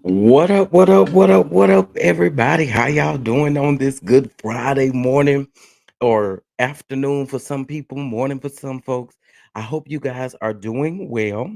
What up, what up, what up, what up, everybody? How y'all doing on this good Friday morning or afternoon for some people, morning for some folks? I hope you guys are doing well.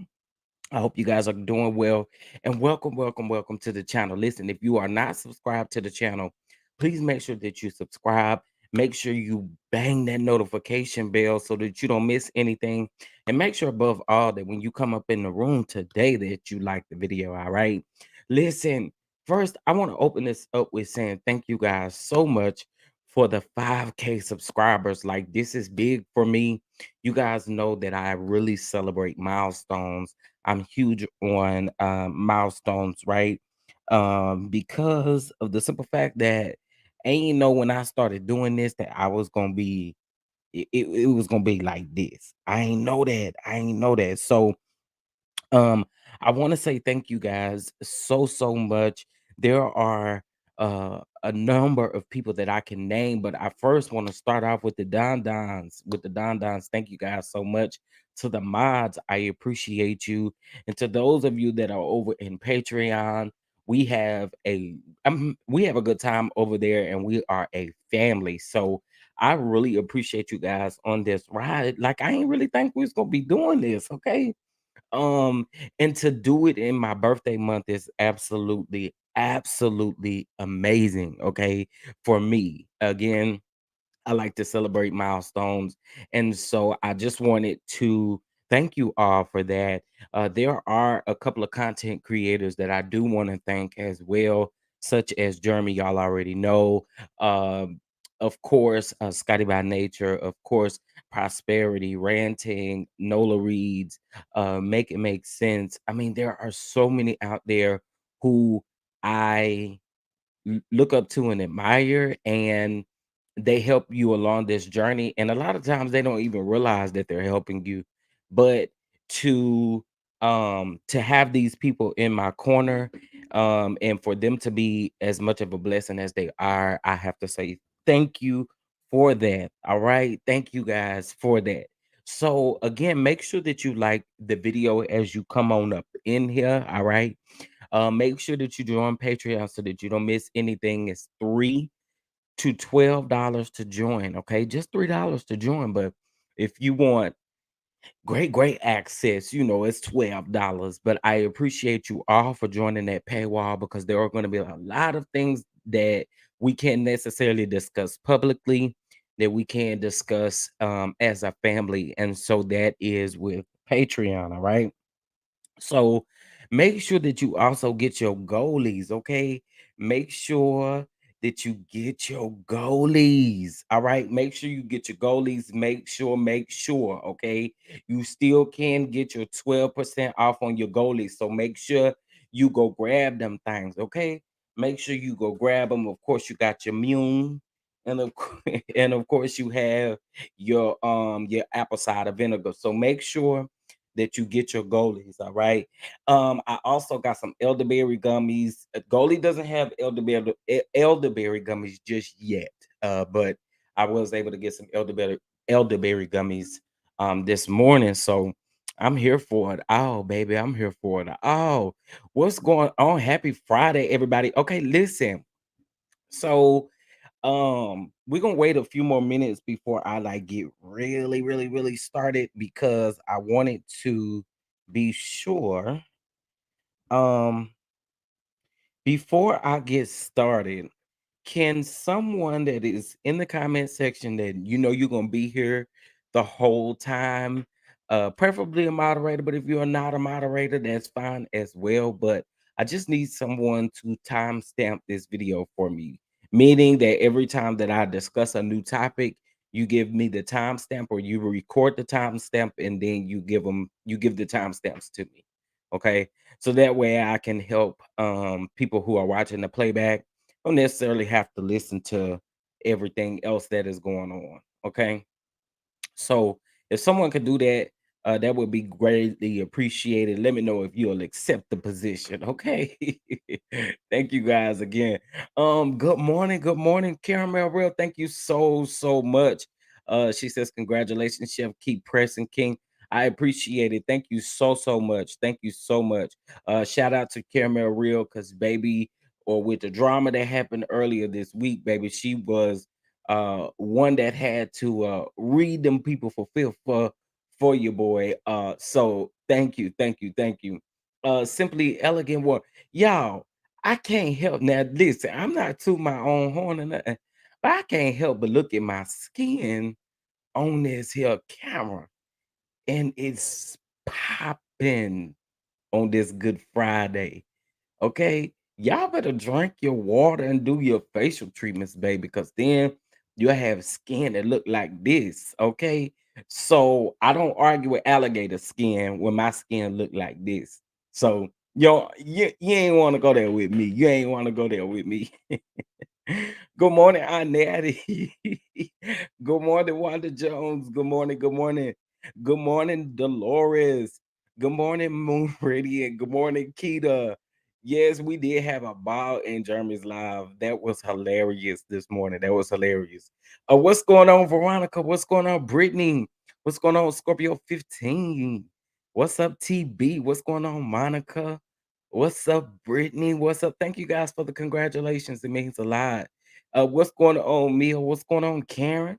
I hope you guys are doing well and welcome, welcome, welcome to the channel. Listen, if you are not subscribed to the channel, please make sure that you subscribe. Make sure you bang that notification bell so that you don't miss anything. And make sure above all that when you come up in the room today that you like the video, all right? Listen, first, I want to open this up with saying thank you guys so much for the 5K subscribers. Like, this is big for me. You guys know that I really celebrate milestones. I'm huge on milestones, right? Because of the simple fact that I ain't know when I started doing this that I was gonna be it was gonna be like this. I ain't know that. I ain't know that. So um, I want to say thank you guys so much. There are a number of people that I can name, but I first want to start off with the Don Dons. With the Don Dons, thank you guys so much. To the mods, I appreciate you, and to those of you that are over in Patreon, we have we have a good time over there, and we are a family. So I really appreciate you guys on this ride. Like, I ain't really think we was gonna be doing this, okay? Um, and to do it in my birthday month is absolutely amazing. Okay. For me, again, I like to celebrate milestones. And so I just wanted to thank you all for that. There are a couple of content creators that I do want to thank as well, such as Jeremy, y'all already know. Of course, Scotty by Nature, of course, Prosperity, Ranting, Nola Reads, Make It Make Sense. I mean, there are so many out there who I look up to and admire, and they help you along this journey. And a lot of times they don't even realize that they're helping you. But to to have these people in my corner, and for them to be as much of a blessing as they are, I have to say thank you for that. All right, thank you guys for that. So again, make sure that you like the video as you come on up in here. All right, make sure that you join Patreon so that you don't miss anything. It's $3 to $12 to join. Okay, just $3 to join. But if you want great access, it's $12. But I appreciate you all for joining that paywall, because there are going to be a lot of things that we can't necessarily discuss publicly, that we can discuss as a family. And so that is with Patreon. All right. So make sure that you also get your goalies, okay? Make sure that you get your goalies. All right. Make sure you get your goalies. Make sure, okay? You still can get your 12% off on your goalies. So make sure you go grab them things, okay? Make sure you go grab them. Of course, you got your Mune. And of course you have your apple cider vinegar. So make sure that you get your goalies. All right. I also got some elderberry gummies. Goalie doesn't have elderberry gummies just yet. But I was able to get some elderberry gummies this morning. So I'm here for it. Oh, baby, I'm here for it. Oh, what's going on? Happy Friday, everybody. Okay, listen. So we're gonna wait a few more minutes before I like get really started, because I wanted to be sure um before I get started. Can someone that is in the comment section that you're gonna be here the whole time, preferably a moderator, but if you're not a moderator, that's fine as well. But I just need someone to timestamp this video for me, meaning that every time that I discuss a new topic, you give me the timestamp, or you record the timestamp and then you give the timestamps to me. Okay, so that way I can help people who are watching the playback don't necessarily have to listen to everything else that is going on. Okay. So if someone could do that, that would be greatly appreciated. Let me know if you'll accept the position. Okay. Thank you guys again. Good morning, Caramel Real. Thank you so much. She says, congratulations, Chef. Keep pressing, King. I appreciate it. Thank you so so much. Thank you so much. Shout out to Caramel Real because baby, or with the drama that happened earlier this week, baby, she was one that had to read them people for your boy. So thank you, thank you, thank you. Simply elegant one. Y'all, I can't help now. Listen, I'm not to my own horn or nothing, but I can't help but look at my skin on this here camera, and it's popping on this Good Friday. Okay, y'all better drink your water and do your facial treatments, baby, because then you'll have skin that look like this. Okay, so I don't argue with alligator skin when my skin look like this. So you ain't want to go there with me. You ain't want to go there with me. Good morning, Aunt Natty. Good morning, Wanda Jones. Good morning. Good morning. Good morning, Dolores. Good morning, Moon Radiant. Good morning, Keita. Yes, we did have a ball in Jeremy's live. That was hilarious this morning. That was hilarious. What's going on, Veronica? What's going on, Brittany? What's going on, Scorpio 15? What's up, TB? What's going on, Monica? What's up, Brittany? What's up? Thank you guys for the congratulations. It means a lot. What's going on, Mia? What's going on, Karen?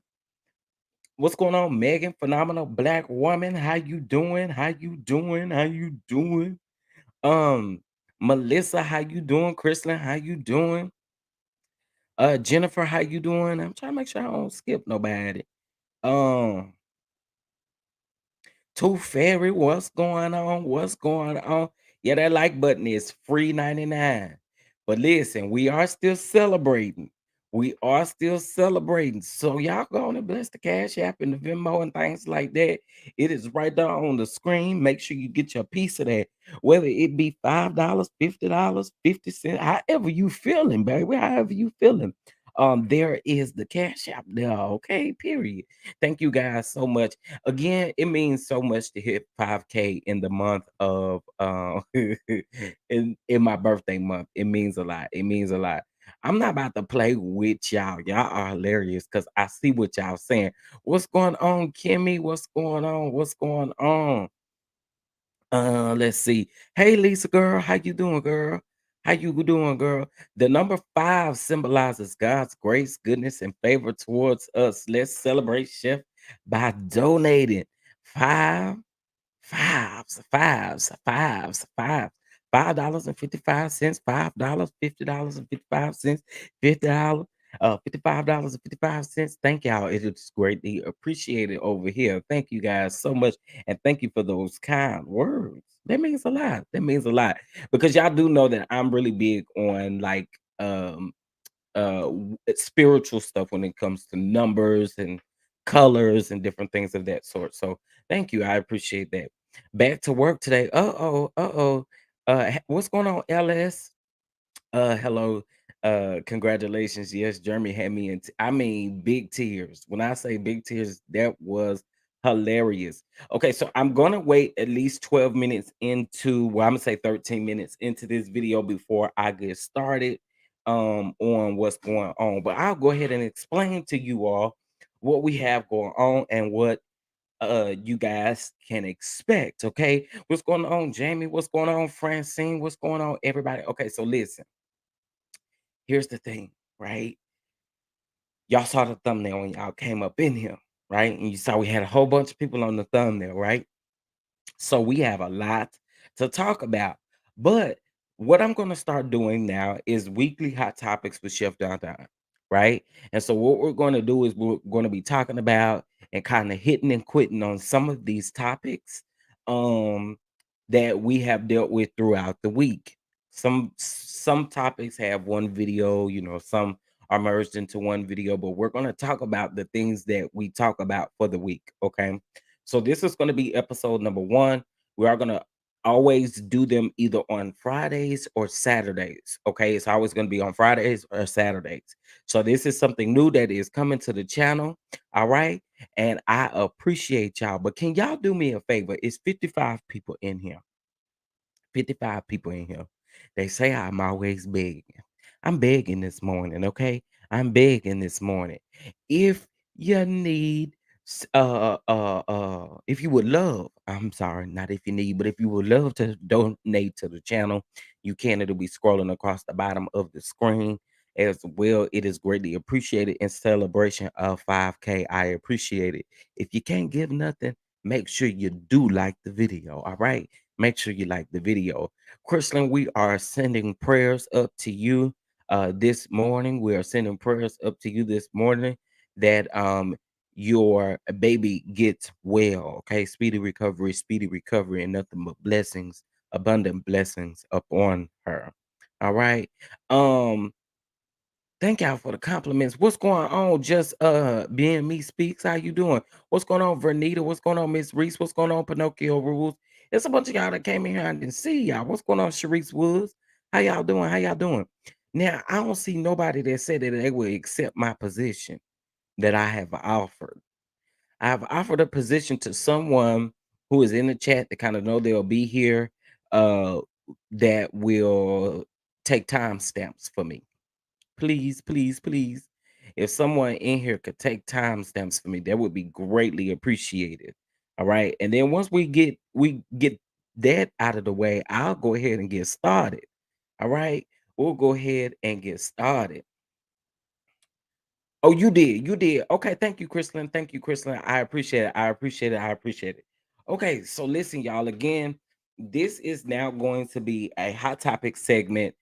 What's going on, Megan? Phenomenal Black Woman. How you doing? How you doing? How you doing? Um, Melissa, how you doing? Chrisley, how you doing? Jennifer, how you doing? I'm trying to make sure I don't skip nobody. Um, Tooth Fairy, what's going on? What's going on? Yeah, that like button is free 99. But listen, we are still celebrating. We are still celebrating. So y'all go on and bless the Cash App and the Venmo and things like that. It is right there on the screen. Make sure you get your piece of that. Whether it be $5, $50, 50 cents, however you feeling, baby. However you feeling. There is the Cash App there. Okay, period. Thank you guys so much. Again, it means so much to hit 5K in the month of in my birthday month. It means a lot. It means a lot. I'm not about to play with y'all. Y'all are hilarious because I see what y'all saying. What's going on, Kimmy? What's going on? What's going on? Let's see. Hey, Lisa girl, how you doing, girl? How you doing, girl? The number 5 symbolizes God's grace, goodness, and favor towards us. Let's celebrate Chef by donating five fives, $5.55, $50.55, $55.55. Thank y'all. It is greatly appreciated over here. Thank you guys so much. And thank you for those kind words. That means a lot. That means a lot. Because y'all do know that I'm really big on like spiritual stuff when it comes to numbers and colors and different things of that sort. So thank you. I appreciate that. Back to work today. Uh-oh, uh-oh. What's going on, LS? Hello. Congratulations. Yes, Jeremy had me in I mean big tears. When I say big tears, that was hilarious. Okay, so I'm gonna wait at least 12 minutes into, well, I'm gonna say 13 minutes into this video before I get started on what's going on. But I'll go ahead and explain to you all what we have going on and what you guys can expect. Okay, what's going on, Jamie? What's going on, Francine? What's going on, everybody? Okay, so listen, here's the thing, right? Y'all saw the thumbnail when y'all came up in here, right? And you saw we had a whole bunch of people on the thumbnail, right? So we have a lot to talk about. But what I'm going to start doing now is weekly hot topics with Chef Don Don, right? And so what we're going to do is we're going to be talking about and kind of hitting and quitting on some of these topics um that we have dealt with throughout the week. Some topics have one video, some are merged into one video, but we're going to talk about the things that we talk about for the week, okay? So this is going to be episode number 1. We are going to always do them either on Fridays or Saturdays. Okay, it's always going to be on Fridays or Saturdays. So this is something new that is coming to the channel. All right, and I appreciate y'all. But can y'all do me a favor? It's 55 people in here. 55 people in here. They say I'm always begging. I'm begging this morning, okay? I'm begging this morning. If you need if you would love I'm sorry, not if you need, but if you would love to donate to the channel, you can. It'll be scrolling across the bottom of the screen as well. It is greatly appreciated in celebration of 5K. I appreciate it. If you can't give nothing, make sure you do like the video. All right. Make sure you like the video. Chrisley, we are sending prayers up to you this morning. We are sending prayers up to you this morning that your baby gets well. Okay, speedy recovery, and nothing but blessings, abundant blessings upon her. All right. Um, Thank y'all for the compliments. What's going on? Just being me speaks. How you doing? What's going on, Vernita? What's going on, Miss Reese? What's going on, Pinocchio Rules? It's a bunch of y'all that came in here and didn't see y'all. What's going on, Sharice Woods? How y'all doing? How y'all doing? Now, I don't see nobody that said that they would accept my position that I have offered. I've offered a position to someone who is in the chat to kind of know they'll be here, uh, that will take timestamps for me. Please, please, please. If someone in here could take timestamps for me, that would be greatly appreciated. All right. And then once we get that out of the way, I'll go ahead and get started. All right. We'll go ahead and get started. Oh, you did. You did. Okay. Thank you, Chrislyn. Thank you, Chrislyn. I appreciate it. I appreciate it. I appreciate it. Okay. So listen, y'all. Again, this is now going to be a hot topic segment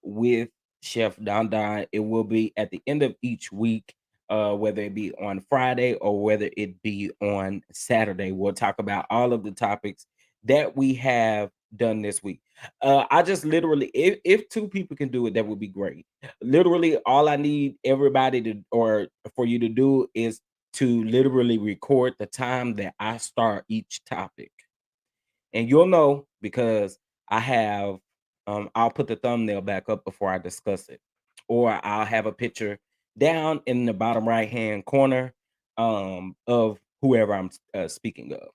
with Chef Don Don. It will be at the end of each week, whether it be on Friday or whether it be on Saturday. We'll talk about all of the topics that we have done this week. I just literally, if two people can do it, that would be great. Literally, all I need everybody to, or for you to do, is to literally record the time that I start each topic. And you'll know because I have, I'll put the thumbnail back up before I discuss it. Or I'll have a picture down in the bottom right hand corner of whoever I'm speaking of.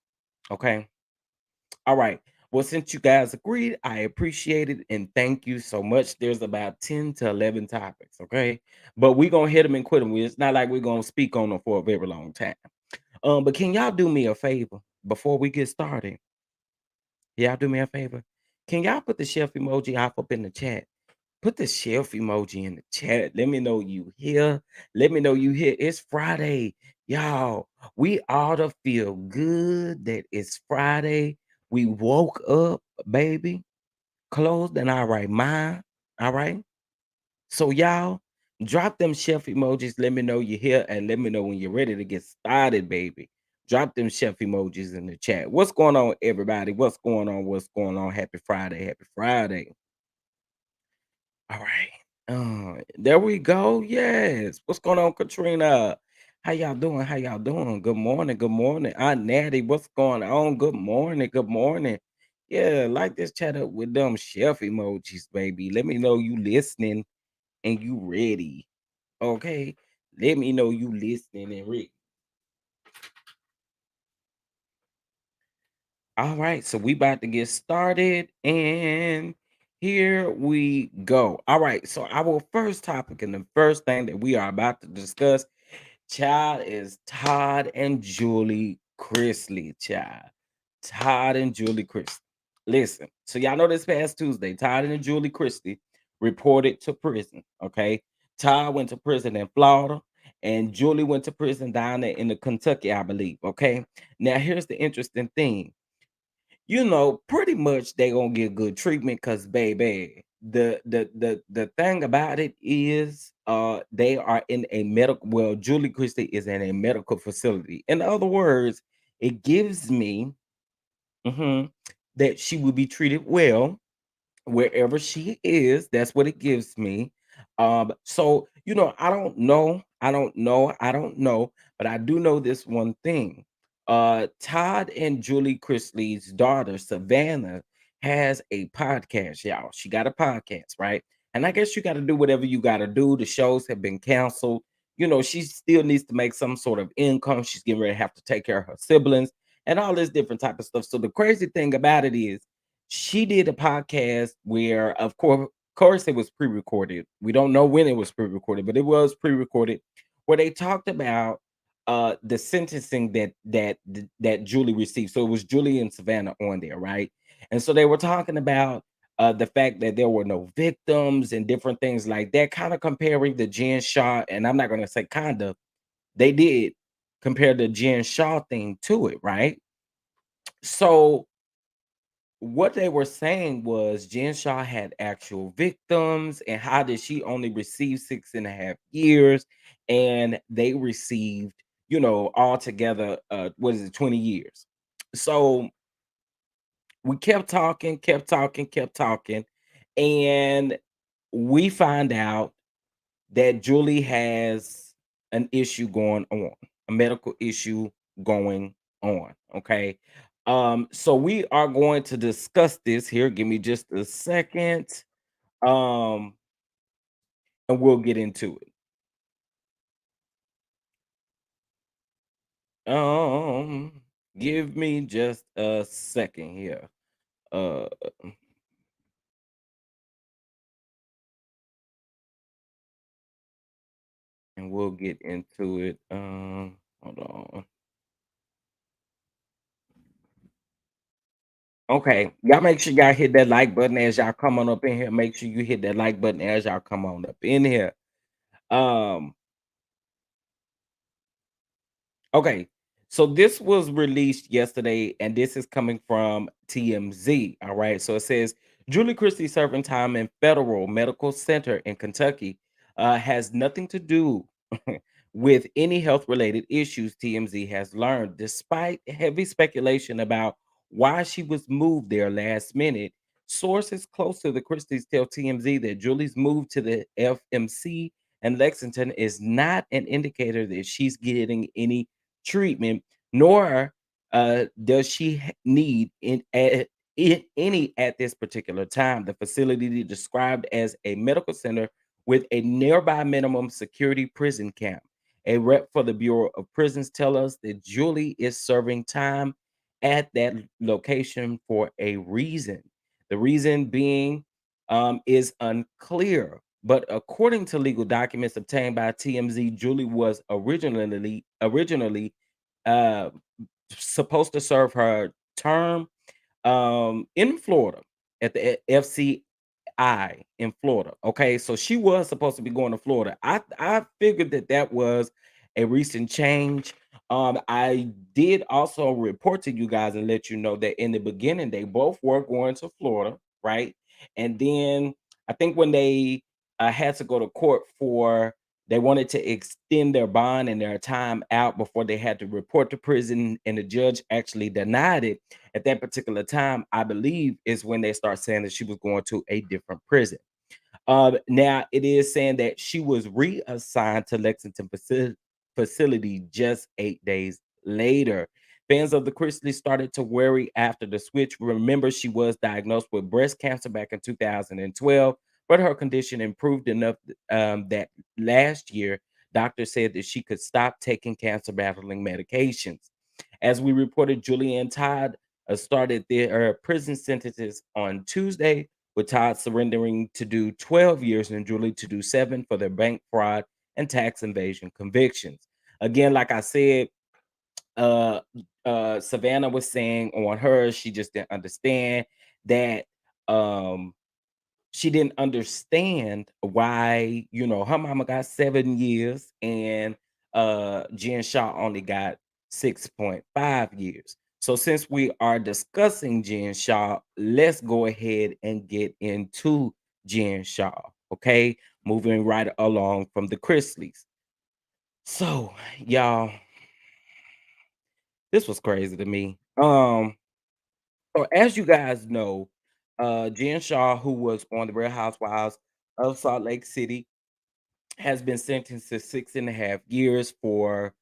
Okay. All right. Well, since you guys agreed, I appreciate it and thank you so much. There's about 10 to 11 topics, okay? But we're gonna hit them and quit them. It's not like we're gonna speak on them for a very long time. But can y'all do me a favor before we get started? Y'all do me a favor. Can y'all put the chef emoji off up in the chat? Put the chef emoji in the chat. Let me know you here. Let me know you here. It's Friday. Y'all, we ought to feel good that it's Friday. We woke up, baby, clothed in our right mind. All right. So, y'all, drop them chef emojis. Let me know you're here and let me know when you're ready to get started, baby. Drop them chef emojis in the chat. What's going on, everybody? What's going on? What's going on? Happy Friday. Happy Friday. All right. There we go. Yes. What's going on, Katrina? How y'all doing? How y'all doing? Good morning. Good morning. Aunt Natty, what's going on? Good morning. Good morning. Yeah, like this chat up with them chef emojis, baby. Let me know you listening and you ready. Okay. Let me know you listening and ready. All right, so we about to get started, and here we go. All right, so our first topic and the first thing that we are about to discuss, child, is Todd and Julie Chrisley, child. Todd and Julie Chrisley. Listen, so y'all know this past Tuesday, Todd and Julie Chrisley reported to prison. Okay, Todd went to prison in Florida, and Julie went to prison down there in the Kentucky, I believe. Okay, now here's the interesting thing, pretty much they gonna get good treatment because baby, the thing about it is they are in a medical, well, Julie Christie is in a medical facility. In other words, it gives me mhm, that she will be treated well wherever she is. That's what it gives me. So I don't know, but I do know this one thing. Todd and Julie Chrisley's daughter Savannah has a podcast, y'all. She got a podcast, right? And I guess you got to do whatever you got to do. The shows have been canceled. She still needs to make some sort of income. She's getting ready to have to take care of her siblings and all this different type of stuff. So the crazy thing about it is she did a podcast where, of course, it was pre-recorded. We don't know when it was pre-recorded, but it was pre-recorded, where they talked about the sentencing that Julie received. So it was Julie and Savannah on there, right? And so they were talking about the fact that there were no victims and different things like that, kind of comparing the Jen Shaw, and I'm not gonna say kind of, they did compare the Jen Shaw thing to it, right? So what they were saying was Jen Shaw had actual victims, and how did she only receive 6.5 years, and they received, altogether, what is it, 20 years. So we kept talking, kept talking, kept talking, and we find out that Julie has an issue going on, a medical issue going on. Okay. So we are going to discuss this here. Give me just a second. Um, and we'll get into it. Um, Give me just a second here. Uh, and we'll get into it. Hold on. Okay, y'all make sure y'all hit that like button as y'all come on up in here. Make sure you hit that like button as y'all come on up in here. Um, okay, so this was released yesterday, and this is coming from TMZ. All right, so it says Julie Christie serving time in federal medical center in Kentucky has nothing to do with any health related issues. TMZ has learned, despite heavy speculation about why she was moved there last minute. Sources close to the Christies tell TMZ that Julie's move to the FMC and Lexington is not an indicator that she's getting any treatment, nor does she need any at this particular time. The facility described as a medical center with a nearby minimum security prison camp. A rep for the Bureau of Prisons tell us that Julie is serving time at that location for a reason. The reason being is unclear, but according to legal documents obtained by TMZ, Julie was originally uh, supposed to serve her term in Florida at the FCI in Florida. Okay, so she was supposed to be going to Florida. I figured that that was a recent change. I did also report to you guys and let you know that in the beginning they both were going to Florida, right? And then I think when they had to go to court for, they wanted to extend their bond and their time out before they had to report to prison, and the judge actually denied it. At that particular time, I believe, is when they start saying that she was going to a different prison. Now it is saying that she was reassigned to Lexington facility just 8 days later. Fans of the Chrisley started to worry after the switch. Remember, she was diagnosed with breast cancer back in 2012, but her condition improved enough that last year, doctors said that she could stop taking cancer battling medications. As we reported, Julianne Todd started their prison sentences on Tuesday, with Todd surrendering to do 12 years and Julie to do 7 for their bank fraud and tax invasion convictions. Again, like I said, uh Savannah was saying on her, she just didn't understand that um she didn't understand why, her mama got 7 years and Jen Shaw only got 6.5 years. So since we are discussing Jen Shaw, let's go ahead and get into Jen Shaw. Okay, moving right along from the Chrisleys. So y'all, this was crazy to me. So as you guys know, Jen Shaw, who was on the Real Housewives of Salt Lake City, has been sentenced to 6.5 years for,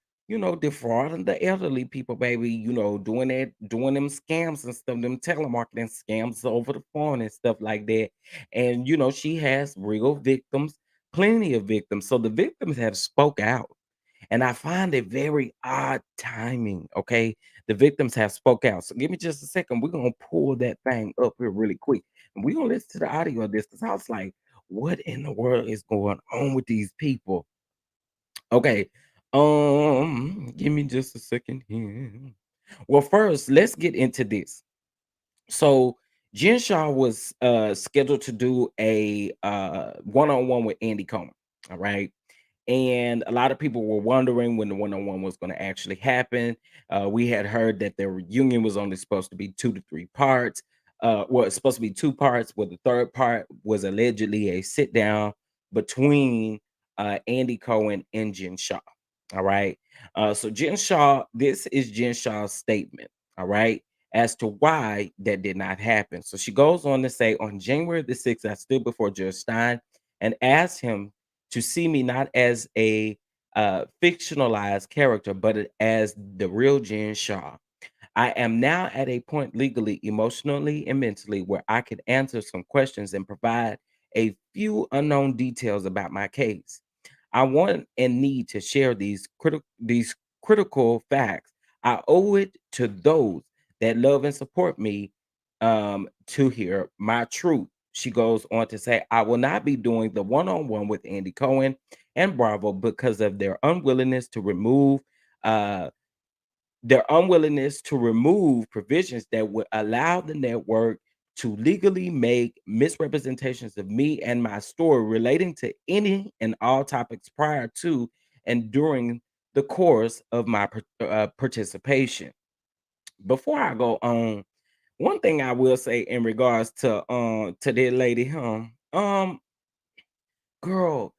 defrauding the elderly people, baby, doing them scams and stuff, them telemarketing scams over the phone and stuff like that. And, she has real victims, plenty of victims. So the victims have spoke out. And I find it very odd timing. Okay. The victims have spoke out. So give me just a second. We're gonna pull that thing up here really quick. And we're gonna listen to the audio of this because I was like, what in the world is going on with these people? Okay. Give me just a second here. Well, first, let's get into this. So Jen Shaw was scheduled to do a one-on-one with Andy Cohen. All right. And a lot of people were wondering when the one-on-one was going to actually happen. We had heard that their reunion was only supposed to be 2 to 3 parts. Well, it's supposed to be 2 parts, where the third part was allegedly a sit down between Andy Cohen and Jen Shaw. All right. So Jen Shaw, this is Jen Shaw's statement. All right, as to why that did not happen. So she goes on to say, on January the 6th, I stood before Judge Stein and asked him to see me not as a fictionalized character, but as the real Jen Shaw. I am now at a point legally, emotionally, and mentally where I can answer some questions and provide a few unknown details about my case. I want and need to share these critical facts. I owe it to those that love and support me to hear my truth. She goes on to say, I will not be doing the one-on-one with Andy Cohen and Bravo because of uh their unwillingness to remove provisions that would allow the network to legally make misrepresentations of me and my story relating to any and all topics prior to and during the course of my participation. Before I go on, one thing I will say in regards to that lady, girl,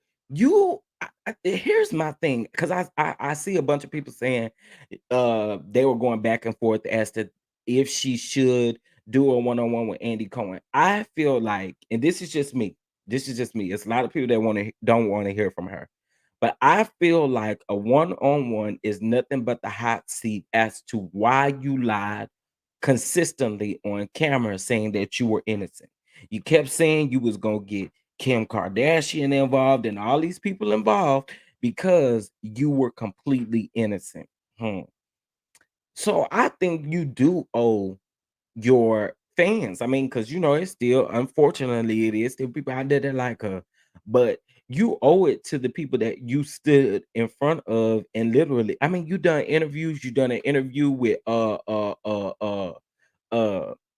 here's my thing, because I see a bunch of people saying they were going back and forth as to if she should do a one-on-one with Andy Cohen. I feel like, and this is just me. This is just me. It's a lot of people that don't want to hear from her. But I feel like a one-on-one is nothing but the hot seat as to why you lied consistently on camera saying that you were innocent. You kept saying you was gonna get Kim Kardashian involved and all these people involved because you were completely innocent. Hmm. So I think you do owe your fans. I mean, because it's still, unfortunately, it is still people out there that like her, but you owe it to the people that you stood in front of and literally, I mean, you done interviews, you done an interview with uh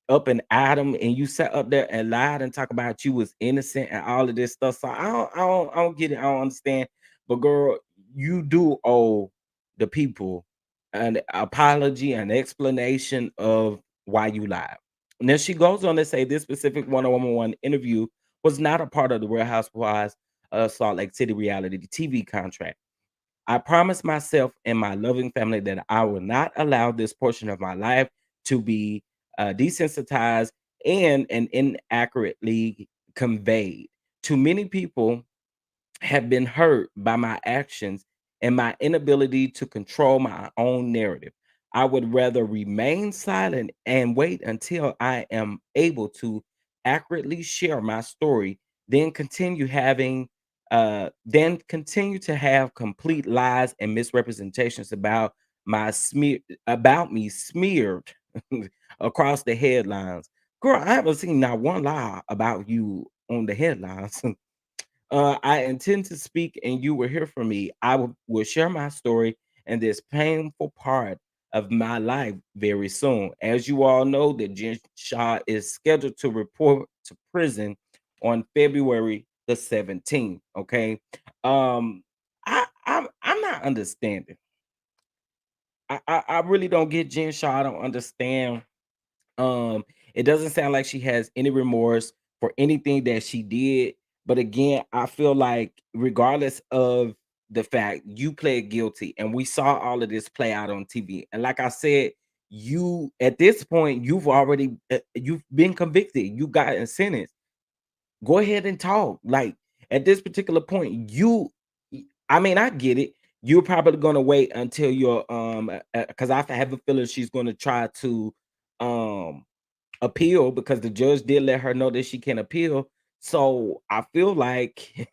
up and Adam, and you sat up there and lied and talk about you was innocent and all of this stuff. So I don't get it. I don't understand. But girl, you do owe the people an apology, an explanation of why you lied. And then she goes on to say this specific one-on-one interview was not a part of the Real Housewives of Salt Lake City reality TV contract. I promised myself and my loving family that I will not allow this portion of my life to be desensitized and inaccurately conveyed. To many people, have been hurt by my actions and my inability to control my own narrative. I would rather remain silent and wait until I am able to accurately share my story than continue to have complete lies and misrepresentations about me smeared across the headlines. Girl, I haven't seen not one lie about you on the headlines. I intend to speak, and you will hear from me. I will share my story and this painful part of my life very soon. As you all know, that Jen Shah is scheduled to report to prison on February the 17th. Okay. I'm not understanding. I really don't get Jen Shah. I don't understand. It doesn't sound like she has any remorse for anything that she did. But again, I feel like regardless of the fact you pled guilty and we saw all of this play out on TV. And like I said, you at this point, you've been convicted, you got sentenced. Go ahead and talk. Like at this particular point, I mean, I get it. You're probably gonna wait until your because I have a feeling she's gonna try to um appeal because the judge did let her know that she can appeal. So I feel like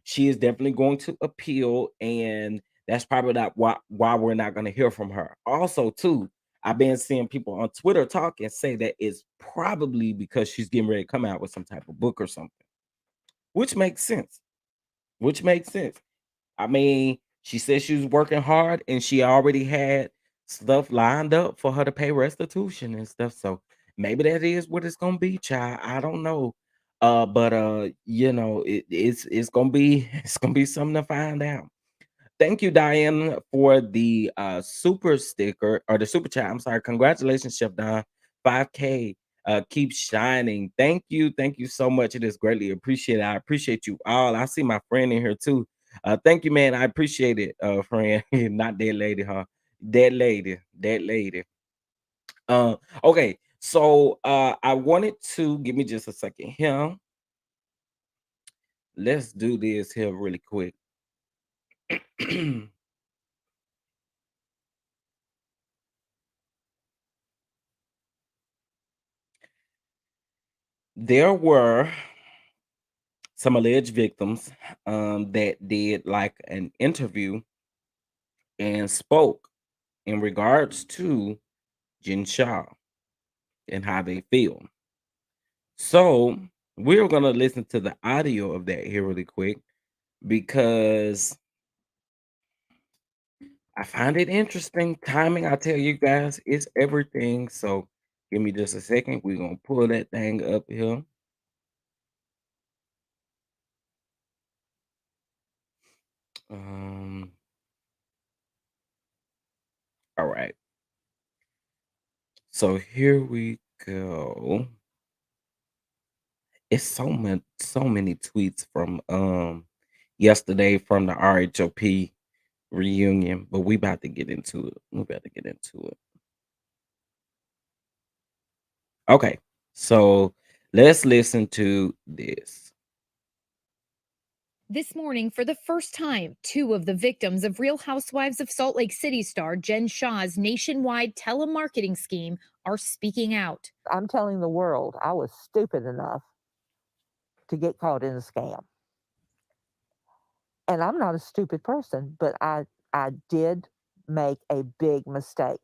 she is definitely going to appeal, and that's probably not why we're not going to hear from her. Also, too, I've been seeing people on Twitter talk and say that it's probably because she's getting ready to come out with some type of book or something, which makes sense. Which makes sense. I mean, She said she was working hard and she already had stuff lined up for her to pay restitution and stuff. So maybe that is what it's gonna be, child. I don't know. But it's gonna be it's gonna be something to find out. Thank you, Diane, for the super sticker or the super chat. I'm sorry. Congratulations, Chef Don. 5K. Keep shining. Thank you so much. It is greatly appreciated. I appreciate you all. I see my friend in here too. Thank you, man. I appreciate it, friend. Not that lady, huh? That lady. Okay. So I wanted to give me just a second here. Let's do this here really quick. There were some alleged victims that did like an interview and spoke in regards to Jen Shah and how they feel. So we're gonna listen to the audio of that here really quick because I find it interesting. Timing, I tell you guys, is everything. So give me just a second. We're gonna pull that thing up here. Um, all right. So here we go. It's so many tweets from yesterday from the RHOP reunion, but we about to get into it. We about to get into it. Okay, so let's listen to this. This morning, for the first time, two of the victims of Real Housewives of Salt Lake City star Jen Shah's nationwide telemarketing scheme are speaking out. I'm telling the world I was stupid enough to get caught in a scam. And I'm not a stupid person, but I did make a big mistake.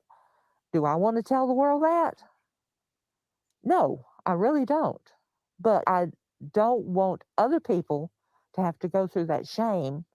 Do I want to tell the world that? No, I really don't. But I don't want other people to have to go through that shame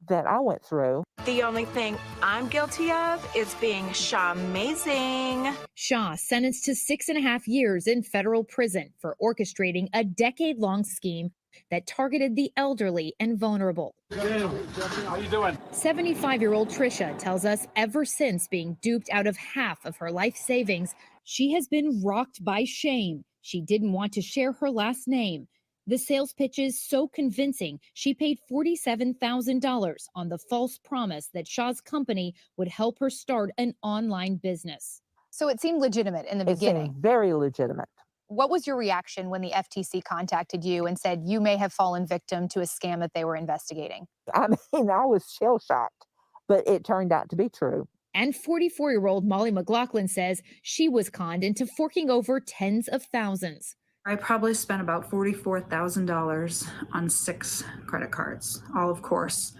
that I went through. The only thing I'm guilty of is being Shah-mazing. Shah sentenced to 6.5 years in federal prison for orchestrating a decade-long scheme that targeted the elderly and vulnerable. How you doing? 75-year-old Trisha tells us ever since being duped out of half of her life savings, she has been rocked by shame. She didn't want to share her last name. The sales pitch is so convincing, she paid $47,000 on the false promise that Shah's company would help her start an online business. So it seemed legitimate in the It beginning. seemed very legitimate. What was your reaction when the FTC contacted you and said you may have fallen victim to a scam that they were investigating? I mean, I was shell shocked, but it turned out to be true. And 44-year-old Molly McLaughlin says she was conned into forking over tens of thousands. I probably spent about $44,000 on 6 credit cards. All, of course,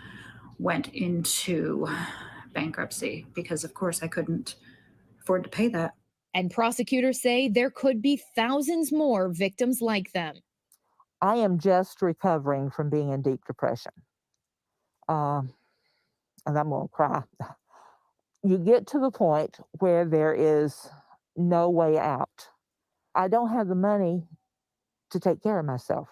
went into bankruptcy because, of course, I couldn't afford to pay that. And prosecutors say there could be thousands more victims like them. I am just recovering from being in deep depression. And I'm going to cry. You get to the point where there is no way out. I don't have the money to take care of myself.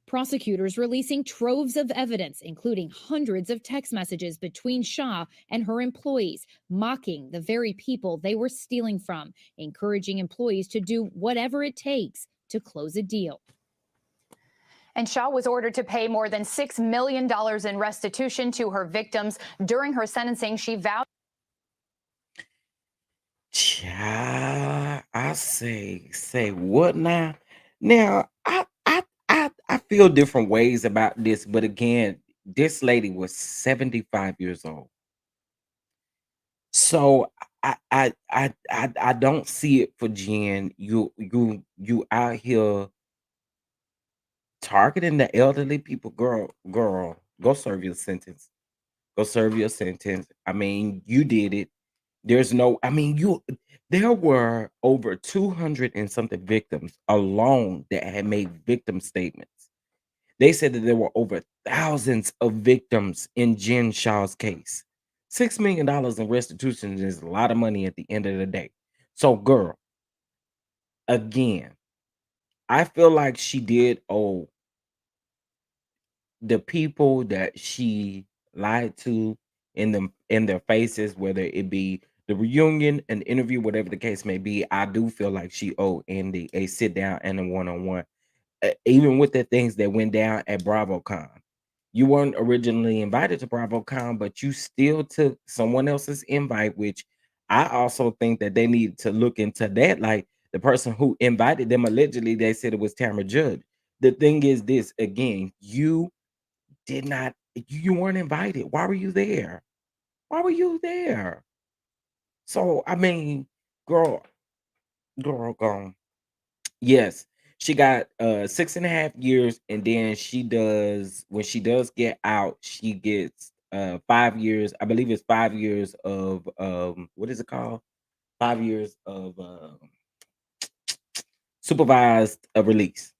Prosecutors releasing troves of evidence, including hundreds of text messages between Shah and her employees, mocking the very people they were stealing from, encouraging employees to do whatever it takes to close a deal. And Shah was ordered to pay more than $6 million in restitution to her victims. During her sentencing, she vowed. I say what now? Now I feel different ways about this, but again, this lady was 75 years old. So I don't see it for Jen. You out here targeting the elderly people, girl, go serve your sentence. Go serve your sentence. I mean, you did it. There's no, I mean, there were over 200 and something victims alone that had made victim statements. They said that there were over thousands of victims in Jen Shah's case. $6 million in restitution is a lot of money at the end of the day. So, girl, again, I feel like she did owe the people that she lied to in their faces, whether it be the reunion, an interview, whatever the case may be. I do feel like she owed Andy a sit down and a one-on-one. Even with the things that went down at BravoCon. You weren't originally invited to BravoCon, but you still took someone else's invite, which I also think that they need to look into that. Like the person who invited them, allegedly, they said it was Tamara Judge. The thing is this again, you did not, you weren't invited. Why were you there? Why were you there? So I mean, girl, girl. Yes, she got 6.5 years, and then she does when she does get out, she gets 5 years. I believe it's 5 years of what is it called? 5 years of supervised release.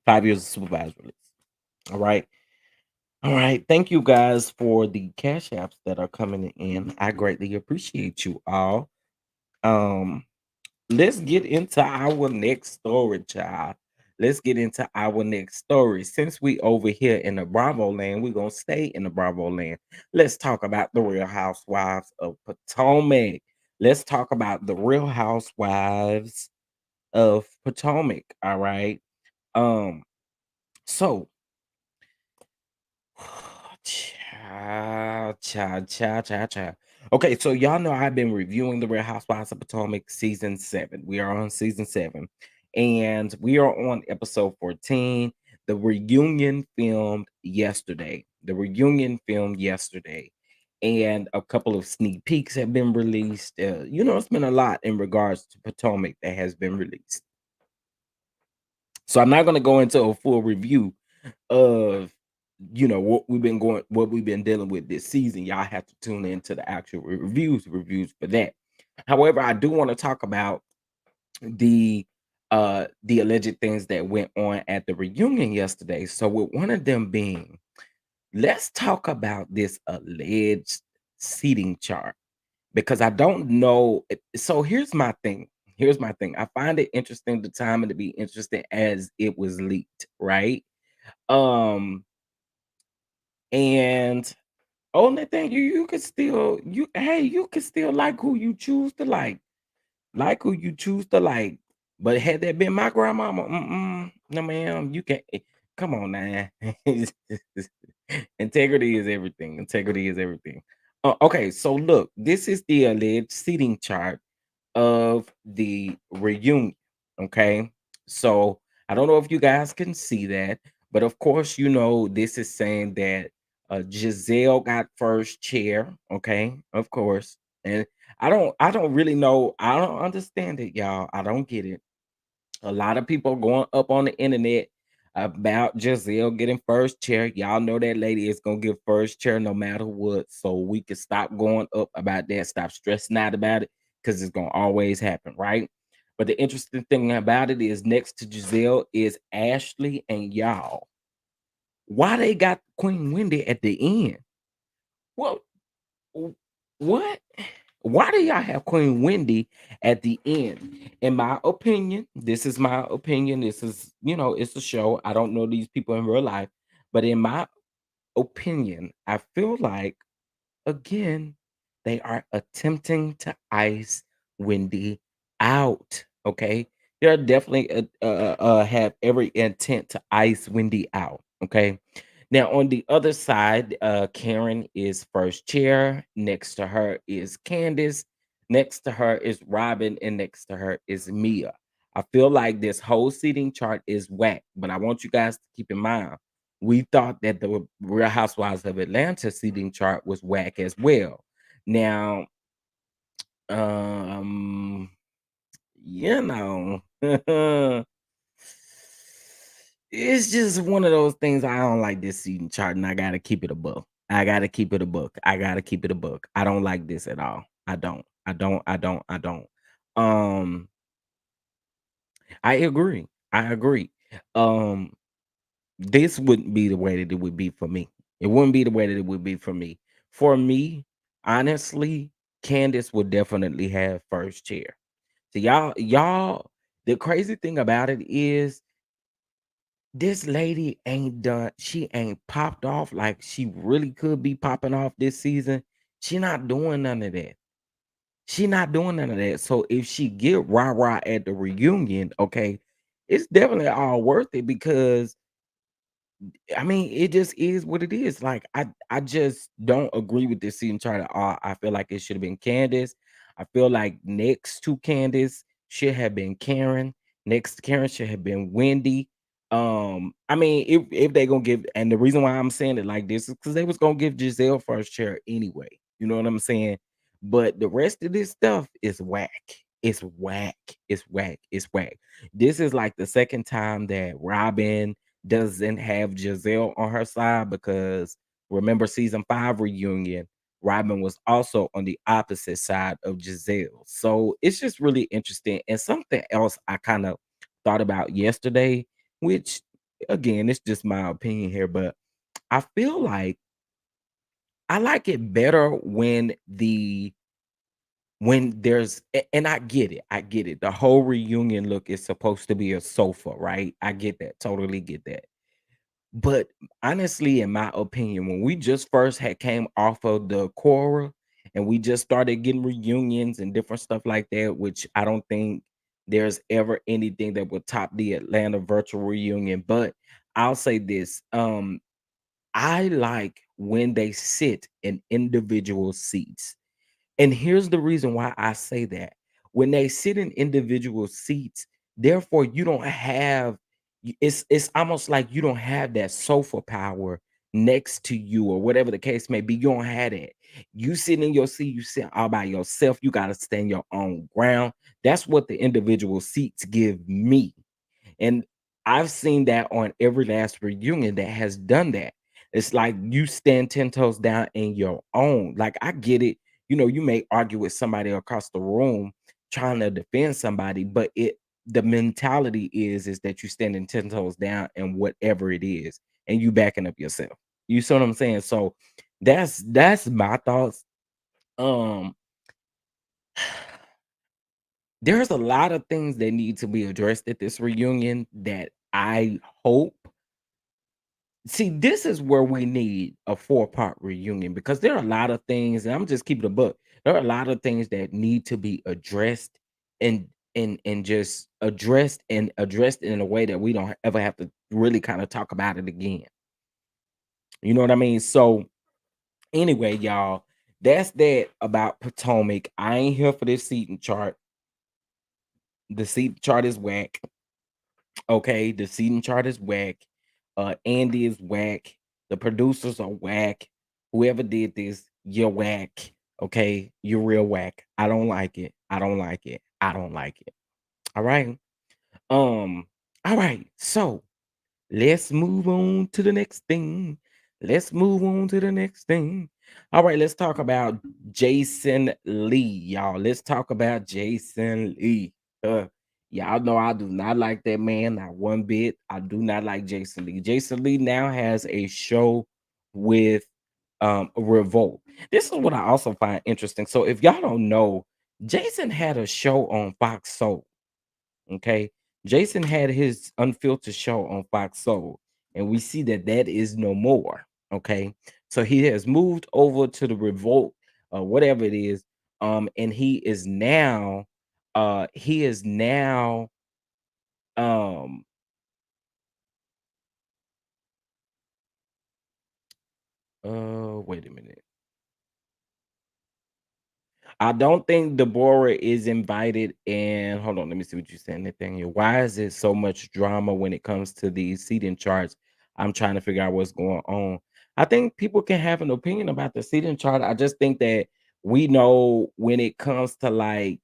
5 years of supervised release. All right. All right. Thank you guys for the cash apps that are coming in. I greatly appreciate you all. Um Let's get into our next story, child. Let's get into our next story. Since we over here in the Bravo land, we're gonna stay in the Bravo land. Let's talk about the Real Housewives of Potomac. Let's talk about the Real Housewives of Potomac. All right. Um, so cha. Okay, so y'all know I've been reviewing the Real Housewives of Potomac season 7. We are on season 7, and we are on episode 14. The reunion filmed yesterday. And a couple of sneak peeks have been released. It's been a lot in regards to Potomac that has been released. So I'm not going to go into a full review of what we've been dealing with this season. Y'all have to tune into the actual reviews for that. However, I do want to talk about the alleged things that went on at the reunion yesterday. So with one of them being, let's talk about this alleged seating chart, because I don't know. So here's my thing. I find it interesting, the timing to be interesting as it was leaked, right? Um and only thing, you could still you could still like who you choose to like who you choose to like. But had that been my grandmama, no ma'am, you can come on now. Integrity is everything. Okay, so look, this is the alleged seating chart of the reunion. Okay, so I don't know if you guys can see that, but of course, this is saying that Giselle got first chair. Okay, of course, and I don't really know. I don't understand it, y'all. I don't get it. A lot of people going up on the internet about Giselle getting first chair. Y'all know that lady is gonna get first chair no matter what. So we can stop going up about that. Stop stressing out about it, because it's gonna always happen, right? But the interesting thing about it is, next to Giselle is Ashley and y'all. Why they got Queen Wendy at the end? Well, w- what? Why do y'all have Queen Wendy at the end? In my opinion, this is my opinion. This is, it's a show. I don't know these people in real life, but in my opinion, I feel like, again, they are attempting to ice Wendy out. Okay, they're definitely have every intent to ice Wendy out. Okay, now on the other side, Karen is first chair. Next to her is Candace. Next to her is Robin, and next to her is Mia. I feel like this whole seating chart is whack, but I want you guys to keep in mind, we thought that the Real Housewives of Atlanta seating chart was whack as well. Now, um, you know, it's just one of those things. I don't like this seating chart, and I gotta keep it a book. I don't like this at all. I don't. Um, I agree. Um, this wouldn't be the way that it would be for me. It wouldn't be the way that it would be for me. For me, honestly, Candace would definitely have first chair. So y'all, the crazy thing about it is this lady ain't done, she ain't popped off like she really could be popping off this season. She not doing none of that. She not doing none of that. So if she get rah-rah at the reunion, okay, it's definitely all worth it because I mean, it just is what it is. Like, I just don't agree with this season chart at all. I feel like it should have been Candace. I feel like next to Candace should have been Karen. Next to Karen should have been Wendy. I mean, if they gonna give, and the reason why I'm saying it like this is because they was gonna give Giselle first chair anyway. You know what I'm saying? But the rest of this stuff is whack. It's whack. It's whack. It's whack. This is like the second time that Robin doesn't have Giselle on her side because remember season 5 reunion, Robin was also on the opposite side of Giselle. So it's just really interesting. And something else I kind of thought about yesterday, which again, it's just my opinion here, but I feel like I like it better when there's and I get it. I get it. The whole reunion look is supposed to be a sofa, right? I get that. Totally get that. But honestly, in my opinion, when we just first had came off of the Quora and we just started getting reunions and different stuff like that, which I don't think there's ever anything that would top the Atlanta virtual reunion. But I'll say this. I like when they sit in individual seats. And here's the reason why I say that. When they sit in individual seats, therefore you don't have it's almost like you don't have that sofa power next to you or whatever the case may be. You don't have it. You sit in your seat, you sit all by yourself. You got to stand your own ground. That's what the individual seats give me. And I've seen that on every last reunion that has done that. It's like you stand 10 toes down in your own. Like I get it. You know, you may argue with somebody across the room trying to defend somebody, but the mentality is that you standing 10 toes down and whatever it is, and you backing up yourself. You see what I'm saying? So that's my thoughts. Um there's a lot of things that need to be addressed at this reunion that I hope. See, this is where we need a four-part reunion because there are a lot of things, and I'm just keeping the book. There are a lot of things that need to be addressed and and just addressed in a way that we don't ever have to really kind of talk about it again. You know what I mean? So anyway, y'all, that's that about Potomac. I ain't here for this seating chart. The seat chart is whack. Okay, the seating chart is whack. Andy is whack. The producers are whack. Whoever did this, you're whack. Okay, you're real whack. I don't like it. I don't like it. I don't like it. All right. All right. So let's move on to the next thing. Let's move on to the next thing. All right, let's talk about Jason Lee, y'all. Let's talk about Jason Lee. Y'all know I do not like that man, not one bit. I do not like Jason Lee. Jason Lee now has a show with Revolt. This is what I also find interesting. So if y'all don't know, Jason had a show on Fox Soul. Okay. Jason had his unfiltered show on Fox Soul, and we see that that is no more. Okay. So he has moved over to the Revolt, whatever it is. And he is now, um, wait a minute. I don't think Deborah is invited. And hold on, let me see what you're saying, Nathaniel. Why is it so much drama when it comes to these seating charts? I'm trying to figure out what's going on. I think people can have an opinion about the seating chart. I just think that we know when it comes to like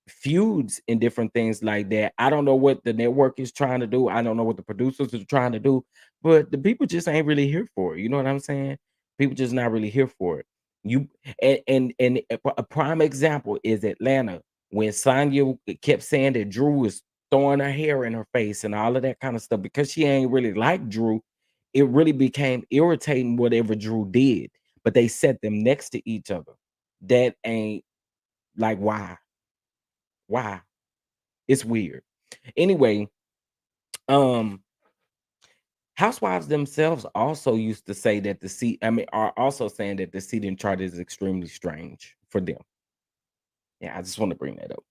feuds and different things like that. I don't know what the network is trying to do. I don't know what the producers are trying to do, but the people just ain't really here for it. You know what I'm saying? People just not really here for it. You and a prime example is Atlanta when Sonya kept saying that Drew was throwing her hair in her face and all of that kind of stuff because she ain't really like Drew. it really became irritating whatever Drew did, but they set them next to each other. That ain't like why? Why? It's weird. Anyway, um, housewives themselves also used to say that are also saying that the seating chart is extremely strange for them. Yeah, I just want to bring that up.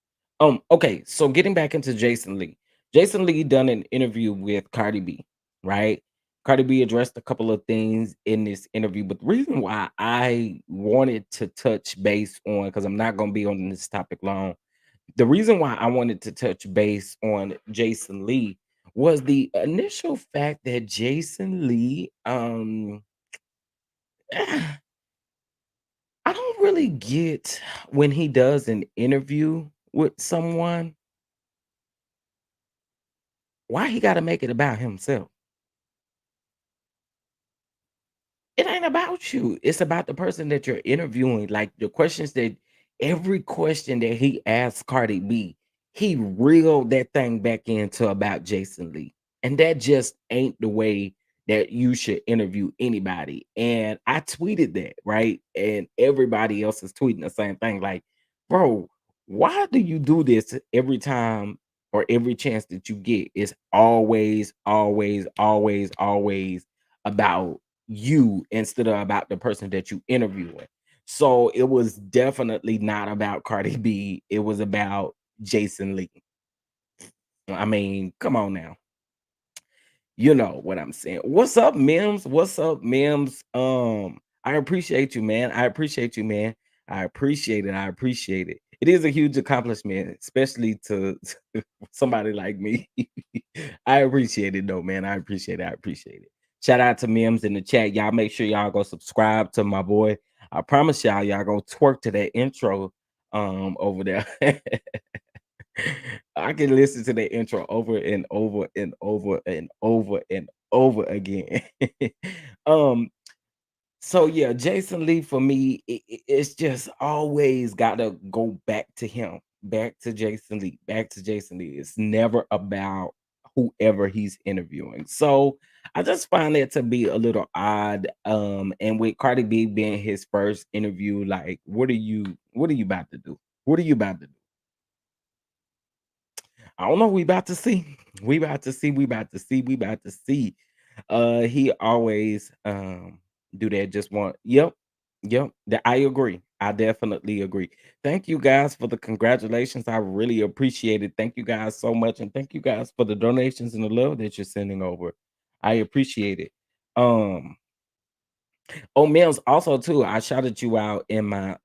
Okay, so getting back into Jason Lee. Jason Lee done an interview with Cardi B, right? Cardi B addressed a couple of things in this interview, but the reason why I wanted to touch base on, because I'm not gonna be on this topic long, the reason why I wanted to touch base on Jason Lee was the initial fact that Jason Lee, I don't really get when he does an interview with someone, why he gotta make it about himself? It ain't about you. It's about the person that you're interviewing. Like the questions that every question that he asked Cardi B, he reeled that thing back into about Jason Lee. And that just ain't the way that you should interview anybody. And I tweeted that, right? And everybody else is tweeting the same thing. Like, bro, why do you do this every time or every chance that you get? It's always, always, always, always about you instead of about the person that you interviewing. So it was definitely not about Cardi B. It was about Jason Lee. I mean, come on now. You know what I'm saying. What's up, Mims? What's up, Mims? I appreciate you, man. I appreciate you, man. I appreciate it. I appreciate it. It is a huge accomplishment, especially to somebody like me. I appreciate it though, man. I appreciate it. I appreciate it. Shout out to Mims in the chat. Y'all make sure y'all go subscribe to my boy. I promise y'all go twerk to that intro over there. I can listen to the intro over and over and over and over and over again. um, so yeah, Jason Lee for me, it's just always gotta go back to him, back to Jason Lee, back to Jason Lee. It's never about whoever he's interviewing. So I just find it to be a little odd. And with Cardi B being his first interview, like, what are you about to do? What are you about to do? I don't know. We about to see. We about to see. We about to see. We about to see. He always do that. Just want. Yep. Yep. I agree. I definitely agree. Thank you guys for the congratulations. I really appreciate it. Thank you guys so much, and thank you guys for the donations and the love that you're sending over. I appreciate it. Um. Oh, Mills. Also, too. I shouted you out in my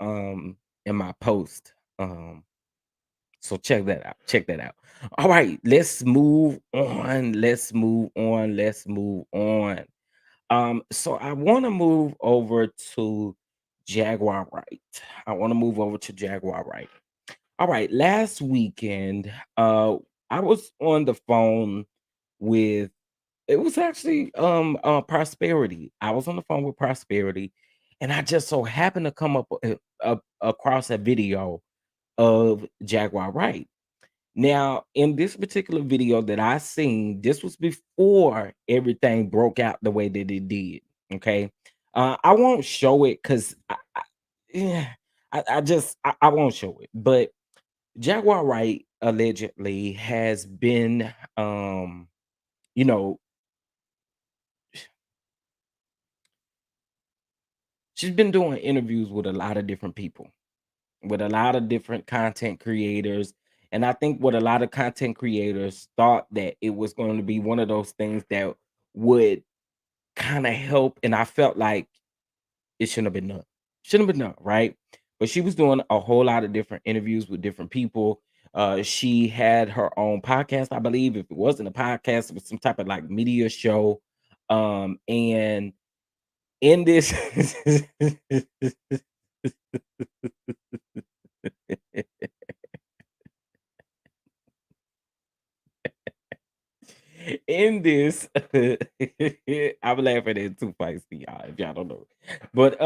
post. So check that out. Check that out. All right, let's move on. Let's move on. Let's move on. So I want to move over to Jaguar Wright. I want to move over to Jaguar Wright. All right, last weekend, I was on the phone with it was actually Prosperity. I was on the phone with Prosperity, and I just so happened to come up across a video of Jaguar Wright. Now, in this particular video that I seen, this was before everything broke out the way that it did. Okay. I won't show it because yeah, I won't show it. But Jaguar Wright allegedly has been you know, she's been doing interviews with a lot of different people, with a lot of different content creators. And I think what a lot of content creators thought that it was going to be one of those things that would kind of help. And I felt like it shouldn't have been done. Shouldn't have been done, right? But she was doing a whole lot of different interviews with different people. She had her own podcast, I believe. If it wasn't a podcast, it was some type of like media show. And in this in this I'm laughing at two feisty, y'all, if y'all don't know. But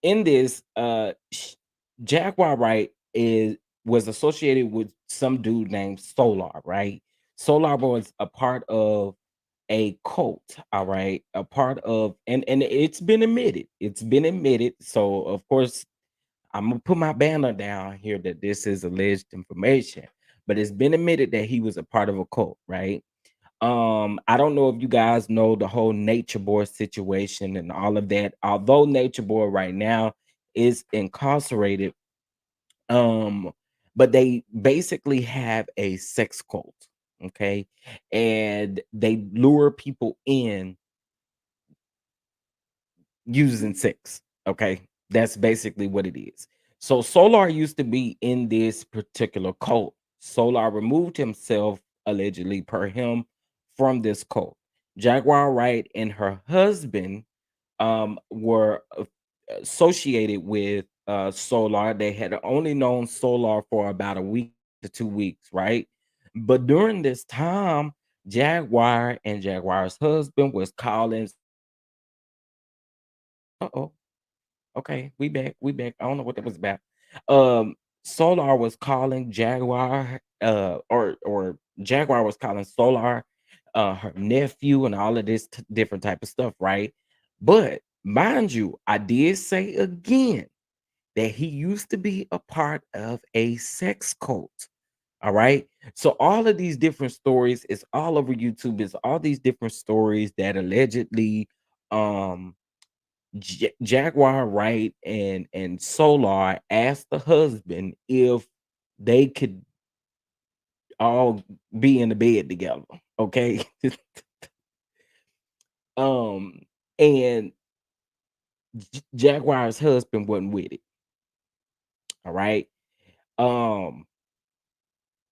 in this Jaguar Wright is was associated with some dude named Solar, right? Solar was a part of a cult, all right, a part of, and it's been admitted. It's been admitted. So of course, I'm gonna put my banner down here that this is alleged information, but it's been admitted that he was a part of a cult, right? I don't know if you guys know the whole Nature Boy situation and all of that. Although Nature Boy right now is incarcerated, um, but they basically have a sex cult, okay, and they lure people in using sex. Okay, that's basically what it is. So Solar used to be in this particular cult. Solar removed himself, allegedly per him, from this cult. Jaguar Wright and her husband were associated with Solar. They had only known Solar for about a week to 2 weeks, right? But during this time, Jaguar and Jaguar's husband was calling. Uh-oh. Okay, we back. We back. I don't know what that was about. Um, Solar was calling Jaguar, or Jaguar was calling Solar, her nephew, and all of this different type of stuff, right? But mind you, I did say again that he used to be a part of a sex cult. All right. So all of these different stories is all over YouTube. Is all these different stories that allegedly, um Jaguar Wright and Solar asked the husband if they could all be in the bed together. Okay. um and Jaguar's husband wasn't with it. All right. Um,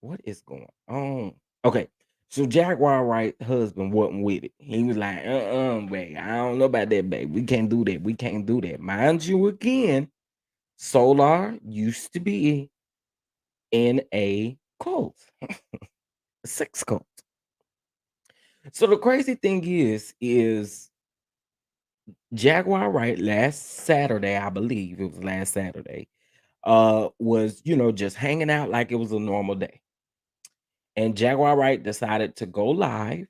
what is going on? Okay. So Jaguar Wright husband wasn't with it. He was like, babe, I don't know about that, babe. We can't do that. We can't do that. Mind you, again, Solar used to be in a cult, a sex cult. So the crazy thing is Jaguar Wright last Saturday, I believe it was last Saturday, was just hanging out like it was a normal day. And Jaguar Wright decided to go live.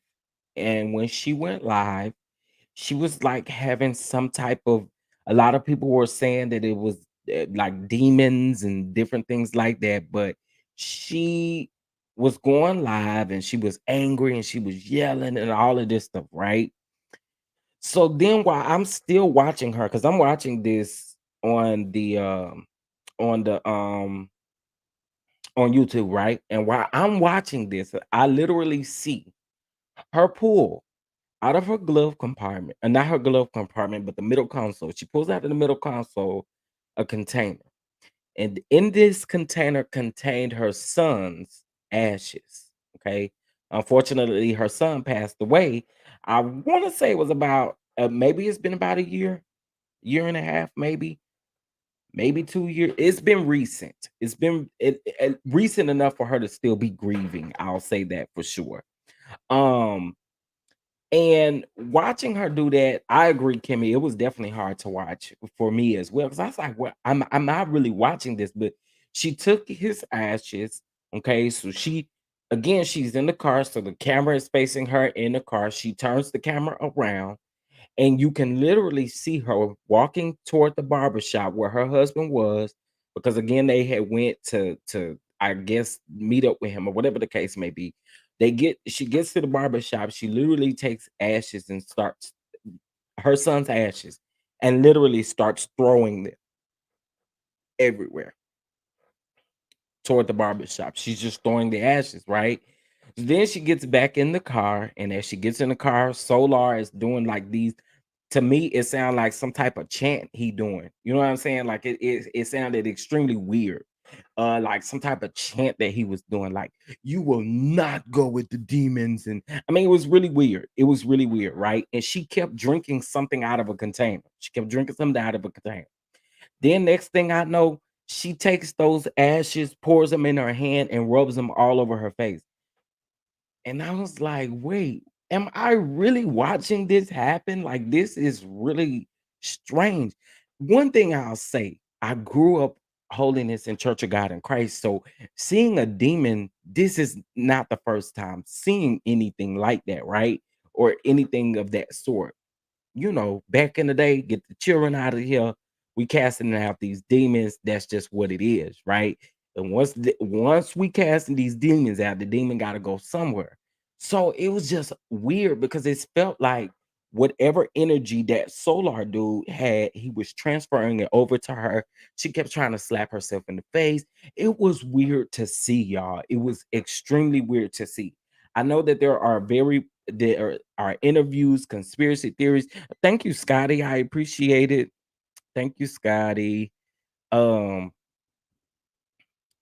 And when she went live, she was like having some type of, a lot of people were saying that it was like demons and different things like that, but she was going live and she was angry and she was yelling and all of this stuff, right? So then while I'm still watching her, because I'm watching this on the on YouTube, right? And while I'm watching this, I literally see her pull out of her glove compartment, not her glove compartment, but the middle console. She pulls out of the middle console a container. And in this container contained her son's ashes. Okay. Unfortunately, her son passed away. I want to say it was about maybe it's been about a year and a half, maybe 2 years. It's been recent. It's been recent enough for her to still be grieving. I'll say that for sure. Um, and watching her do that, I agree, Kimmy. It was definitely hard to watch for me as well. Because I was like, well, I'm not really watching this, but she took his ashes. Okay. So she's in the car. So the camera is facing her in the car. She turns the camera around and you can literally see her walking toward the barber shop where her husband was, because again they had went to I guess meet up with him or whatever the case may be. She gets to the barber shop. She literally takes ashes and starts her son's ashes and literally starts throwing them everywhere toward the barber shop. She's just throwing the ashes, right? Then she gets back in the car, and as she gets in the car, Solar is doing like these. To me, it sounded like some type of chant he doing. You know what I'm saying? Like it sounded extremely weird. Like some type of chant that he was doing, like "You will not go with the demons," and I mean, it was really weird. It was really weird, right? And she kept drinking something out of a container. She kept drinking something out of a container. Then next thing I know, she takes those ashes, pours them in her hand, and rubs them all over her face. And I was like, wait, am I really watching this happen? Like, this is really strange. One thing I'll say, I grew up holiness in Church of God in Christ. So seeing a demon, this is not the first time seeing anything like that, right? or anything of that sort. Back in the day, get the children out of here. We casting out these demons. That's just what it is, right? And once we casting these demons out, the demon got to go somewhere. So it was just weird because it felt like whatever energy that Solar dude had, he was transferring it over to her. She kept trying to slap herself in the face. It was weird to see, y'all. It was extremely weird to see. I know that there are interviews, conspiracy theories. Thank you, Scotty. I appreciate it. Thank you, Scotty. Um,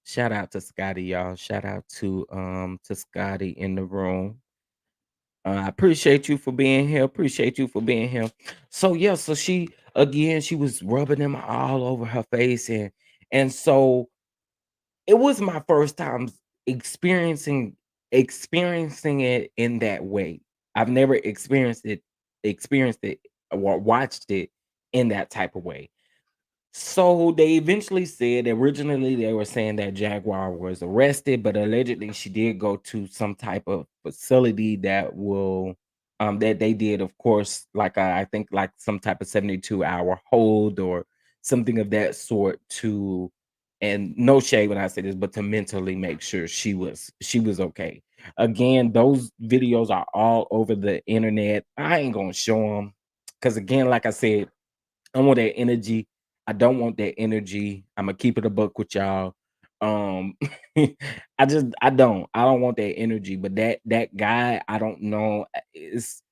Shout out to Scotty, y'all. Shout out to Scotty in the room. I appreciate you for being here. Appreciate you for being here. So yeah, so she was rubbing them all over her face, and so it was my first time experiencing it in that way. I've never experienced it or watched it in that type of way. So they eventually said originally they were saying that Jaguar was arrested, but allegedly she did go to some type of facility that they did, of course, like I think like some type of 72-hour hold or something of that sort to, and no shade when I say this, but to mentally make sure she was okay. Again, those videos are all over the internet. I ain't gonna show them because again, like I said, I want that energy. I don't want that energy. Imma keep it a buck with y'all. Um, I don't want that energy, but that guy, I don't know. It's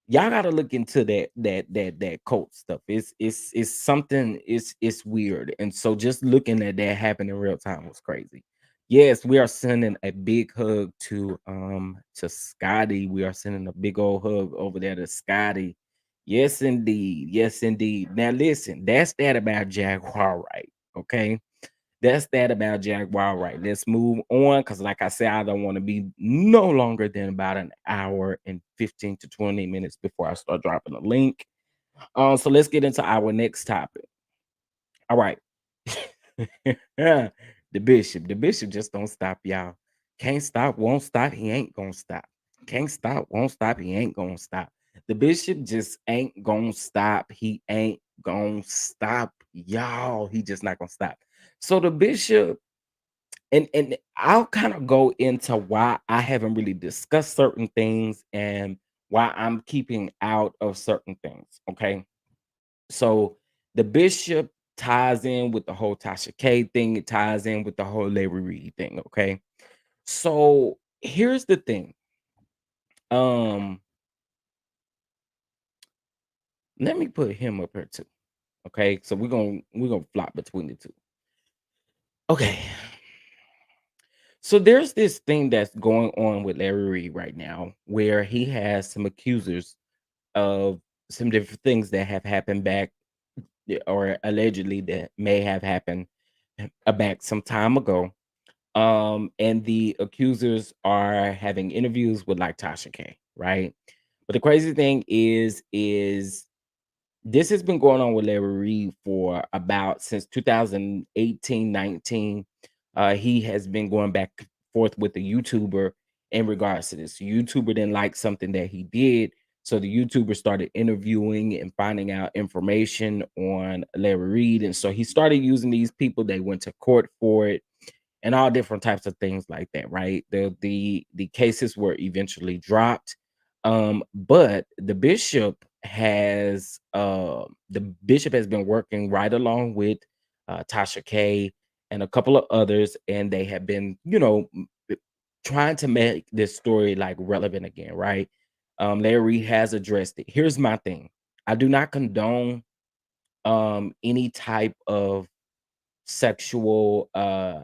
y'all gotta look into that cult stuff. It's something, it's weird. And so just looking at that happen in real time was crazy. Yes, we are sending a big hug to Scotty. We are sending a big old hug over there to Scotty. Yes, indeed. Yes, indeed. Now listen, that's that about Jaguar Wright. Okay. That's that about Jaguar Wright. Let's move on because, like I said, I don't want to be no longer than about an hour and 15 to 20 minutes before I start dropping a link. So let's get into our next topic. All right. The bishop. The bishop just don't stop, y'all. Can't stop, won't stop. He ain't gonna stop. Can't stop, won't stop. He ain't gonna stop. The bishop just ain't gonna stop. He ain't gonna stop, y'all. He just not gonna stop. So the bishop, and I'll kind of go into why I haven't really discussed certain things and why I'm keeping out of certain things. Okay. So the bishop ties in with the whole Tasha K thing, it ties in with the whole Larry Reid thing. Okay. So here's the thing. Um, Let me put him up here too. Okay, so we're gonna flop between the two. Okay. So there's this thing that's going on with Larry Reid right now where he has some accusers of some different things that have happened back or allegedly that may have happened back some time ago. And the accusers are having interviews with like Tasha K, right? But the crazy thing is this has been going on with Larry Reid for about since 2018, 19. He has been going back and forth with the YouTuber in regards to this. The YouTuber didn't like something that he did. So the YouTuber started interviewing and finding out information on Larry Reid. And so he started using these people. They went to court for it and all different types of things like that, right? The cases were eventually dropped. But the bishop has been working right along with Tasha K and a couple of others, and they have been, trying to make this story like relevant again, right? Larry has addressed it. Here's my thing. I do not condone any type of sexual uh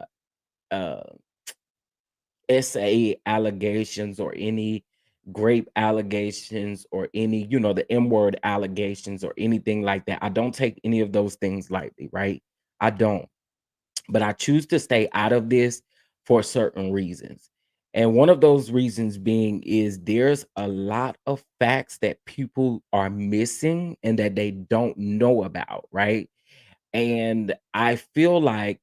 SA allegations or any grape allegations or any, the M word allegations or anything like that. I don't take any of those things lightly, right? I don't. But I choose to stay out of this for certain reasons. And one of those reasons being is there's a lot of facts that people are missing and that they don't know about, right? And I feel like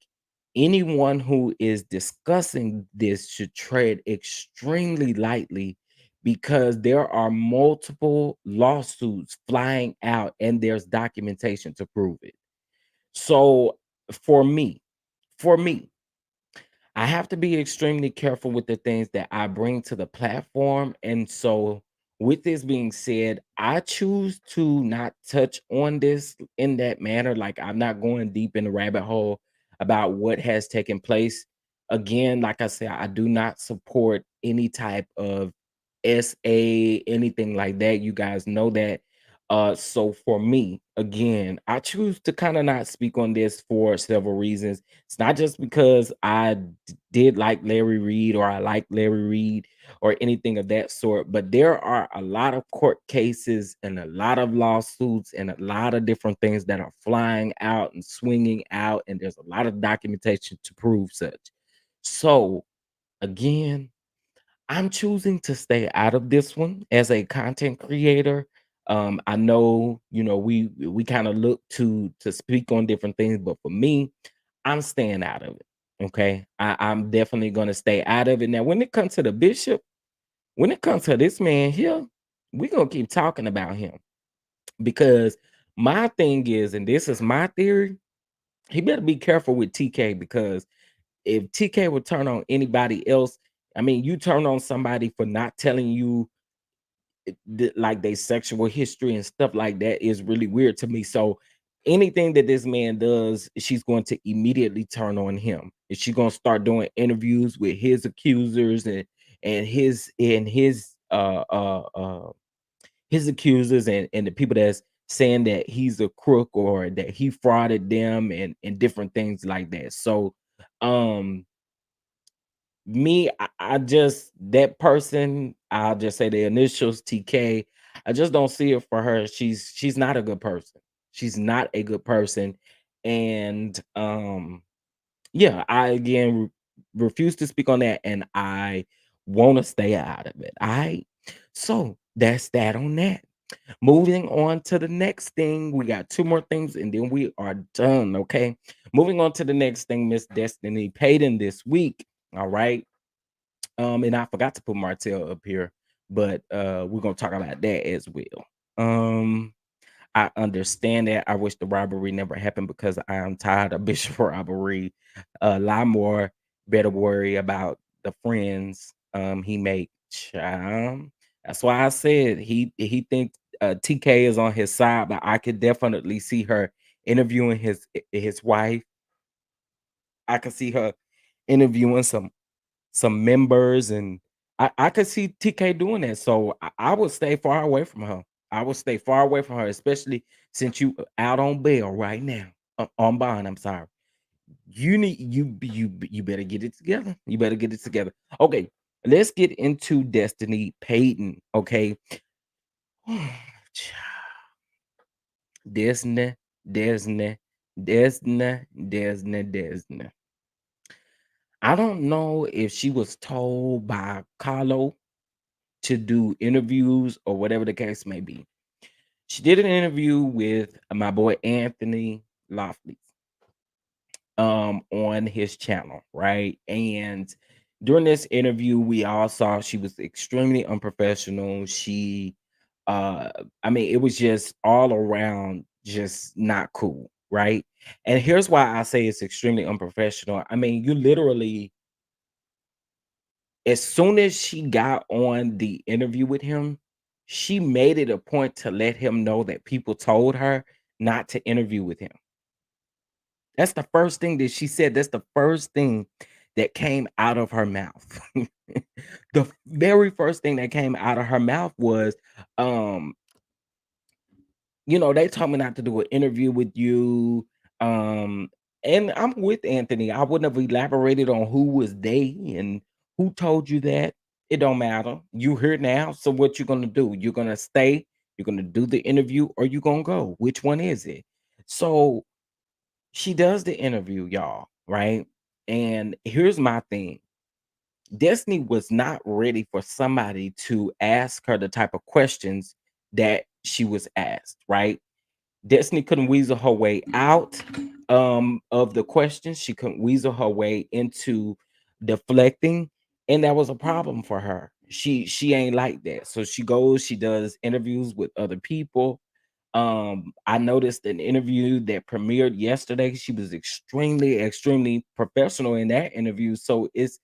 anyone who is discussing this should tread extremely lightly because there are multiple lawsuits flying out and there's documentation to prove it. So for me, for me, I have to be extremely careful with the things that I bring to the platform. And so, with this being said, I choose to not touch on this in that manner. Like, I'm not going deep in the rabbit hole about what has taken place. Again, like I said, I do not support any type of anything like that. You guys know that. So for me, again, I choose to kind of not speak on this for several reasons. It's not just because did like Larry Reid or I like Larry Reid or anything of that sort, but there are a lot of court cases and a lot of lawsuits and a lot of different things that are flying out and swinging out, and there's a lot of documentation to prove such. So, again, I'm choosing to stay out of this one as a content creator. I know, we kind of look to speak on different things, but for me, I'm staying out of it. Okay. I'm definitely gonna stay out of it. Now, when it comes to the bishop, when it comes to this man here, we're gonna keep talking about him because my thing is, and this is my theory, he better be careful with TK because if TK would turn on anybody else, I mean, you turn on somebody for not telling you like they sexual history and stuff like that is really weird to me. So anything that this man does, she's going to immediately turn on him. Is she going to start doing interviews with his accusers and his accusers and the people that's saying that he's a crook or that he frauded them and different things like that. So um me, I just that person, I'll just say the initials TK. I just don't see it for her. She's not a good person. She's not a good person. And yeah, I again refuse to speak on that and I want to stay out of it. All right. So that's that on that. Moving on to the next thing. We got two more things and then we are done. Okay. Moving on to the next thing, Miss Destiny Payton this week. All right. And I forgot to put Martell up here, but we're gonna talk about that as well. Um, I understand that. I wish the robbery never happened because I am tired of Bishop robbery. A lot more better worry about the friends he make. That's why I said he thinks TK is on his side, but I could definitely see her interviewing his wife. I could see her interviewing some members, and I could see TK doing that. So I would stay far away from her. I would stay far away from her, especially since you out on bail right now. On bond, I'm sorry. You need you better get it together. You better get it together. Okay, let's get into Destiny Payton. Okay. Disney, Disney, Disney, Disney, Disney. I don't know if she was told by Carlo to do interviews or whatever the case may be. She did an interview with my boy Anthony Lofty on his channel, right? And during this interview, we all saw she was extremely unprofessional. She I mean, it was just all around just not cool, right? And here's why I say it's extremely unprofessional. I mean, you literally as soon as she got on the interview with him, she made it a point to let him know that people told her not to interview with him. That's the first thing that she said. That's the first thing that came out of her mouth. The very first thing that came out of her mouth was, um, they told me not to do an interview with you. Um, and I'm with Anthony. I wouldn't have elaborated on who was they and who told you that. It don't matter. You here now. So what you gonna do? You're gonna stay, you're gonna do the interview, or you gonna go. Which one is it? So she does the interview, y'all, right? And here's my thing. Destiny was not ready for somebody to ask her the type of questions that she was asked, right? Destiny couldn't weasel her way out of the questions. She couldn't weasel her way into deflecting, and that was a problem for her. she ain't like that. So she goes, she does interviews with other people. I noticed an interview that premiered yesterday. She was extremely professional in that interview. So it's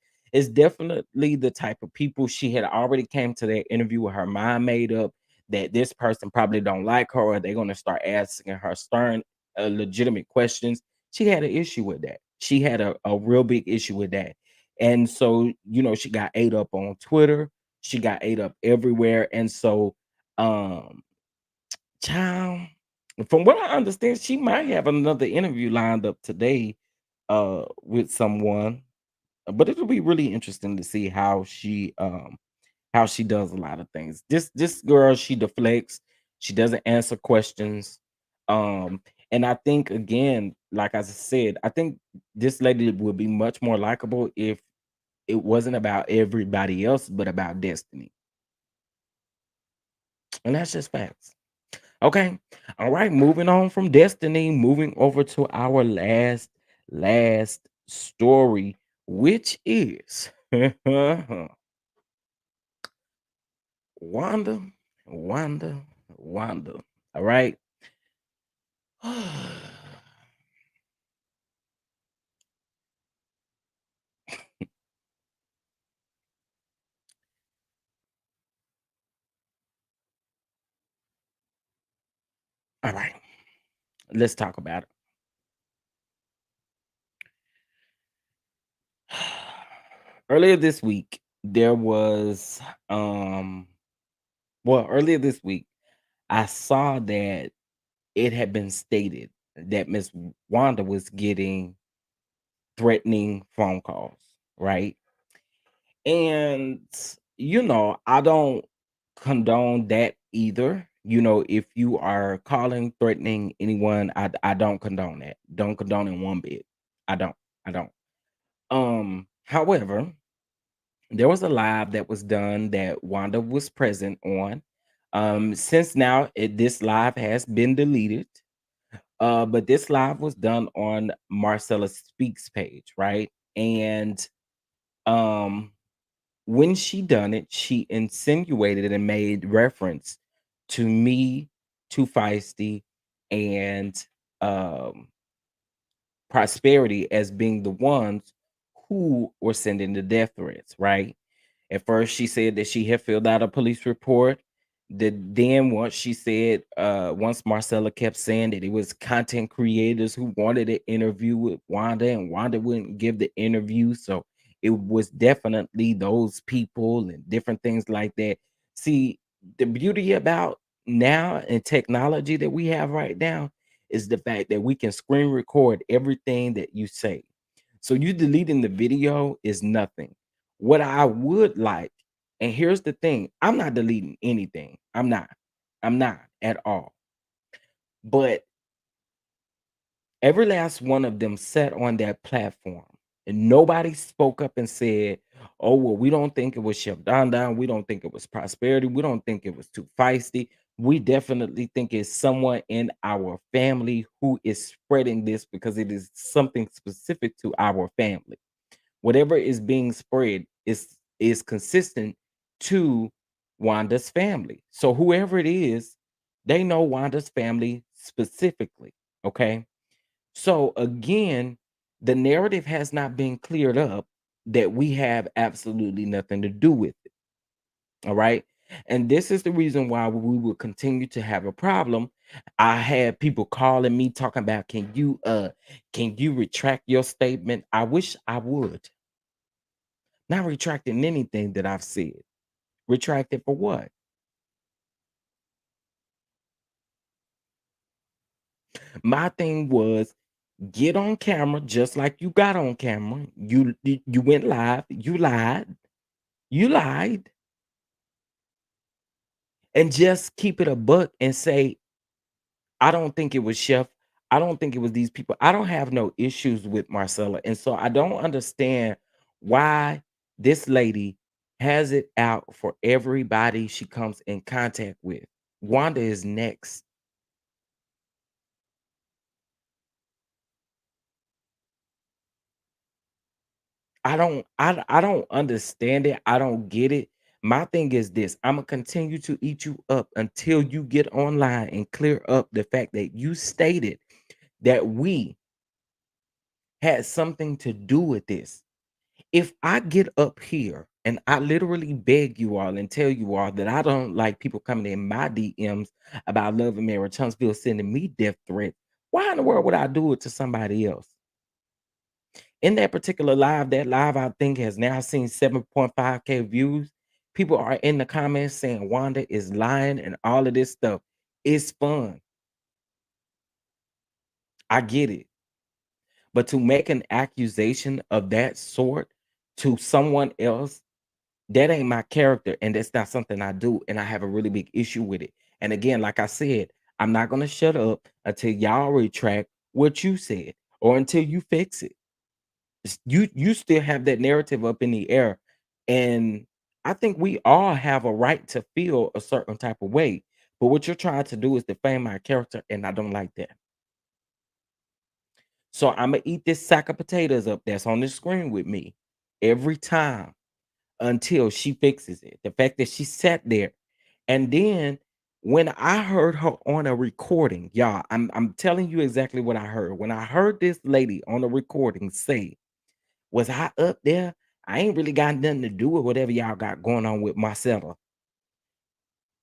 definitely the type of people. She had already came to that interview with her mind made up that this person probably don't like her, or they're gonna start asking her stern, legitimate questions. She had an issue with that. She had a real big issue with that. And so, she got ate up on Twitter. She got ate up everywhere. And so, um, child, from what I understand, she might have another interview lined up today, with someone. But it'll be really interesting to see how she does a lot of things. This girl, she deflects, she doesn't answer questions. Um, and I think, again, like I said, I think this lady would be much more likable if it wasn't about everybody else, but about Destiny. And that's just facts. Okay. All right. Moving on from Destiny, moving over to our last story, which is Wanda, Wanda, Wanda. All right. All right. Let's talk about it. Earlier this week, there was earlier this week, I saw that it had been stated that Miss Wanda was getting threatening phone calls, right? And I don't condone that either. If you are calling, threatening anyone, I don't condone that. Don't condone it one bit. I don't. I don't. However, there was a live that was done that Wanda was present on. Since now this live has been deleted. But this live was done on Marcella Speaks page, right? And um when she done it, she insinuated and made reference to me, to Feisty, and um Prosperity as being the ones who were sending the death threats, right? At first, she said that she had filled out a police report. Then once she said, once Marcella kept saying that it was content creators who wanted an interview with Wanda, and Wanda wouldn't give the interview. So it was definitely those people and different things like that. See, the beauty about now and technology that we have right now is the fact that we can screen record everything that you say. So you deleting the video is nothing. What I would like, and here's the thing, I'm not deleting anything. I'm not. I'm not at all. But every last one of them sat on that platform and nobody spoke up and said, oh, well, we don't think it was Chef Don Don. We don't think it was Prosperity. We don't think it was too feisty. We definitely think it's someone in our family who is spreading this because it is something specific to our family. Whatever is being spread is consistent to Wanda's family. So whoever it is, they know Wanda's family specifically. Okay. So again, the narrative has not been cleared up that we have absolutely nothing to do with it. All right. And this is the reason why we will continue to have a problem. I had people calling me talking about can you retract your statement? I wish I would. Not retracting anything that I've said. Retract it for what? My thing was get on camera just like you got on camera. You went live, you lied, and just keep it a buck and say, I don't think it was Chef. I don't think it was these people. I don't have no issues with Marcella. And so I don't understand why this lady has it out for everybody she comes in contact with. Wanda is next. I don't understand it. I don't get it. My thing is this, Imma continue to eat you up until you get online and clear up the fact that you stated that we had something to do with this. If I get up here and I literally beg you all and tell you all that I don't like people coming in my DMs about Love and Marriage Huntsville sending me death threats, why in the world would I do it to somebody else? In that particular live, that live I think has now seen 7.5K views. People are in the comments saying Wanda is lying and all of this stuff. It's fun. I get it. But to make an accusation of that sort to someone else, that ain't my character, and that's not something I do, and I have a really big issue with it. And again, like I said, I'm not gonna shut up until y'all retract what you said or until you fix it. You still have that narrative up in the air, and I think we all have a right to feel a certain type of way. But what you're trying to do is defame my character, and I don't like that. So I'm gonna eat this sack of potatoes up that's on the screen with me every time until she fixes it. The fact that she sat there, and then when I heard her on a recording, y'all, I'm telling you exactly what I heard. When I heard this lady on the recording say, "Was I up there? I ain't really got nothing to do with whatever y'all got going on with Marcella."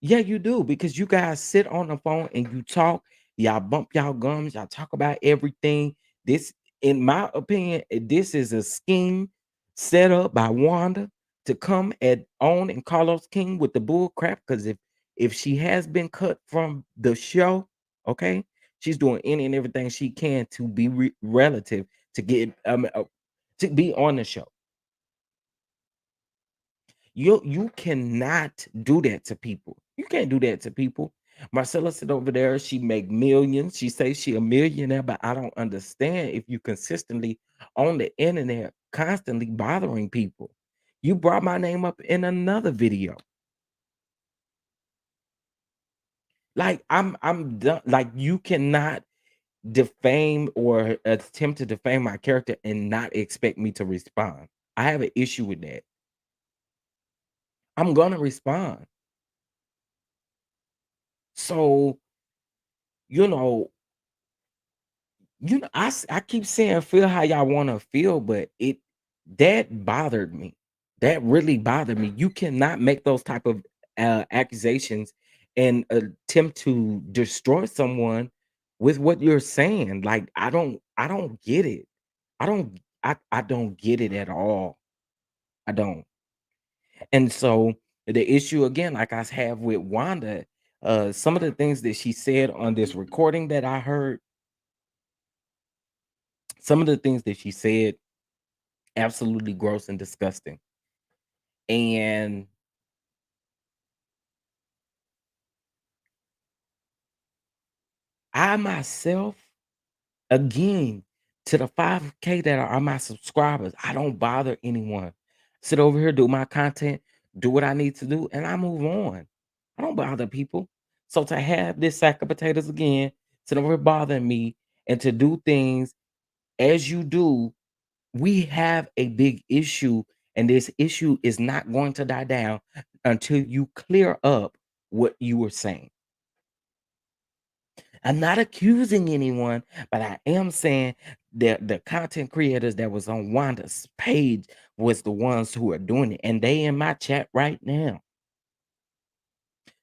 Yeah, you do, because you guys sit on the phone and you talk, y'all bump y'all gums, y'all talk about everything. This, in my opinion, this is a scheme set up by Wanda to come at on and Carlos King with the bull crap. Because if she has been cut from the show, okay, she's doing any and everything she can to be relative to get to be on the show. You cannot do that to people. You can't do that to people. Marcella sit over there, she make millions. She says she a millionaire, but I don't understand if you consistently on the internet constantly bothering people. You brought my name up in another video. Like I'm done. Like you cannot defame or attempt to defame my character and not expect me to respond. I have an issue with that. I'm gonna respond. So, you know, I keep saying feel how y'all want to feel, but it that bothered me. That really bothered me. You cannot make those type of accusations and attempt to destroy someone with what you're saying. Like I don't get it. I don't get it at all. I don't. And so the issue again, like I have with Wanda, some of the things that she said on this recording that I heard, some of the things that she said, absolutely gross and disgusting. And I myself, again, to the 5K that are my subscribers, I don't bother anyone. Sit over here, do my content, do what I need to do, and I move on. I don't bother people. So to have this sack of potatoes again, sit over here bothering me, and to do things as you do, we have a big issue, and this issue is not going to die down until you clear up what you were saying. I'm not accusing anyone, but I am saying that the content creators that was on Wanda's page was the ones who are doing it, and they in my chat right now.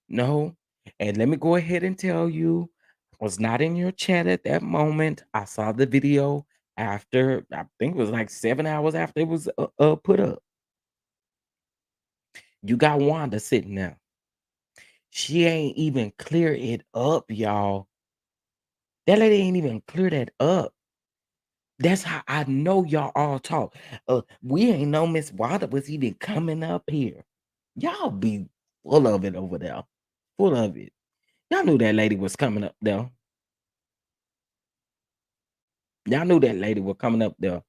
No, and let me go ahead and tell you, I was not in your chat at that moment. I saw the video after, I think it was like 7 hours after it was put up. You got Wanda sitting there. She ain't even clear it up, y'all. That lady ain't even clear that up. That's how I know y'all all talk. We ain't know Miss Wanda was even coming up here. Y'all be full of it over there. Full of it. Y'all knew that lady was coming up there. Y'all knew that lady was coming up there.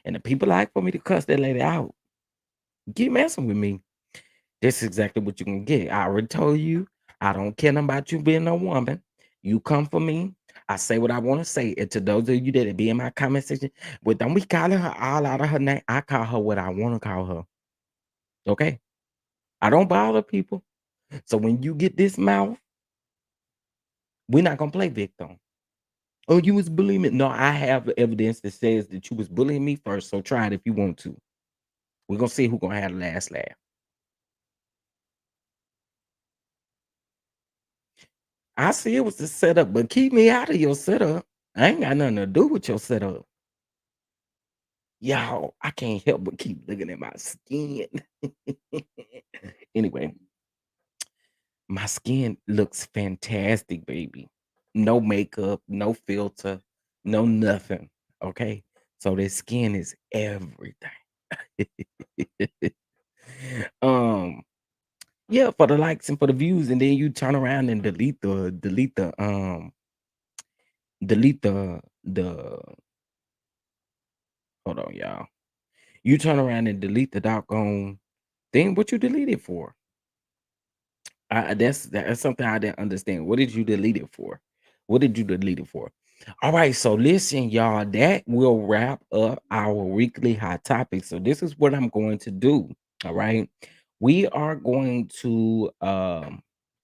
And the people like for me to cuss that lady out. Keep messing with me. This is exactly what you can get. I already told you, I don't care nothing about you being a woman. You come for me. I say what I want to say. And to those of you that be in my comment section, but don't be calling her all out of her name. I call her what I want to call her. Okay. I don't bother people. So when you get this mouth, we're not gonna play victim. Oh, you was bullying me. No, I have evidence that says that you was bullying me first. So try it if you want to. We're gonna see who gonna have the last laugh. I see it was the setup, but keep me out of your setup. I ain't got nothing to do with your setup. Y'all, I can't help but keep looking at my skin. Anyway, my skin looks fantastic, baby. No makeup, no filter, no nothing. Okay. So this skin is everything. um, yeah, for the likes and for the views, and then you turn around and delete the hold on, y'all. You turn around and delete the doggone thing. What you delete it for? That's something I didn't understand. What did you delete it for? What did you delete it for? All right, so listen, y'all, that will wrap up our weekly hot topic. So this is what I'm going to do. All right. We are going to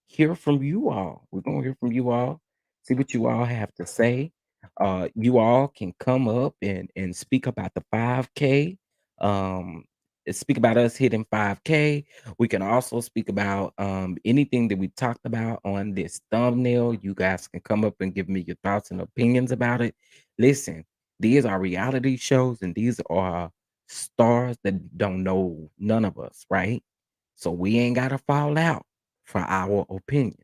hear from you all. We're gonna hear from you all, see what you all have to say. You all can come up and speak about the 5K. Um, speak about us hitting 5K. We can also speak about anything that we talked about on this thumbnail. You guys can come up and give me your thoughts and opinions about it. Listen, these are reality shows and these are stars that don't know none of us, right? So we ain't got to fall out for our opinion.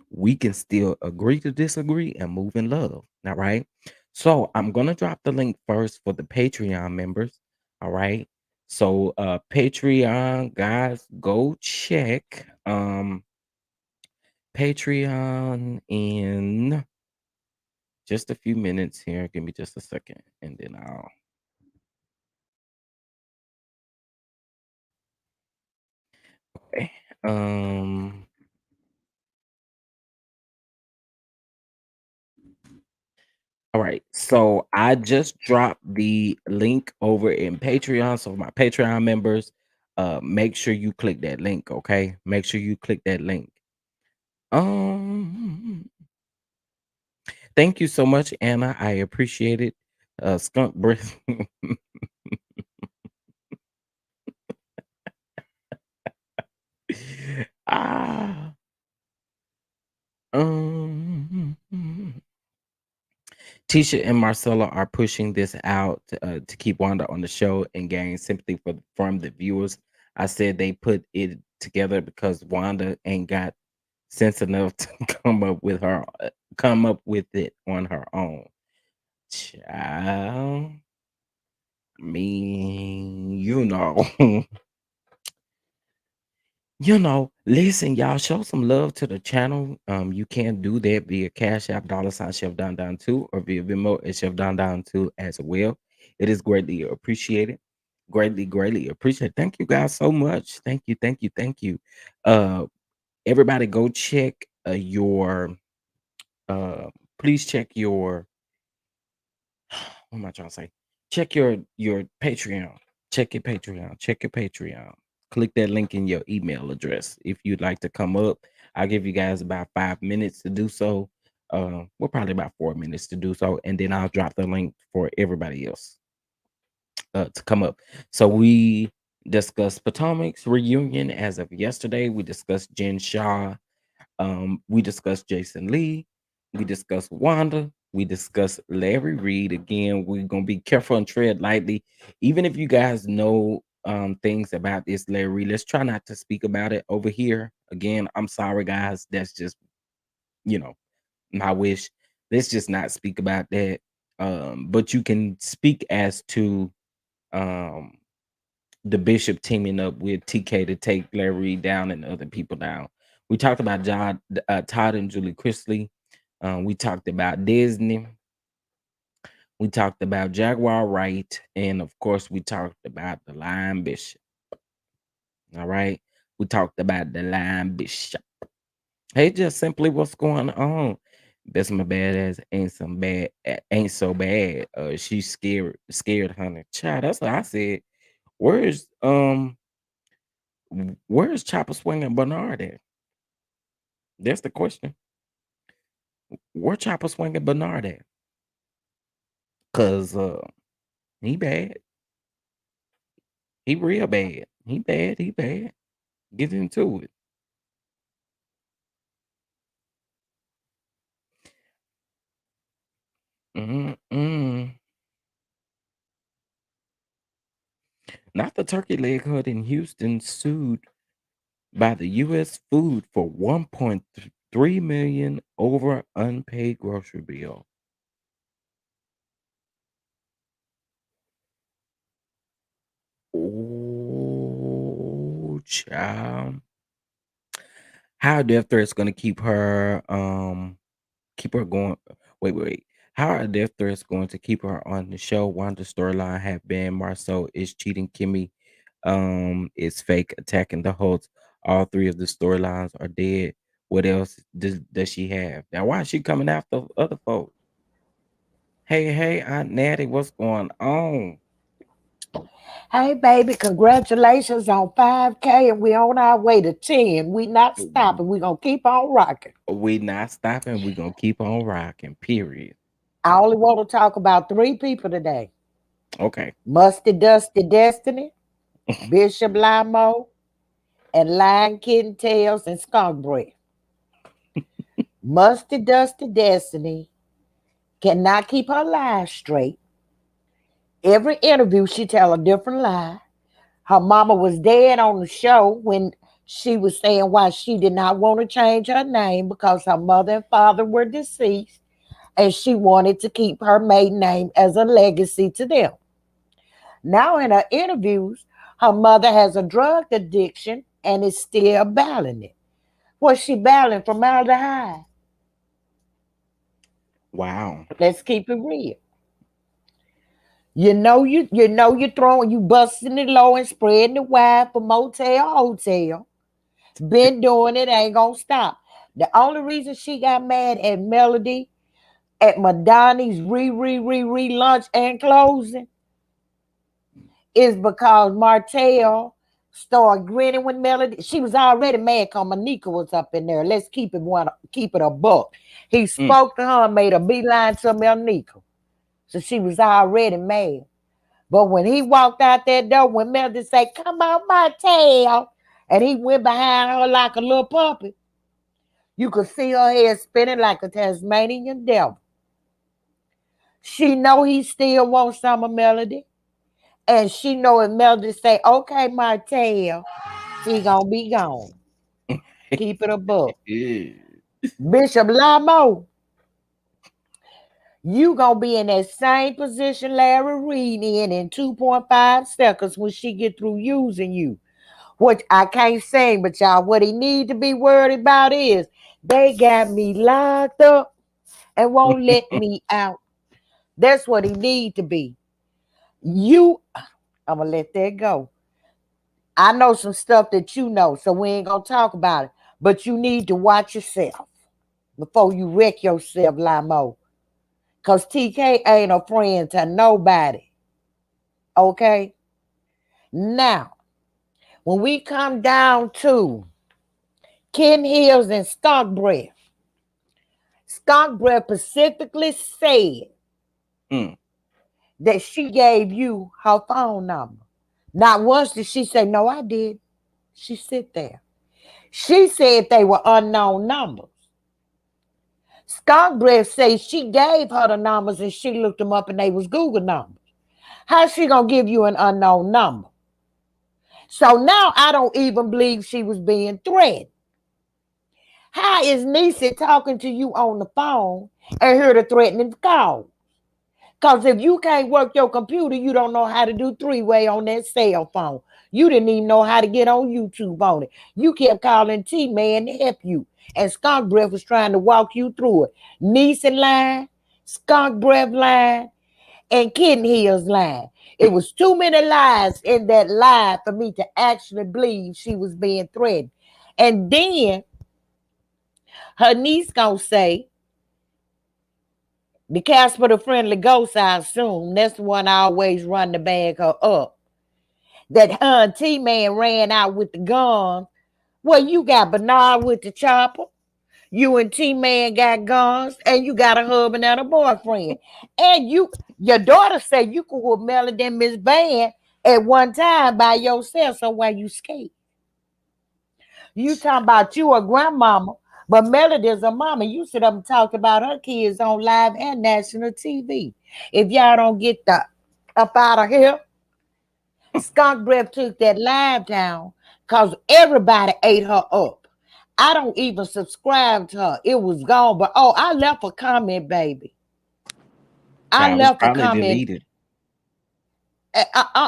We can still agree to disagree and move in love. All right. So I'm gonna drop the link first for the Patreon members. All right. So Patreon guys, go check Patreon in just a few minutes here. Give me just a second and then I'll okay. Um All right. So I just dropped the link over in Patreon. So my Patreon members, make sure you click that link, okay? Make sure you click that link. Um, thank you so much, Anna. I appreciate it. Skunk breath. ah. Um. Tisha and Marcella are pushing this out to keep Wanda on the show and gain sympathy from the viewers. I said they put it together because Wanda ain't got sense enough to come up with it on her own. Child, you know. Listen, y'all, show some love to the channel. You can do that via Cash App, $ Chef Don Don 2, or via Venmo at Chef Don Don 2 as well. It is greatly appreciated. Greatly appreciated. Thank you guys so much. Thank you, thank you, thank you. Everybody go check your please check your what am I trying to say? Check your Patreon. Check your Patreon. Check your Patreon. Click that link in your email address if you'd like to come up. I'll give you guys about 5 minutes to do so. Well, probably about 4 minutes to do so, and then I'll drop the link for everybody else to come up. So we discussed Potomac's reunion as of yesterday. We discussed Jen Shah. We discussed Jason Lee. We discussed Wanda. We discussed Larry Reid. Again, we're gonna be careful and tread lightly. Even if you guys know things about this Larry Reid, let's try not to speak about it over here. Again, I'm sorry, guys. That's just you know my wish. Let's just not speak about that. But you can speak as to um the Bishop teaming up with TK to take Larry Reid down and other people down. We talked about Todd and Julie Chrisley. We talked about Disney. We talked about Jaguar Wright. And of course, we talked about the Lion Bishop. All right. We talked about the Lion Bishop. Hey, just simply what's going on. That's my badass ain't so bad. She's scared, honey. Child, that's what I said. Where's Where's Chopper Swinging Bernard at? That's the question. Where Chopper Swinging Bernard at? Cause he bad. He real bad. He bad. He bad. Get into it. Mm-mm. Not the turkey leg hut in Houston sued by the U.S. Food for 1.3 million over unpaid grocery bill. Oh, child. How are death threats gonna keep her going? Wait. How are death threats going to keep her on the show? Wanda's storyline have been Marceau is cheating, Kimmy is fake, attacking the Holtz. All three of the storylines are dead. What else does she have? Now why is she coming after other folks? Hey, Aunt Natty, what's going on? Hey, baby, congratulations on 5K, and we on our way to 10. We not stopping. We going to keep on rocking. We not stopping. We gonna keep on rocking. Period. I only want to talk about 3 people today. Okay. Musty Dusty Destiny, Bishop Limo, and Lion Kitten Tails and Skunk Breath. Musty Dusty Destiny cannot keep her lies straight. Every interview, she tell a different lie. Her mama was dead on the show when she was saying why she did not want to change her name because her mother and father were deceased and she wanted to keep her maiden name as a legacy to them. Now, in her interviews, her mother has a drug addiction and is still battling it. What's she battling? Formaldehyde. Wow. Let's keep it real. You know you busting it low and spreading it wide from motel hotel. Been doing it, ain't gonna stop. The only reason she got mad at Melody at Madani's re lunch and closing is because Martell started grinning when Melody. She was already mad because Monica was up in there. Let's keep it a buck. He spoke to her and made a beeline to Monica. So she was already mad. But when he walked out that door, when Melody said, "Come on, Martell," and he went behind her like a little puppy, you could see her head spinning like a Tasmanian devil. She know he still wants some of Melody. And she know if Melody say, "Okay, Martell," he gonna be gone. Keep it a book. Bishop Lamo, you gonna be in that same position Larry Reid in 2.5 seconds when she get through using you. Which I can't sing, but y'all, what he need to be worried about is they got me locked up and won't let me out. That's what he need to be. I'm gonna let that go. I know some stuff that you know, so we ain't gonna talk about it. But you need to watch yourself before you wreck yourself, Limo. Cause TK ain't a friend to nobody. Okay? Now, when we come down to Ken Hills and Skunk Breath specifically said that she gave you her phone number. Not once did she say, "No, I did." She sit there. She said they were unknown numbers. Skunk Breath says she gave her the numbers and she looked them up and they was Google numbers. How's she gonna give you an unknown number? So now I don't even believe she was being threatened. How is Niecy talking to you on the phone and hear the threatening call? Because if you can't work your computer, you don't know how to do 3-way on that cell phone. You didn't even know how to get on YouTube on it. You kept calling T-Man to help you. And Skunk Breath was trying to walk you through it. Niecy line, Skunk Breath line, and Kitten Hills line. It was too many lies in that lie for me to actually believe she was being threatened. And then her niece gonna say, the Casper the Friendly Ghost, I assume, that's the one I always run to bag her up, that T-Man ran out with the guns. Well, you got Bernard with the chopper. You and T-Man got guns, and you got a husband and a boyfriend. And your daughter said you could with Melody and Miss Van at one time by yourself, so why you skate? You talking about you a grandmama, but Melody's a mama. You sit up and talk about her kids on live and national TV. If y'all don't get the up out of here, Skunk Breath took that live down because everybody ate her up. I don't even subscribe to her. It was gone, but I left a comment, baby. I Child was left a probably comment. deleted.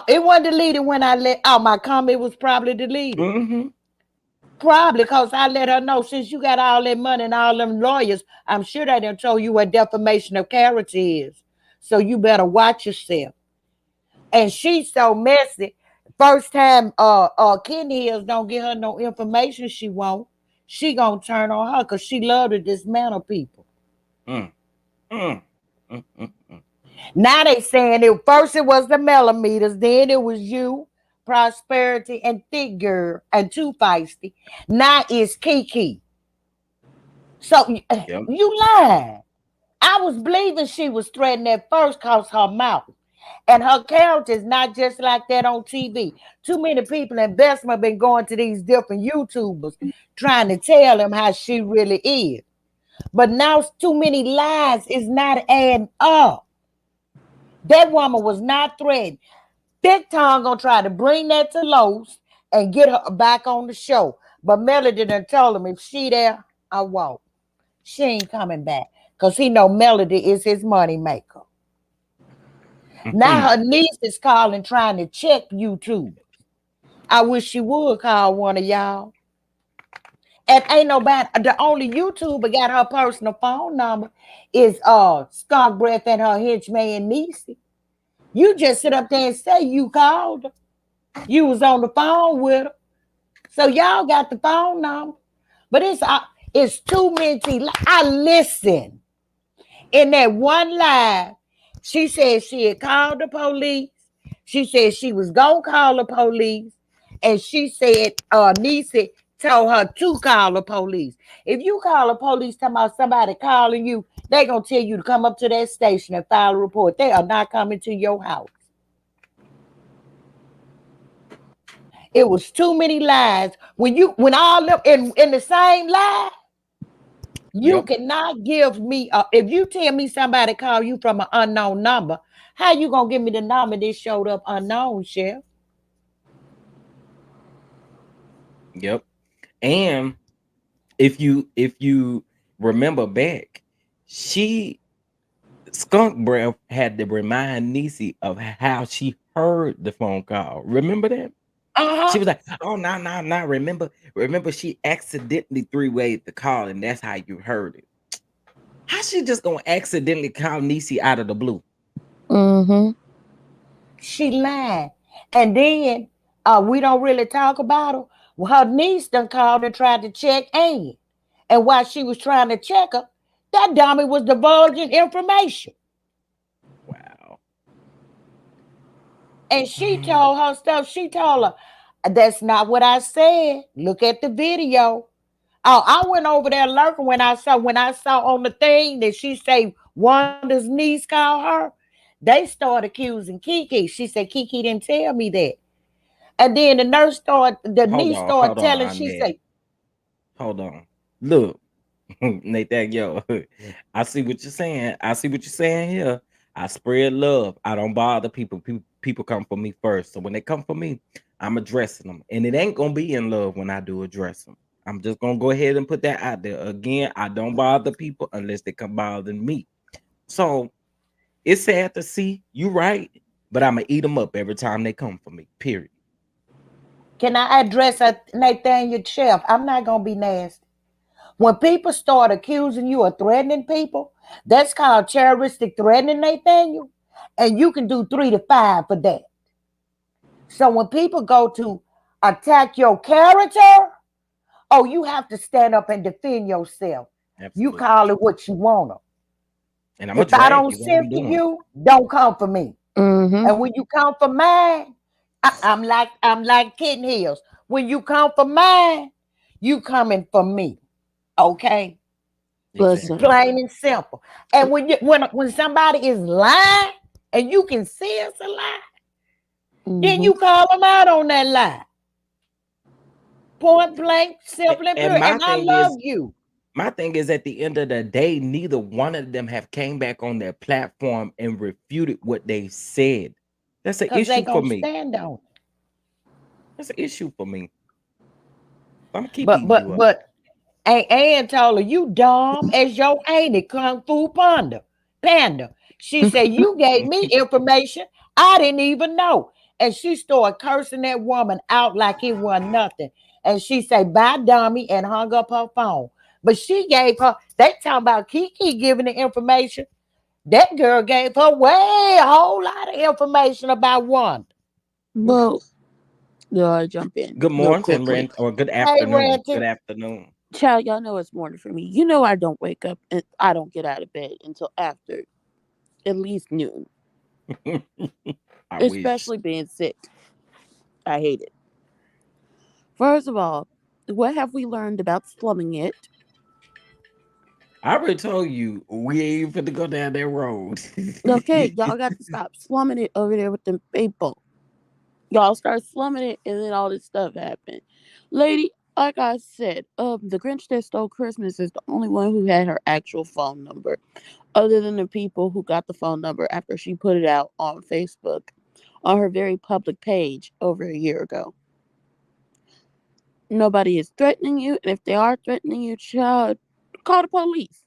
It wasn't deleted when I let. Oh, my comment was probably deleted. Mm-hmm. Probably because I let her know since you got all that money and all them lawyers, I'm sure they done told you what defamation of character is. So you better watch yourself. And she's so messy. First time Kenny Hills don't get her no information she want, she gonna turn on her because she love to dismantle people. Mm. Mm. Mm. Mm. Mm. Now they saying first it was the millimeters, then it was you, Prosperity, and Thick Girl, and Too Feisty. Now it's Kiki. So Yep. you lying. I was believing she was threatening at first because her mouth. And her character is not just like that on TV. Too many people in investment been going to these different YouTubers trying to tell them how she really is. But now too many lies is not adding up. That woman was not threatened. Big Tom gonna try to bring that to Lowe's and get her back on the show. But Melody done told him if she there, I won't. She ain't coming back. Because he know Melody is his money maker. Now her niece is calling trying to check YouTube. I wish she would call one of y'all. And ain't nobody, the only YouTuber got her personal phone number is Skunk Breath and her henchman niece. You just sit up there and say you called her. You was on the phone with her. So y'all got the phone number. But it's too many. I listen. In that one live, she said she had called the police. She said she was going to call the police. And she said Niecy told her to call the police. If you call the police talking about somebody calling you, they're going to tell you to come up to that station and file a report. They are not coming to your house. It was too many lies. When all them in the same lie, you cannot give me if you tell me somebody call you from an unknown number, how you gonna give me the number that showed up unknown, Chef? Yep. And if you remember back, Skunk Breath had to remind Niecy of how she heard the phone call. Remember that? She was like, "Oh, no. Remember, she accidentally three-wayed the call, and that's how you heard it." How she just gonna accidentally call Niecy out of the blue? She lied. And then we don't really talk about her. Well, her niece done called and tried to check Ann. And while she was trying to check her, that dummy was divulging information. Wow. And she told her stuff. She told her, that's not what I said. Look at the video. Oh, I went over there lurking when I saw on the thing that she say Wanda's niece called her. They started accusing Kiki. She said Kiki didn't tell me that. And then the niece started telling. She said, "Hold on, look, Nathan, yo, I see what you're saying. I see what you're saying here. I spread love. I don't bother people. People come for me first. So when they come for me, I'm addressing them. And it ain't gonna be in love when I do address them. I'm just gonna go ahead and put that out there. Again, I don't bother people unless they come bother me. So it's sad to see you right, but I'm gonna eat them up every time they come for me. Period. can I address Nathaniel Chef? I'm not gonna be nasty. When people start accusing you of threatening people, that's called terroristic threatening, Nathaniel. And you can do 3 to 5 for that. So when people go to attack your character, you have to stand up and defend yourself. Absolutely. You call it what you want to. And if I don't send for you, don't come for me. And when you come for mine, I'm like Kitten Hills. When you come for mine, you coming for me. Okay? Listen, Exactly. Plain and simple. And when somebody is lying and you can see it's a lie, then mhm. you call them out on that lie. Point blank, simple and And pure. And I love you. my thing is at the end of the day, neither one of them have came back on their platform and refuted what they said. That's an Because they issue for gonna me. stand on it. That's an issue for me. I'm gonna keep But beating but you up. but Ann told her, you dumb as your auntie Kung Fu Panda. She said, you gave me information I didn't even know. And she started cursing that woman out like it wasn't nothing. And she said, bye, dummy, and hung up her phone. But she gave her, they talking about Kiki giving the information. That girl gave her way a whole lot of information about Wanda. Well, I jump in Good real morning, quickly. Rent, or good Hey, afternoon. Good Ranty. afternoon. Child, y'all know it's morning for me. You know I don't wake up and I don't get out of bed until after at least noon. I wish. Especially being sick. I hate it. First of all, what have we learned about slumming it? I already told you we ain't finna go down that road. Okay, y'all got to stop slumming it over there with them people. Y'all start slumming it and then all this stuff happened. Lady, like I said, the Grinch that stole Christmas is the only one who had her actual phone number. Other than the people who got the phone number after she put it out on Facebook on her very public page over a year ago. Nobody is threatening you, and if they are threatening you, child, call the police.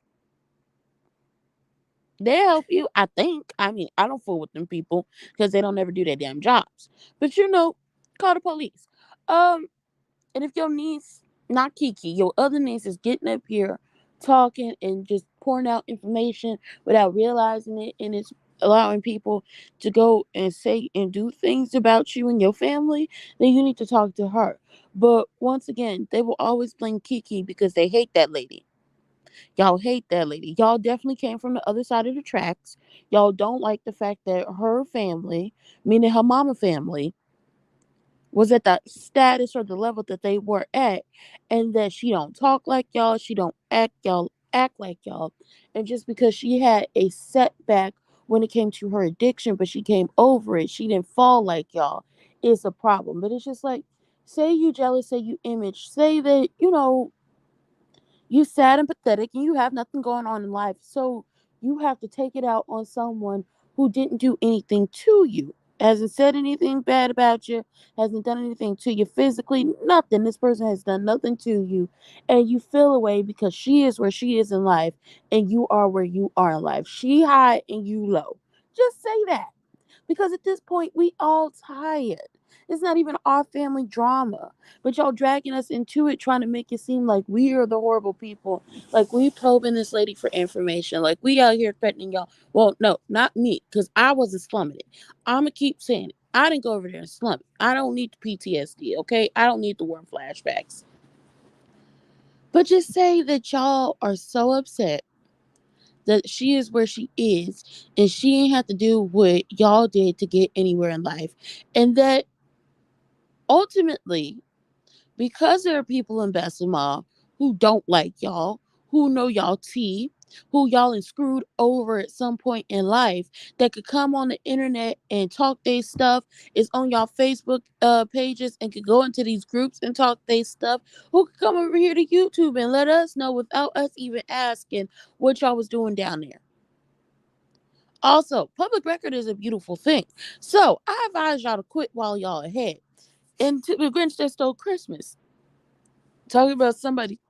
They help you, I think. I mean, I don't fool with them people because they don't ever do their damn jobs. But call the police. Um, and if your niece, not Kiki, your other niece is getting up here talking and just pouring out information without realizing it, and it's allowing people to go and say and do things about you and your family, then you need to talk to her. But once again, they will always blame Kiki because they hate that lady. Y'all hate that lady. Y'all definitely came from the other side of the tracks. Y'all don't like the fact that her family, meaning her mama family, was at the status or the level that they were at, and that she don't talk like y'all, she don't act like y'all. And just because she had a setback when it came to her addiction, but she came over it, she didn't fall like y'all, is a problem. But it's just like, say you jealous, say you image, say that, you sad and pathetic and you have nothing going on in life. So you have to take it out on someone who didn't do anything to you. Hasn't said anything bad about you, hasn't done anything to you physically, nothing. This person has done nothing to you. And you feel away because she is where she is in life and you are where you are in life. She high and you low. Just say that. Because at this point, we all tired. It's not even our family drama. But y'all dragging us into it, trying to make it seem like we are the horrible people. Like we probing this lady for information. Like we out here threatening y'all. Well, no, not me. Because I wasn't slumming it. I'ma keep saying it. I didn't go over there and slum it. I don't need the PTSD, okay? I don't need the war flashbacks. But just say that y'all are so upset that she is where she is and she ain't have to do what y'all did to get anywhere in life. And that ultimately, because there are people in Bessemer who don't like y'all, who know y'all tea, who y'all and screwed over at some point in life, that could come on the internet and talk their stuff, is on y'all Facebook pages and could go into these groups and talk their stuff, who could come over here to YouTube and let us know without us even asking what y'all was doing down there. Also, public record is a beautiful thing. So I advise y'all to quit while y'all ahead. And to the Grinch that stole Christmas. Talking about somebody.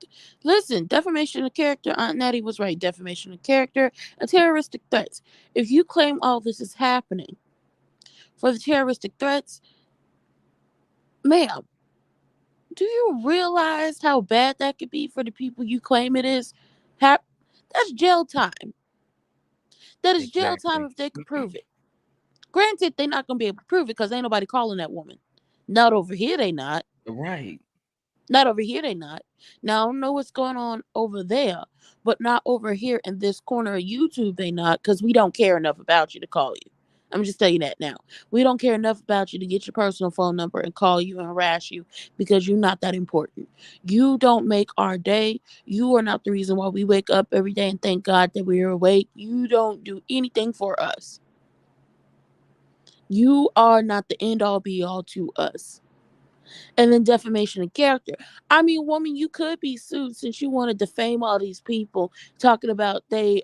Listen, defamation of character. Aunt Natty was right. Defamation of character and terroristic threats. If you claim all this is happening for the terroristic threats, ma'am, do you realize how bad that could be for the people you claim it is? That's jail time. That is jail time Exactly. if they could prove it. Granted, they're not gonna be able to prove it because ain't nobody calling that woman. Not over here, they not. Right. Not over here, they not. Now I don't know what's going on over there, but not over here in this corner of YouTube, they not, because we don't care enough about you to call you. I'm just telling you that now. We don't care enough about you to get your personal phone number and call you and harass you because you're not that important. You don't make our day. You are not the reason why we wake up every day and thank God that we're awake. You don't do anything for us. You are not the end all be all to us. And then defamation of character. I mean, woman, you could be sued since you want to defame all these people talking about they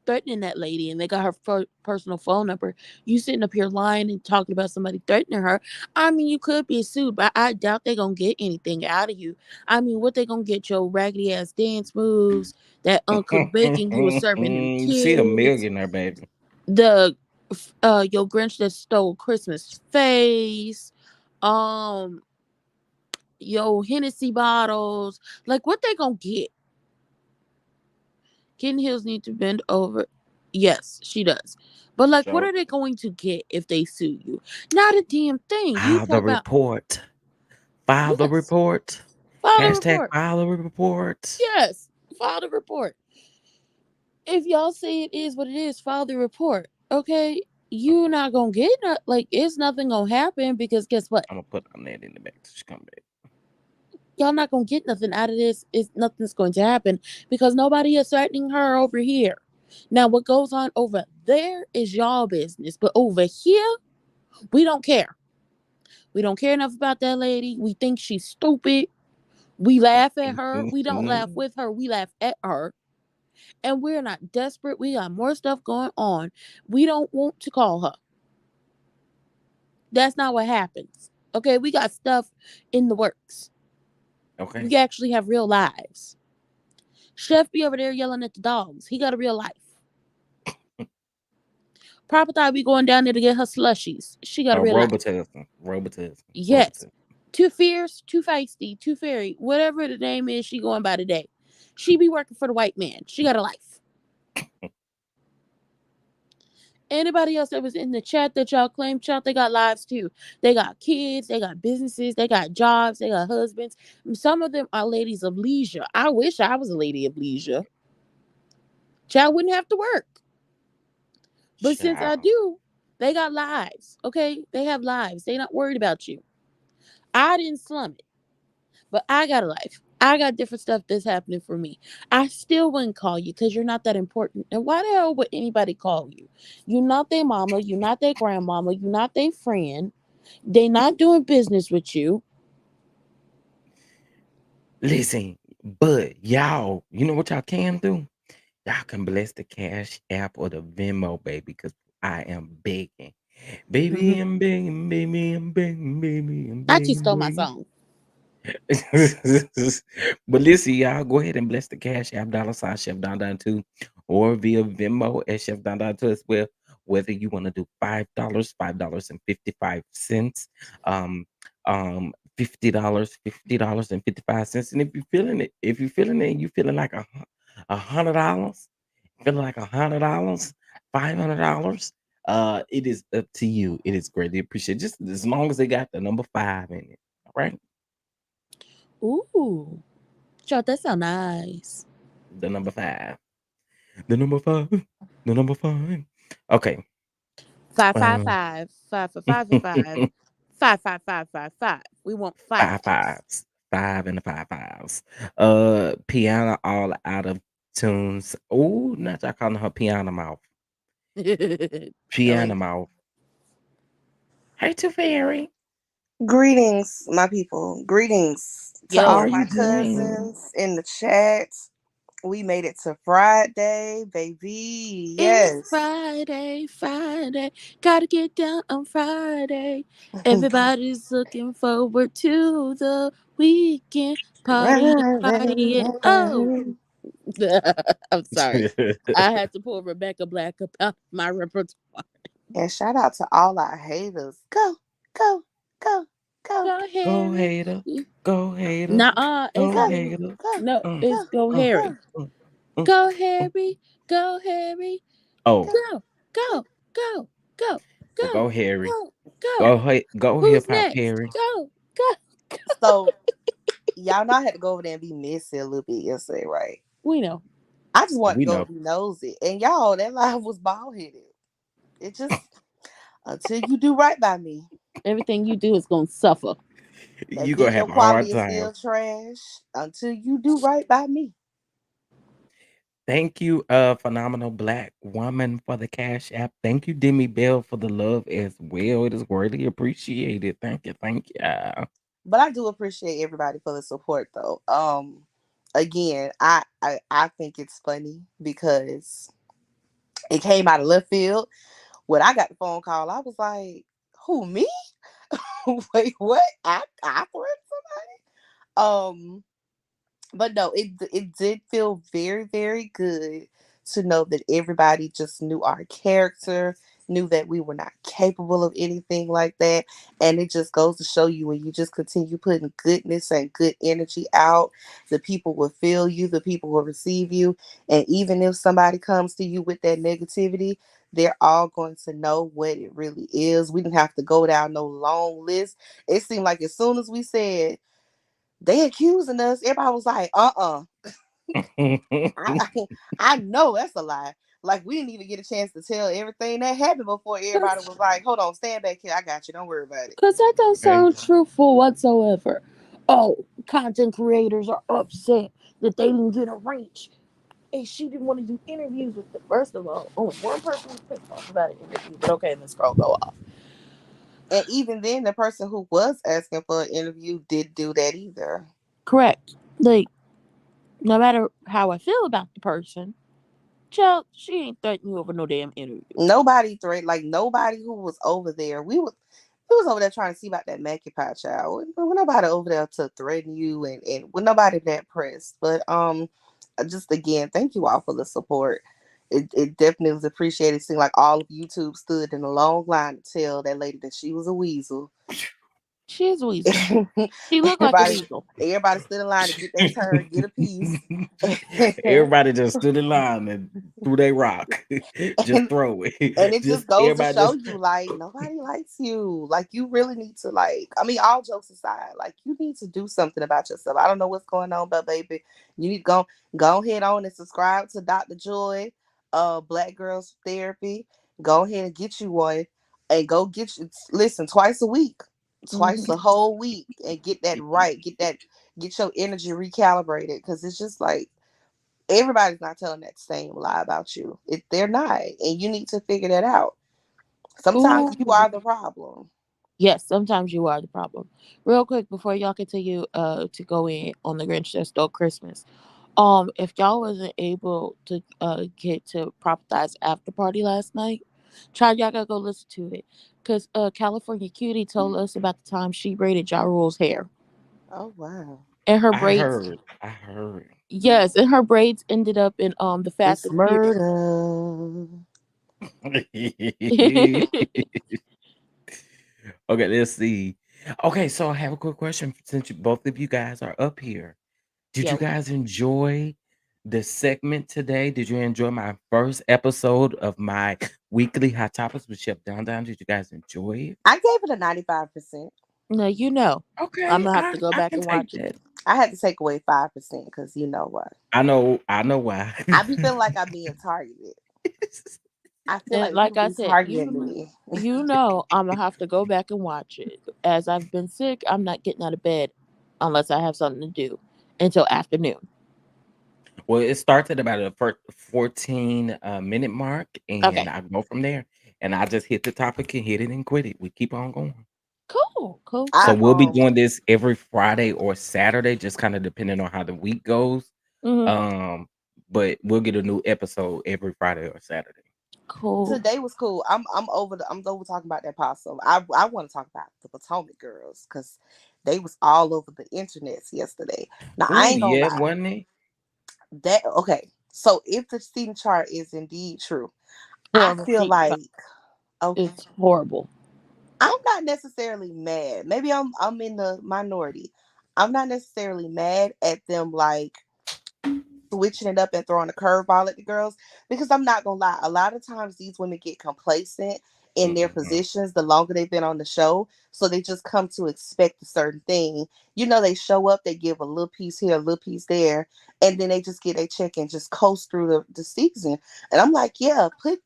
threatening that lady and they got her personal phone number. You sitting up here lying and talking about somebody threatening her. I mean, you could be sued, but I doubt they gonna get anything out of you. I mean, what they gonna get? Your raggedy ass dance moves, that uncooked bacon you were serving them You see a kids, millionaire, baby. the your Grinch that stole Christmas face, um yo Hennessy bottles. Like, what they gonna get? Kitten Hills need to bend over. Yes, she does. But like, what So are they going to get if they sue you? Not a damn thing. You file the talk about report. File the yes, report. file the Hashtag report. file the report. Yes, file the report. If y'all say it is what it is, file the report. Okay, you not gonna get like it's nothing gonna happen because guess what? I'm gonna put on that in the back so she come back. Y'all not gonna get nothing out of this. Is nothing's going to happen because nobody is threatening her over here. Now, what goes on over there is y'all business, but over here, we don't care. We don't care enough about that lady. We think she's stupid. We laugh at her. We don't laugh with her. We laugh at her. And we're not desperate. We got more stuff going on. We don't want to call her. That's not what happens. Okay, we got stuff in the works. Okay. We actually have real lives. Chef be over there yelling at the dogs. He got a real life. Papa thought we going down there to get her slushies. She got a real life. Robotism. Yes. Too fierce, too feisty, too fairy, whatever the name is she going by today. She be working for the white man. She got a life. Anybody else that was in the chat that y'all claim, child, they got lives too. They got kids, they got businesses, they got jobs, they got husbands. Some of them are ladies of leisure. I wish I was a lady of leisure. Child wouldn't have to work. But since I do, they got lives. Okay? They have lives. They not worried about you. I didn't slum it. But I got a life. I got different stuff that's happening for me. I still wouldn't call you because you're not that important. And why the hell would anybody call you? You're not their mama. You're not their grandmama. You're not their friend. They not doing business with you. Listen, but y'all, you know what y'all can do? Y'all can bless the Cash App or the Venmo, baby, because I am begging. Baby, I'm begging, baby, I'm begging, baby, I'm I just begging, stole my baby. song. But listen, y'all, go ahead and bless the Cash App $ Chef Don Don 2 or via Venmo at Chef Don Don 2 as well. Whether you want to do $5, $5.55, $50, $50.55. And if you're feeling it, you feeling like $100, feeling like $100, $500. It is up to you. It is greatly appreciated. Just as long as they got the number 5 in it. All right. Ooh. Child, that sound nice. The number 5. The number 5. The number 5. Okay. 555 555 55555. We want 5 5. 5s. 5 and the 5 5s. Piano all out of tunes. Oh, not y'all calling her piano mouth. Piano mouth. Hey, Too Fairy. Greetings, my people. Greetings to Yo. all my cousins in the chat. We made it to Friday, baby. Yes. It's Friday. Gotta get down on Friday. Everybody's looking forward to the weekend. Partying. Oh. I'm sorry. I had to pull Rebecca Black about my repertoire. And shout out to all our haters. Go, go, go, go. Go Go Harry. hater. Go hater. Nuh-uh. It's Go not. hater. No, it's Go Harry. Go Harry. Go Harry. Oh. Go, go, go, go, go. Go Harry. Go. Go Who's hip hop next? Harry. Go. So, y'all know I had to go over there and be messy a little bit yesterday, right? We know. I just wanted We to go know. be nosy. And y'all, that live was bald headed. It just, until you do right by me. Everything you do is gonna suffer. That You gonna video have a hard quality is time. still trash until you do right by me. Thank you, phenomenal black woman, for the cash app. Thank you, Demi Bell, for the love as well. It is greatly appreciated. Thank you, thank you. But I do appreciate everybody for the support though. Again, I think it's funny because it came out of left field. When I got the phone call, I was like, "Who, me? Wait, what? I threatened somebody?" But no, it did feel very, very good to know that everybody just knew our character, knew that we were not capable of anything like that. And it just goes to show you, when you just continue putting goodness and good energy out, the people will feel you, the people will receive you. And even if somebody comes to you with that negativity, they're all going to know what it really is. We didn't have to go down no long list. It seemed like as soon as we said they accusing us, everybody was like, I, I know that's a lie. Like, we didn't even get a chance to tell everything that happened before everybody was like, hold on, stand back here. I got you. Don't worry about it. Because that don't Okay. sound truthful whatsoever. Oh, content creators are upset that they didn't get a reach. And she didn't want to do interviews with them. First of all, only one person was pissed off about an interview. But okay, let's go off. And even then, the person who was asking for an interview didn't do that either. Correct. Like, no matter how I feel about the person, child, she ain't threatening you over no damn interview. Nobody nobody who was over there. We was over there trying to see about that Mackie Pie child. We're nobody over there to threaten you, and we're nobody that pressed. But just again, thank you all for the support. It definitely was appreciated. It seemed like all of YouTube stood in a long line to tell that lady that she was a weasel. She is a weasel. She looked like a weasel. Everybody stood in line to get their turn, get a piece. Everybody just stood in line and threw their rock. Just and throw and it. it just Just goes to everybody show just you, like, nobody likes you. Like, you really need to, like, I mean, all jokes aside, like, you need to do something about yourself. I don't know what's going on, but baby, you need to go ahead on and subscribe to Dr. Joy, Black Girls Therapy. Go ahead and get you one, and go get you, listen, twice a week, twice a whole week, and get that right. Get your energy recalibrated, because it's just like, everybody's not telling that same lie about you. They're not, and you need to figure that out. Sometimes Ooh. you are the problem. Yes, sometimes you are the problem. Real quick before y'all continue to go in on the Grinch that stole Christmas. If y'all wasn't able to get to Prophetize after party last night, try y'all gotta go listen to it. Cause California Cutie told us about the time she braided Ja Rule's hair. Oh wow. And her I braids, heard. I heard. yes, and her braids ended up in the Fast It's and Furious. murder. Okay, let's see. Okay, so I have a quick question since both of you guys are up here. Did you Yo, guys enjoy the segment today? Did you enjoy my first episode of my weekly Hot Topics with Chef Don Don? Did you guys enjoy it? I gave it a 95%. no, I'm Okay, gonna have to go I back can and take watch it. I had to take away 5% because you know what? I know why. I be feeling like I'm being targeted. I feel And like like people I be said, targeting me. I'm gonna have to go back and watch it. As I've been sick, I'm not getting out of bed unless I have something to do until afternoon. Well, it starts at about a 14 minute mark, and Okay. I go from there. And I just hit the topic and hit it and quit it. We keep on going. Cool. Cool. I So Cool. we'll be doing this every Friday or Saturday, just kind of depending on how the week goes. Mm-hmm. Um, but we'll get a new episode every Friday or Saturday. Cool. Today was cool. I'm over talking about that possum. I want to talk about the Potomac girls because they was all over the internet yesterday. Now I Oh ain't gonna yeah, lie. wasn't it? That okay. So if the seating chart is indeed true, I Horrible feel seat. like okay. It's horrible. I'm not necessarily mad. Maybe I'm in the minority. I'm not necessarily mad at them, like, switching it up and throwing a curveball at the girls, because I'm not gonna lie, a lot of times these women get complacent in their Mhm. positions the longer they've been on the show, so they just come to expect a certain thing. They show up, they give a little piece here, a little piece there, and then they just get a check and just coast through the season. And I'm like, yeah, put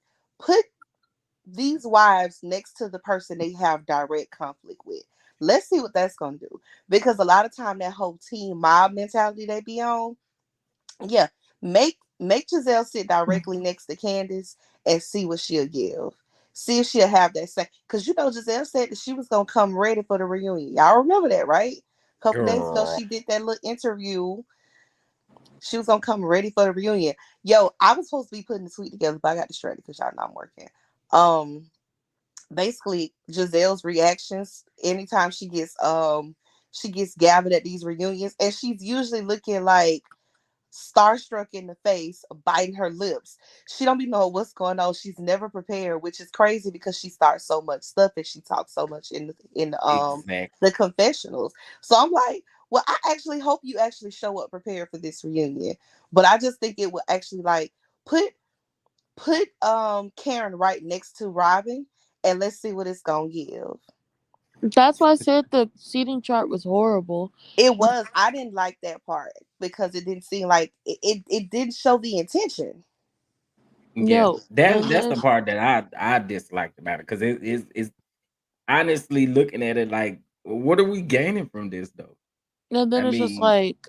these wives next to the person they have direct conflict with. Let's see what that's gonna do. Because a lot of time that whole team mob mentality they be on, yeah, make Giselle sit directly next to Candace and see what she'll give. See if she'll have that same. Because you know Giselle said that she was gonna come ready for the reunion. Y'all remember that, right? A couple days ago, Girl. she did that little interview. She was gonna come ready for the reunion. Yo, I was supposed to be putting the tweet together, but I got distracted because y'all know I'm working. Basically Giselle's reactions anytime she gets gathered at these reunions, and she's usually looking like starstruck in the face, biting her lips. She don't even know what's going on. She's never prepared, which is crazy because she starts so much stuff and she talks so much Exactly. the confessionals. So I'm like, well, I actually hope you actually show up prepared for this reunion. But I just think it would actually like put Karen right next to Robin and let's see what it's gonna give. That's why I said the seating chart was horrible. It was. I didn't like that part because it didn't seem like it didn't show the intention. Yeah, No, and that's the then part that I disliked about it because it's honestly looking at it like, what are we gaining from this though? and I then it's just mean, like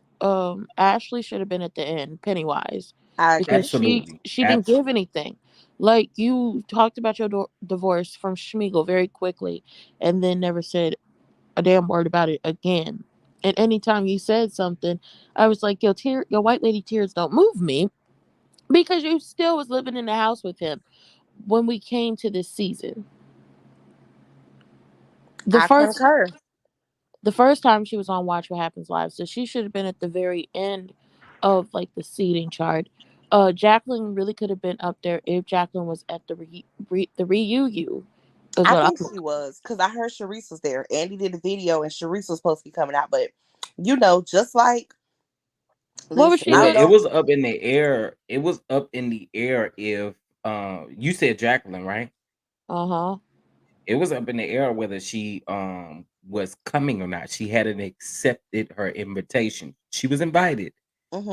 Ashley should have been at the end, Pennywise, I because agree. absolutely, she didn't give anything. Like you talked about your divorce from Schmiegel very quickly, and then never said a damn word about it again. And anytime you said something, I was like, your white lady tears don't move me because you still was living in the house with him when we came to this season. The I first concur. the first time she was on Watch What Happens Live, so she should have been at the very end of like the seating chart. Jacqueline really could have been up there if Jacqueline was at the the reunion. Is I what think I'm. she was because I heard Sharice was there. Andy did a video and Sharice was supposed to be coming out, but just like What was listen, she I well, don't gonna? it know. was up in the air. It was up in the air if you said Jacqueline, right? Uh huh. It was up in the air whether she was coming or not. She hadn't accepted her invitation. She was invited,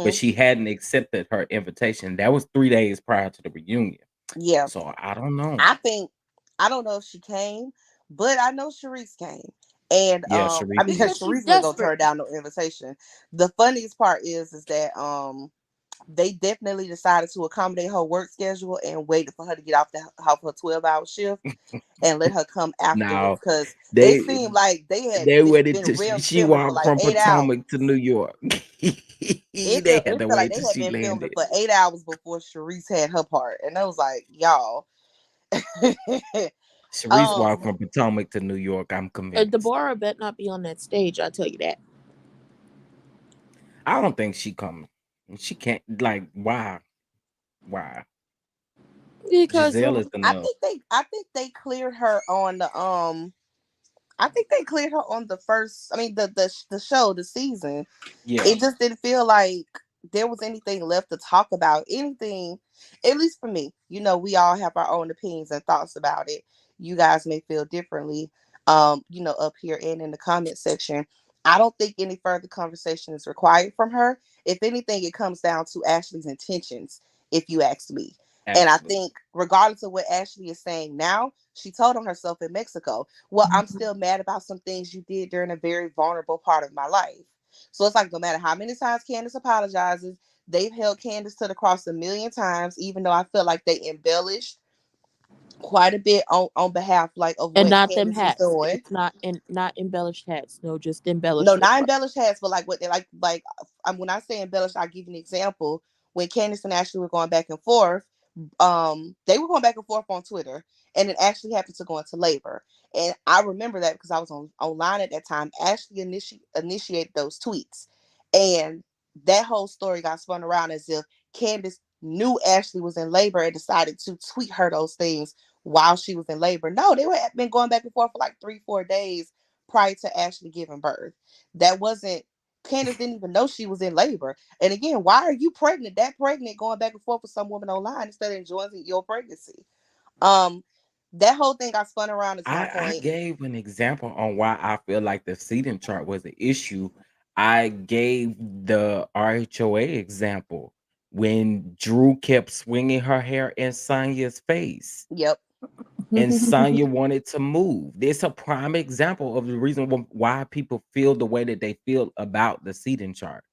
but Hmm. she hadn't accepted her invitation. That was 3 days prior to the reunion. Yeah, So I don't know. I think I don't know if she came, but I know Sharice came. And Yeah, I Sharice mean Because came. she's Sharice wasn't gonna desperate. turn down no invitation. The funniest part is that they definitely decided to accommodate her work schedule and waited for her to get off her 12-hour shift and let her come afterwards Now because it they seemed like they had they waited been till rim she filming for walked like from 8 hours. Potomac to New York. They had It to felt like wait they till had she been filming landed. for 8 hours before Sharice had her part, and I was like, y'all. Sharice walked um, from Potomac to New York. I'm convinced. Deborah bet not be on that stage. I tell you that. I don't think she coming. She can't. Like, why? Why? Because Giselle is enough. I think they cleared her on the I think they cleared her on the first. I mean, the show, the season. Yeah, It just didn't feel like there was anything left to talk about. Anything, at least for me. We all have our own opinions and thoughts about it. You guys may feel differently. Up here and in the comment section. I don't think any further conversation is required from her. If anything, it comes down to Ashley's intentions, if you ask me. And I absolutely. think, regardless of what Ashley is saying now, she told on herself in Mexico, well, I'm still mad about some things you did during a very vulnerable part of my life. So it's like no matter how many times Candace apologizes, they've held Candace to the cross a million times, even though I feel like they embellished quite a bit on behalf like of and what not them Candace is hats. doing. It's not not embellished hats. No, just embellished No, to the not front. embellished hats, but like what they like when I say embellished, I'll give you an example. When Candace and Ashley were going back and forth, they were going back and forth on Twitter, and it actually happened to go into labor. And I remember that because I was online at that time. Ashley initiated those tweets, and that whole story got spun around as if Candace knew Ashley was in labor and decided to tweet her those things while she was in labor. No, they were been going back and forth for like 3-4 days prior to Ashley giving birth. That wasn't Candace didn't even know she was in labor. And again, why are you pregnant, that pregnant, going back and forth with some woman online instead of enjoying your pregnancy? Um, that whole thing got spun around is my I point. gave an example on why I feel like the seating chart was an issue. I gave the RHOA example when Drew kept swinging her hair in Sonya's face. Yep. and Sonya wanted to move. It's a prime example of the reason why people feel the way that they feel about the seating chart.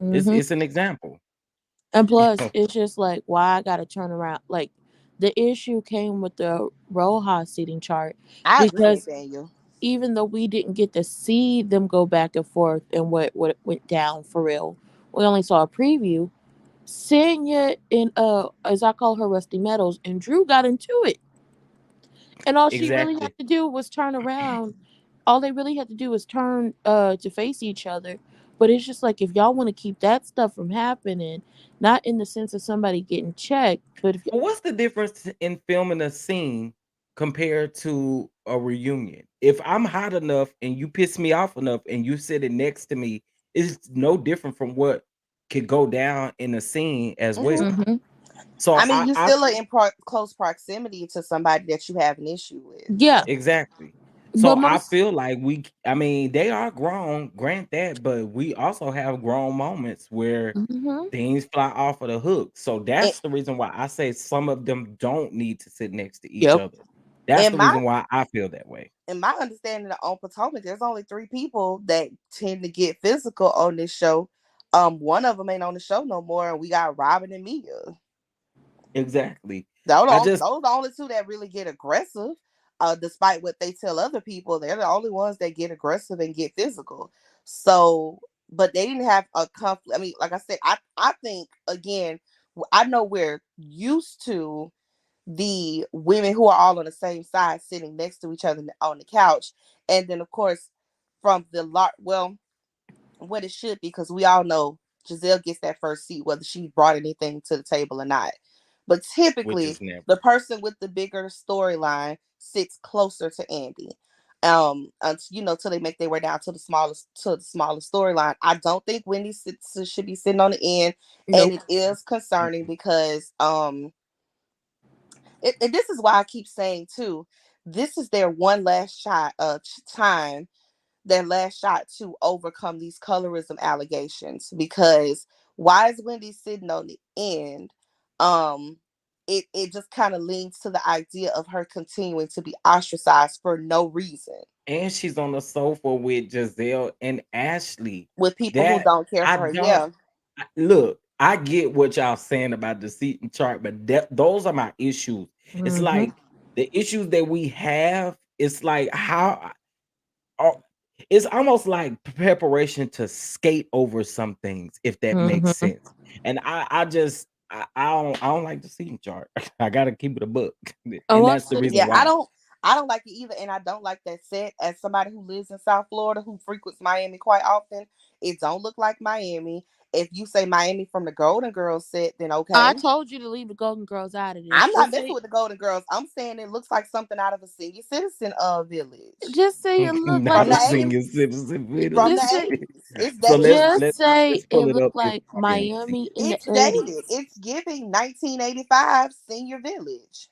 It's an example. And You plus, know, it's just like why I gotta turn around. Like the issue came with the Rojas seating chart I agree, because Nathaniel. even though we didn't get to see them go back and forth and what went down for real, we only saw a preview. Sanya and as I call her, Rusty Meadows, and Drew got into it, and all she really had exactly. to do was turn around. All they really had to do was turn to face each other. But it's just like if y'all want to keep that stuff from happening, not in the sense of somebody getting checked, but if Well, what's the difference in filming a scene compared to a reunion? If I'm hot enough and you piss me off enough and you sitting next to me, it's no different from what could go down in a scene as well. Mhm. So I mean, you I still are in close proximity to somebody that you have an issue with. Yeah, exactly. but So I most feel like I mean, they are grown, grant that, but we also have grown moments where mhm. things fly off of the hook. So And, that's the reason why I say some of them don't need to sit next to each Yep. other. That's and the my reason why I feel that way. in my understanding on Potomac, there's only 3 people that tend to get physical on this show. One of them ain't on the show no more, and we got Robin and Mia. Exactly. Those I are just those the only two that really get aggressive. Despite what they tell other people, they're the only ones that get aggressive and get physical. So, but they didn't have a conflict. I mean, like I said, I think again, I know we're used to the women who are all on the same side sitting next to each other on the couch, and then of course from the well, what it should be, because we all know Giselle gets that first seat whether she brought anything to the table or not. But which typically, is never. the person with the bigger storyline sits closer to Andy. Till they make their way down to the smallest storyline. I don't think Wendy should be sitting on the end, and Nope. it is concerning Mm-mm. because and this is why I keep saying too, this is their one last shot time, their last shot to overcome these colorism allegations, because why is Wendy sitting on the end? um it just kind of leans to the idea of her continuing to be ostracized for no reason And she's on the sofa with Giselle and Ashley. with people who That don't care I for her. don't Yeah. look. I get what y'all saying about the seating chart, but those are my issues. It's Mhm. like the issues that we have. It's like how oh, it's almost like preparation to skate over some things, if that makes Mhm. sense. And I don't like the seating chart. I gotta keep it a book, Oh, and I'll that's the say reason Yeah, why. I don't like it either, and I don't like that set. As somebody who lives in South Florida, who frequents Miami quite often, it don't look like Miami. If you say Miami from the Golden Girls set, then I okay. told you to leave the Golden Girls out of this. I'm not messing with the Golden Girls. I'm saying it looks like something out of a senior citizen village Just say it looked like Not from a the my. 80s. senior citizen From village. the Just say 80s. It's So let's dated. Just let say let's it pull it looked up if like Miami senior. Miami in the It's dated. 80s. It's giving 1985 senior village.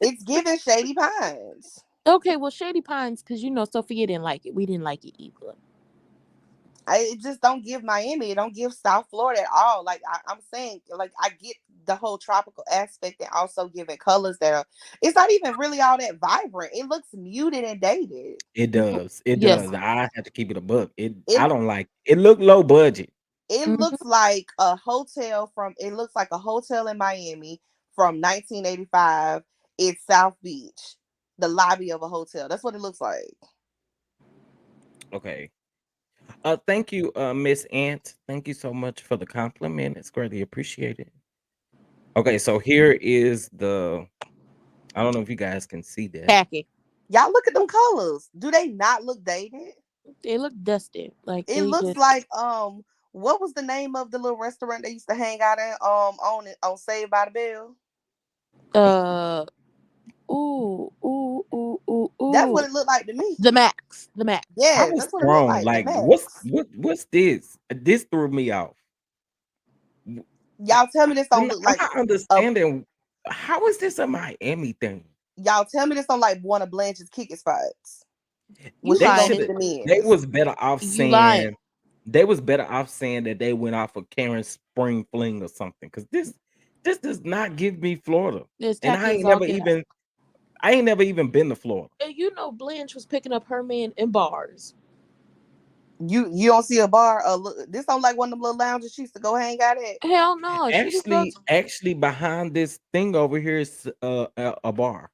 It's giving Shady Pines. Okay, well, Shady Pines, because Sophia didn't like it. We didn't like it either. It just don't give Miami. It don't give South Florida at all. Like I'm saying, like I get the whole tropical aspect and also giving colors that are. It's not even really all that vibrant. It looks muted and dated. It does. It Yes. does. I have to keep it a book. It I don't like it. It look low budget. it Mhm. looks like a hotel from. It looks like a hotel in Miami from 1985. It's South Beach, the lobby of a hotel. That's what it looks like. Okay. Thank you, Miss Ant. Thank you so much for the compliment. It's greatly appreciated. Okay, so here is the I don't know if you guys can see that. Tacky. Y'all look at them colors. Do they not look dated? They look dusty. Like It they looks just. like what was the name of the little restaurant they used to hang out in on Saved by the Bell? Uh. Ooh. Ooh. Ooh. Ooh. That's Ooh. what it looked like to me. The Max. The Max. I Yes, was that's what it looked thrown. like. The Like, what's Max. what's this? This threw me off. Y'all tell me this don't look I'm like not a understanding how is this a Miami thing? y'all tell me this don't like one of Blanche's kicking spots when You she They go should lying. meet have the they men's. was better off You lying. saying they was better off saying that they went off of Karen's spring fling or something. Cause This does not give me Florida. It's And tacky as all get out. I ain't never even been to Florida. And you know, Blanche was picking up her man in bars. You don't see a bar. This don't like one of them little lounges she used to go hang out at. Hell no, she just goes. Actually, behind this thing over here is a bar.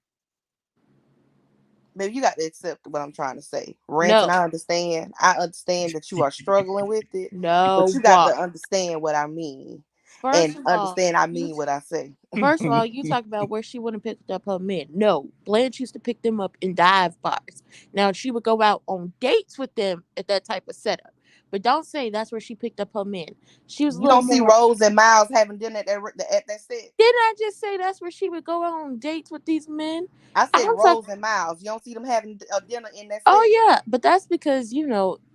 Baby, you got to accept what I'm trying to say. No, Renting, I understand. I understand that you are struggling with it, but no, you got to what? understand what I mean. First And of all, understand I mean what I say. you talk about where she wouldn't pick up her men. No, Blanche used to pick them up in dive bars. Now she would go out on dates with them at that type of setup. But don't say that's where she picked up her men. She was a You little don't see more. Rose and Miles having dinner at that set. Didn't I just say that's where she would go out on dates with these men? I said I'm talking. Rose and Miles. You don't see them having a dinner in that set. Oh yeah, but that's because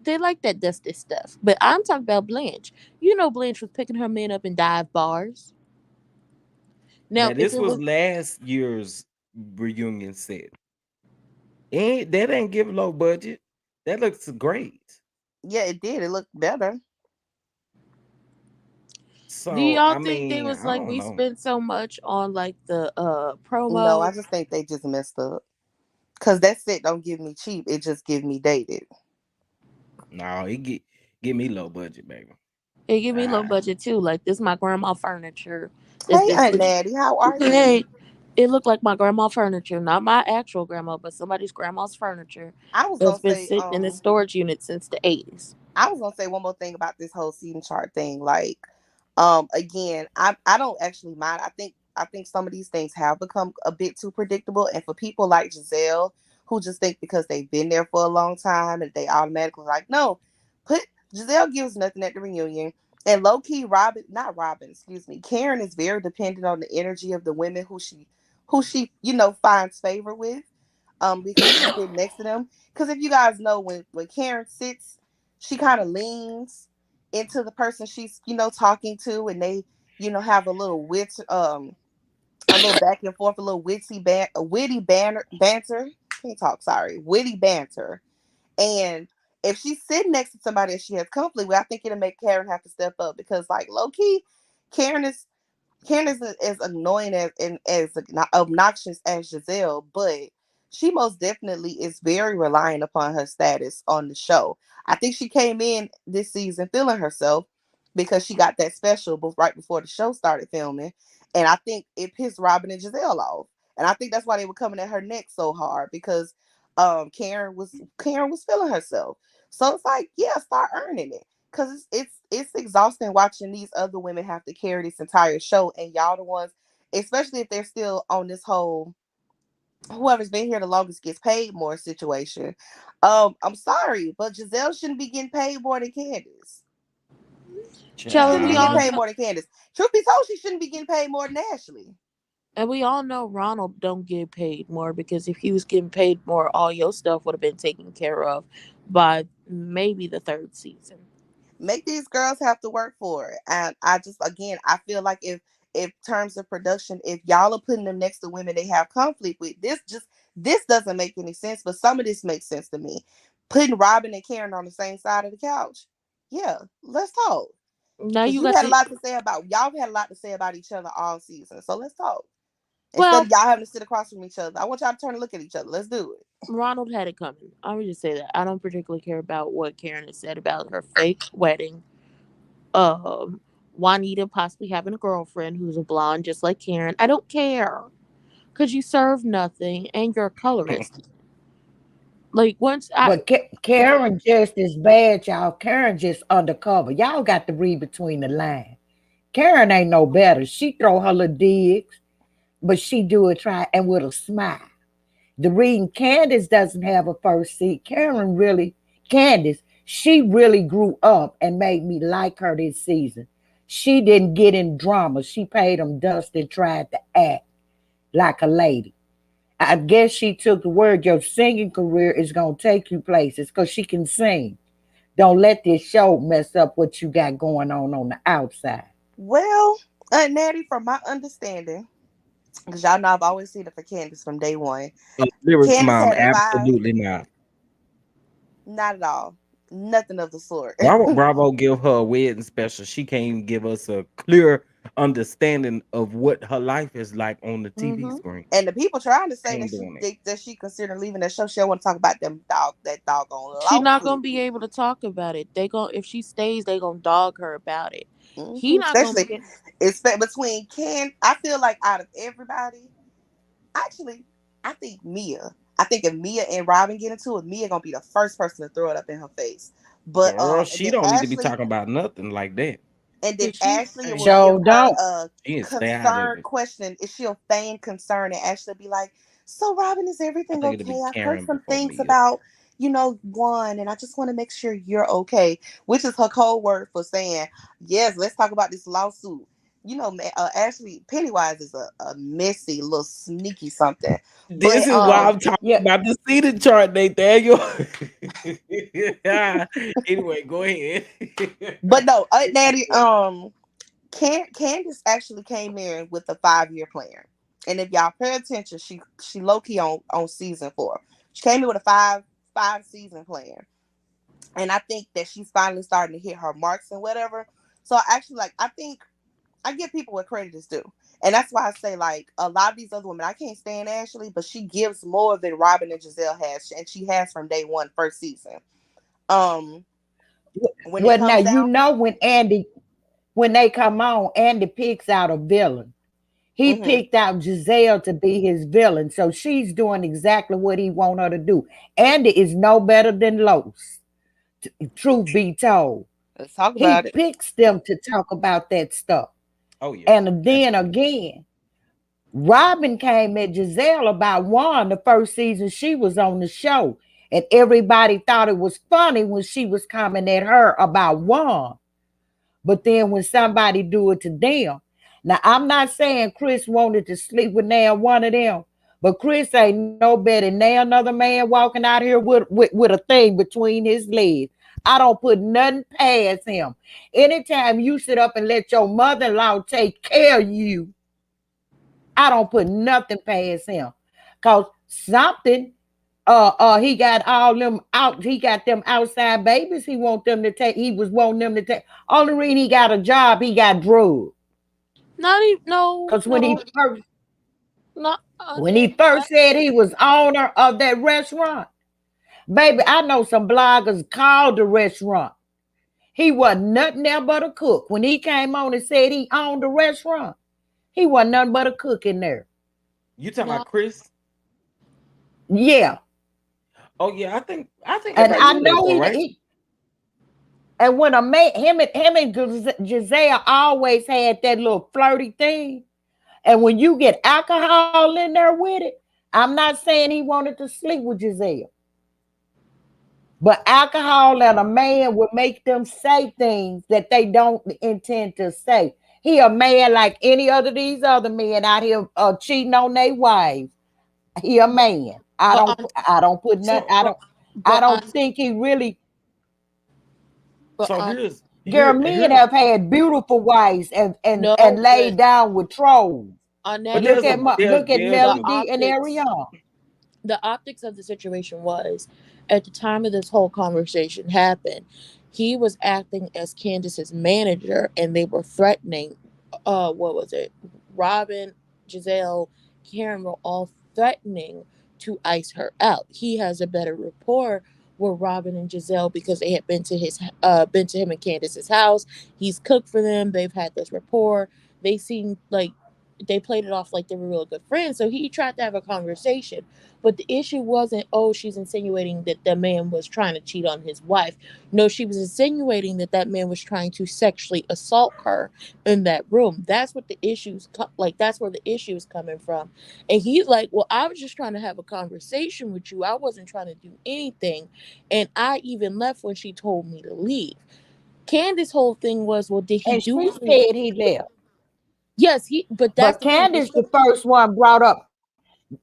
they like that dusty stuff. But I'm talking about Blanche. Blanche was picking her men up in dive bars. Now, Now, if this it was was last year's reunion set. That ain't give low budget. That looks great. Yeah, it did. It looked better. Do So, y'all I think they mean, was I like don't we know. spent so much on like the No, I promo? just think they just messed up. Cause that set don't give me cheap. It just give me dated. No, it give me low budget, baby. It give me low Ah, budget too. Like this my grandma furniture. It's Hey, been Aunt sitting. Natty, how are you? Hey, it looked like my grandma furniture, not my actual grandma, but somebody's grandma's furniture. I was That's gonna been say, sitting in the storage unit since the 80s. I was gonna say one more thing about this whole seating chart thing. Like, again, I don't actually mind. I think some of these things have become a bit too predictable, and for people like Giselle who just think because they've been there for a long time and they automatically like, no, put Giselle gives nothing at the reunion. And low key, not Robin, excuse me, Karen is very dependent on the energy of the women who she finds favor with. Because she's sitting next to them. Because if you guys know, when Karen sits, she kind of leans into the person she's talking to, and they have a little back and forth, a little witty banter. Can't talk. Sorry, witty banter. And if she's sitting next to somebody that she has conflict with, I think it'll make Karen have to step up because, like, low key, Karen is as annoying and as obnoxious as Giselle, but she most definitely is very reliant upon her status on the show. I think she came in this season feeling herself because she got that special right before the show started filming, and I think it pissed Robin and Giselle off, and I think that's why they were coming at her neck so hard because Karen was feeling herself. So it's like, yeah, start earning it because it's exhausting watching these other women have to carry this entire show, and y'all the ones, especially if they're still on this whole whoever's been here the longest gets paid more situation. I'm sorry, but Giselle shouldn't be getting paid more than Candace. She Chella, shouldn't we be all getting paid know, more than Candace. Truth be told, she shouldn't be getting paid more than Ashley. and we all know Ronald don't get paid more because if he was getting paid more, all your stuff would have been taken care of by maybe the third season. Make these girls have to work for it. And I just, again, I feel like if terms of production, if y'all are putting them next to women they have conflict with, this doesn't make any sense. But some of this makes sense to me. Putting Robin and Karen on the same side of the couch, yeah, let's talk. Now Because you got the y'all had a lot to say about each other all season. So let's talk. Instead well, of y'all having to sit across from each other, I want y'all to turn and look at each other. Let's do it. Ronald had it coming. I would just say that I don't particularly care about what Karen has said about her fake wedding. Um, Juanita possibly having a girlfriend who's a blonde just like Karen. I don't care because you serve nothing and you're a colorist. Like once I But Karen just as bad, y'all. Karen just undercover. Y'all got to read between the lines. Karen ain't no better. She throw her little digs, but she do it try and with a smile. The reading Candace doesn't have a first seat. Candace, she really grew up and made me like her this season. She didn't get in drama. She paid them dust and tried to act like a lady. I guess she took the word your singing career is going to take you places because she can sing. Don't let this show mess up what you got going on the outside. Well, Natty, from my understanding, because y'all know I've always seen it for Candace from day one. Lyrics, Candace mom, had a 5. absolutely not. Not at all. Nothing of the sort. Why would Bravo give her a wedding special? She can't even give us a clear understanding of what her life is like on the TV Mm-hmm. screen. And the people trying to say Ain't doing it. that she considered leaving the show. She don't want to talk about that doggone She not gonna lawsuit. be able to talk about it. They gon' if she stays, they gonna dog her about it. He not gonna Especially, be. between Ken. I feel like out of everybody, actually, I think Mia. I think if Mia and Robin get into it, Mia gonna be the first person to throw it up in her face. But Girl, and she then don't need to be Ashley, talking about nothing like that. and then If she Ashley stay, will give Sure her don't. a She need to stay out of concerned it. question. Is she'll feign concern, and Ashley will be like, "So, Robin, is I everything think it'll be okay? I've heard Karen some before things Mia. about Juan, and I just want to make sure you're okay." Which is her code word for saying, "Yes, let's talk about this lawsuit." Ashley Pennywise is a messy little sneaky something, This but is why I'm talking Yeah. about the seating chart, Nathaniel. Anyway, go ahead. no, Daddy, Candace actually came in with a 5-year plan, and if y'all pay attention, she low key on season 4. She came in with a five season plan, and I think that she's finally starting to hit her marks and whatever. So I think I give people what credit is due, and that's why I say like a lot of these other women I can't stand Ashley, but she gives more than Robin and Giselle has, and she has from day one, first season. Um, when it Well, now comes you down, know when they come on, Andy picks out a villain. He mm-hmm, picked out Giselle to be his villain, so she's doing exactly what he want her to do. Andy is no better than Los. Truth be told, let's talk he about it. picks them to talk about that stuff. Oh yeah, And then absolutely. again, Robin came at Giselle about Juan the first season she was on the show. And everybody thought it was funny when she was coming at her about Juan. But then when somebody do it to them. Now, I'm not saying Chris wanted to sleep with now one of them, but Chris ain't no better than now another man walking out here with a thing between his legs. I don't put nothing past him. Anytime you sit up and let your mother-in-law take care of you, I don't put nothing past him. Cause something he got all them out, he got them outside babies he was wanting them to take. Only reason he got a job, he got drugged. not even no Because no not when he first said he was owner of that restaurant, baby, I know some bloggers called the restaurant. He wasn't nothing there but a cook. When he came on and said he owned the restaurant, he wasn't nothing but a cook in there. You talking about not. Chris? Yeah. Oh yeah, I think And everybody I knew that know though, right? and when a man, him and Giselle always had that little flirty thing. And when you get alcohol in there with it, I'm not saying he wanted to sleep with Giselle, but alcohol and a man would make them say things that they don't intend to say. He a man like any other these other men out here cheating on their wives. He a But man. but on I don't put nothing. So I but don't on think he really. but so on here's Girl, here men here's have had beautiful wives and no laid down with trolls. on but that Look there's at a point there look at there's the Melody a D and optics Ariana. the optics of the situation was at the time of this whole conversation happened, he was acting as Candace's manager and they were threatening what was it? Robin, Giselle, Karen were all threatening to ice her out. He has a better rapport with Robin and Giselle because they had been to him and Candace's house. He's cooked for them. They've had this rapport. They seem like they played it off like they were real good friends. So he tried to have a conversation. But the issue wasn't, oh, she's insinuating that the man was trying to cheat on his wife. No, she was insinuating that that man was trying to sexually assault her in that room. That's what the like. That's where the issue is coming from. And he's like, well, I was just trying to have a conversation with you. I wasn't trying to do anything. And I even left when she told me to leave. Candace's whole thing was, well, did he And do she anything? said he left. Yes, but that's But the thing. Candace, the first one brought up,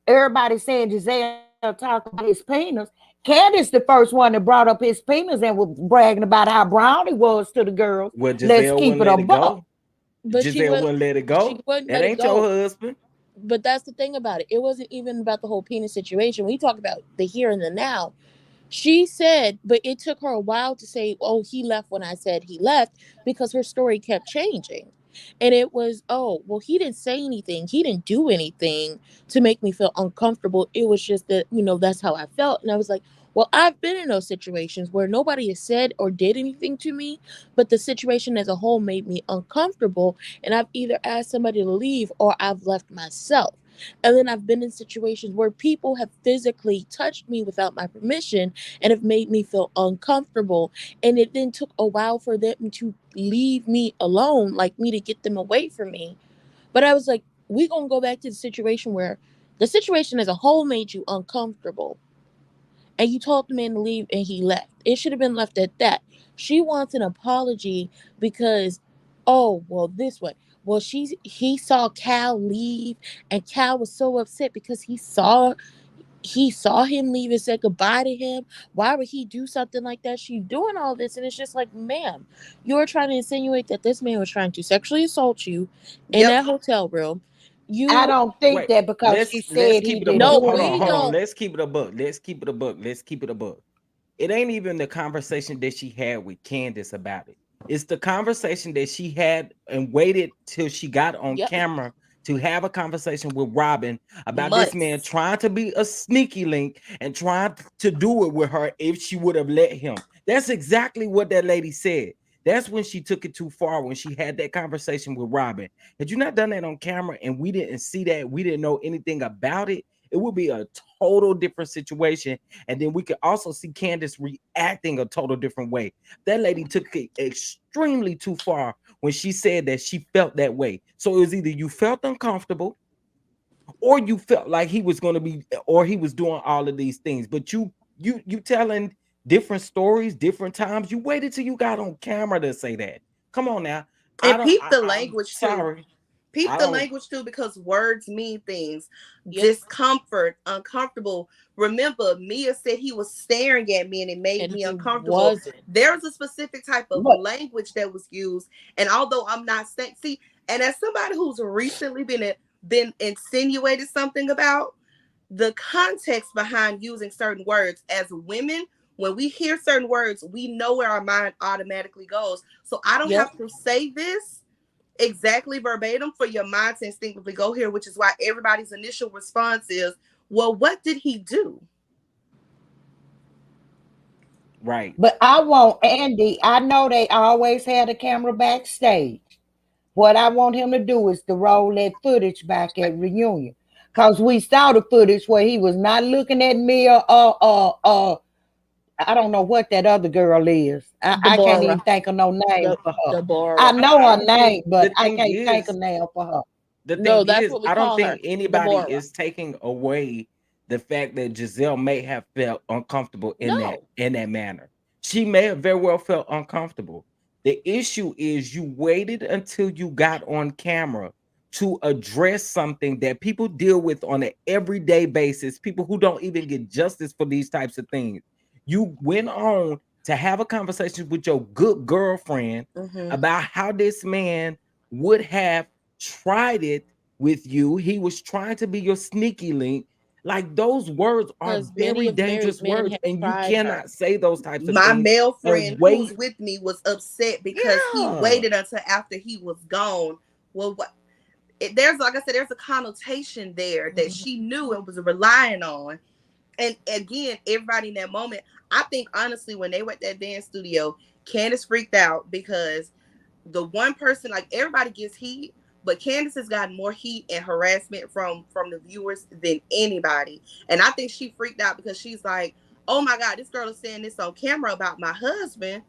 everybody saying Giselle talk about his penis. Candace, the first one that brought up his penis and was bragging about how brown he was to the girls. well, Let's Giselle keep wouldn't it a let it buck. go. But Giselle wouldn't let it she go. wouldn't That let it ain't your go. husband. But that's the thing about it. It wasn't even about the whole penis situation. We talk about the here and the now. She said, but it took her a while to say, oh, he left when I said he left because her story kept changing. And it was, oh, well, he didn't say anything. He didn't do anything to make me feel uncomfortable. It was just that, that's how I felt. And I was like, well, I've been in those situations where nobody has said or did anything to me, but the situation as a whole made me uncomfortable. And I've either asked somebody to leave or I've left myself. And then I've been in situations where people have physically touched me without my permission and have made me feel uncomfortable. And it then took a while for them to leave me alone, like me to get them away from me. But I was like, we're going to go back to the situation where the situation as a whole made you uncomfortable. And you told the man to leave and he left. It should have been left at that. She wants an apology because, oh, well, this one. Well, he saw Cal leave and Cal was so upset because he saw him leave and said goodbye to him. Why would he do something like that? She's doing all this, and it's just like, ma'am, you're trying to insinuate that this man was trying to sexually assault you in Yep. that hotel room. I You don't think Wait, that because she let's said keep he it a didn't buck. no, do Hold it. on, we hold on. don't. Let's keep it a buck. Let's keep it a buck. Let's keep it a buck. It ain't even the conversation that she had with Candace about it. It's the conversation that she had and waited till she got on Yep. camera to have a conversation with Robin about this man Months. trying to be a sneaky link and trying to do it with her if she would have let him. That's exactly what that lady said. That's when she took it too far, when she had that conversation with Robin. Had you not done that on camera and we didn't see that, we didn't know anything about it, it would be a total different situation. And then we could also see Candace reacting a total different way. That lady took it extremely too far when she said that she felt that way. So it was either you felt uncomfortable or you felt like he was going to be, or he was doing all of these things. But you telling different stories, different times. You waited till you got on camera to say that. Come on now. And peep the I'm language too. sorry. Peep I the don't. language too, because words mean things. Yep. Discomfort, uncomfortable. Remember, Mia said he was staring at me and it made And me he uncomfortable. wasn't. There's a specific type of But language that was used. And although I'm not saying, see, and as somebody who's recently been insinuated something about, the context behind using certain words as women, when we hear certain words, we know where our mind automatically goes. So I don't Yep. have to say this exactly verbatim for your mind to instinctively go here, which is why everybody's initial response is, well, what did he do? Right. but I want Andy. I know they always had a camera backstage. What I want him to do is to roll that footage back at reunion. Cause we saw the footage where he was not looking at me I don't know what that other girl is. I can't Deborah. even think of no name for her. I Deborah. know her Honestly, name, but the I thing can't think of is, name for her. No, that's what we I don't call think her. anybody Deborah. is taking away the fact that Giselle may have felt uncomfortable No. in that manner. She may have very well felt uncomfortable. The issue is you waited until you got on camera to address something that people deal with on an everyday basis, people who don't even get justice for these types of things. You went on to have a conversation with your good girlfriend Mm-hmm. about how this man would have tried it with you. He was trying to be your sneaky link. Like, those words are Because many very of the married dangerous men words, have and you tried her. cannot say those types of My things male and friend who's wait. with me was upset because he Yeah. waited until after he was gone. Well, what? There's, like I said, there's a connotation there that she knew and was relying on. And again, everybody in that moment, I think honestly, when they were at that dance studio, Candace freaked out because the one person, like, everybody gets heat, but Candace has gotten more heat and harassment from the viewers than anybody. And I think she freaked out because she's like, oh my God, this girl is saying this on camera about my husband.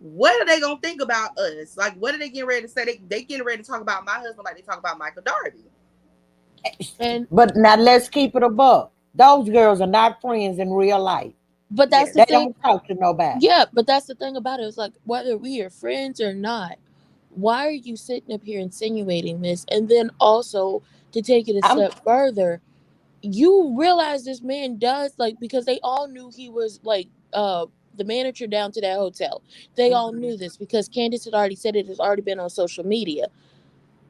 What are they gonna think about us? Like, what are they getting ready to say? They getting ready to talk about my husband like they talk about Michael Darby. And But now let's keep it above. Those girls are not friends in real life. but that's Yes. the They thing. don't talk to nobody. Yeah, but that's the thing about it. It's like, whether we are friends or not, why are you sitting up here insinuating this? And then also, to take it a I'm step further, you realize this man does, like, because they all knew he was like the manager down to that hotel. They all Mm-hmm. knew this because Candace had already said it has already been on social media.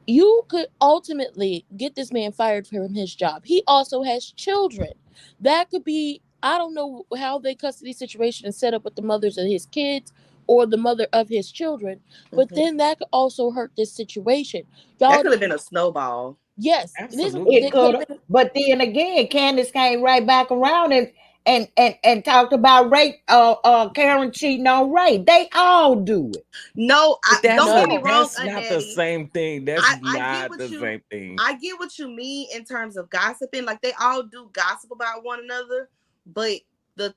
You could ultimately get this man fired from his job. He also has children. That could be, I don't know how the custody situation is set up with the mothers of his kids, or the mother of his children. But then that could also hurt this situation. That Y'all could have been a snowball. yes, Absolutely. It could have, but then again, Candace came right back around and talked about Ray, Karen cheating on Ray. They all do it. No, don't get me wrong. That's not the same thing. That's not the same thing. I get what you mean in terms of gossiping. Like they all do gossip about one another, but the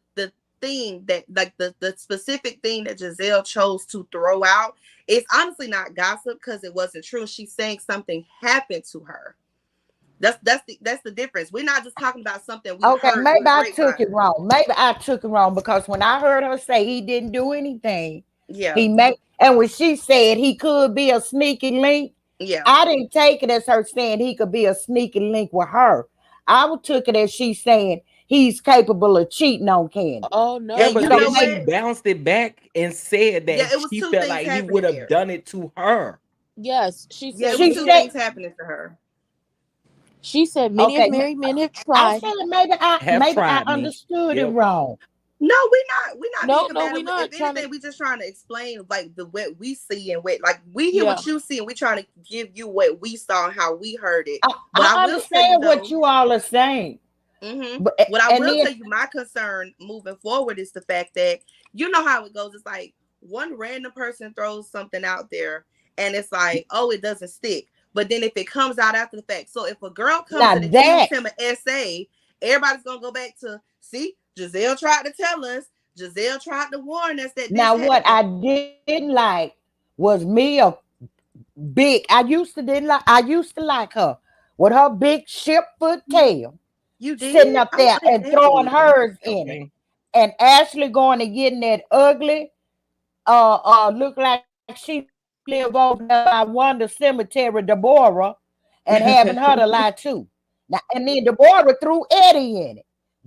thing that like the specific thing that Giselle chose to throw out is honestly not gossip because it wasn't true. She's saying something happened to her. That's the difference. We're not just talking about something we heard. Maybe I took it wrong. Maybe I took it wrong because when I heard her say he didn't do anything, and when she said he could be a sneaky link, I didn't take it as her saying he could be a sneaky link with her. I took it as she saying he's capable of cheating on Candace. Oh no! Yeah, but then she bounced it back and said that she felt like he would have done it to her. Yes, she said. It was two things happening to her. She said many of married men have tried. I said maybe I understood it wrong. No, we're not. No, we're not. If anything, we just trying to explain like what we see and what like we hear what you see, and we trying to give you what we saw and how we heard it. But I understand what you all are saying. But what I will tell you, my concern moving forward is the fact that you know how it goes. It's like one random person throws something out there, and it's like, oh, it doesn't stick. But then if it comes out after the fact, so if a girl comes and gives him an essay, everybody's gonna go back to see. Giselle tried to tell us. Giselle tried to warn us that. Now, what I didn't like was Mia big. I used to like her with her big ship foot tail. You did? Sitting up there and throwing hers in it, and Ashley going and getting that ugly. Look like she live over there by Wanda Cemetery, Deborah, and having her to lie too. Now, and then Deborah threw Eddie in it.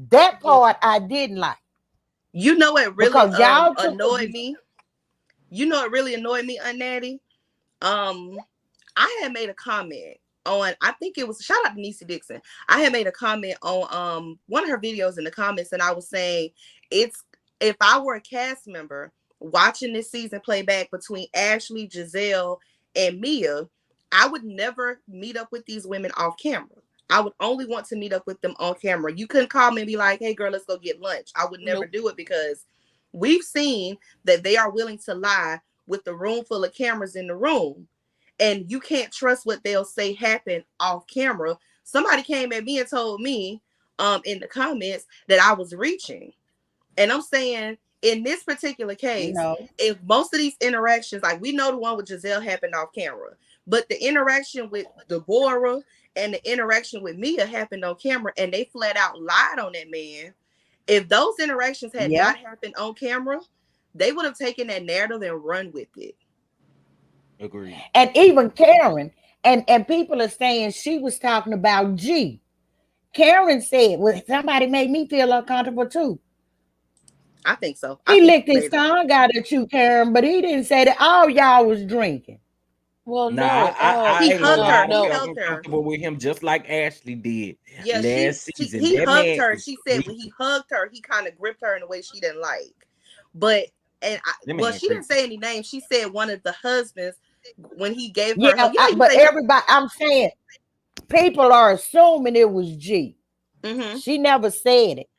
That part I didn't like. You know it really annoyed me. You know it really annoyed me, Unnatty. I had made a comment on, I think it was, shout out to Niecy Dixon. I had made a comment on one of her videos in the comments, and I was saying if I were a cast member watching this season play back between Ashley, Giselle, and Mia, I would never meet up with these women off camera. I would only want to meet up with them on camera. You couldn't call me and be like, hey girl, let's go get lunch. I would never do it because we've seen that they are willing to lie with the room full of cameras in the room. And you can't trust what they'll say happened off camera. Somebody came at me and told me in the comments that I was reaching. And I'm saying in this particular case, if most of these interactions, like we know the one with Giselle happened off camera, but the interaction with Deborah and the interaction with Mia happened on camera, and they flat out lied on that man. If those interactions had not happened on camera, they would have taken that narrative and run with it. Agreed. And even Karen, and people are saying she was talking about G. Karen said, well, somebody made me feel uncomfortable too. I think so. He licked his tongue out at you, Karen, but he didn't say that all y'all was drinking. Well, he hugged her. He hugged her. Comfortable with him, just like Ashley did last season. He hugged her. She said when he hugged her, he kind of gripped her in a way she didn't like. But she didn't say any names. She said one of the husbands when he gave her. But everybody, I'm saying, people are assuming it was G. Mm-hmm. She never said it.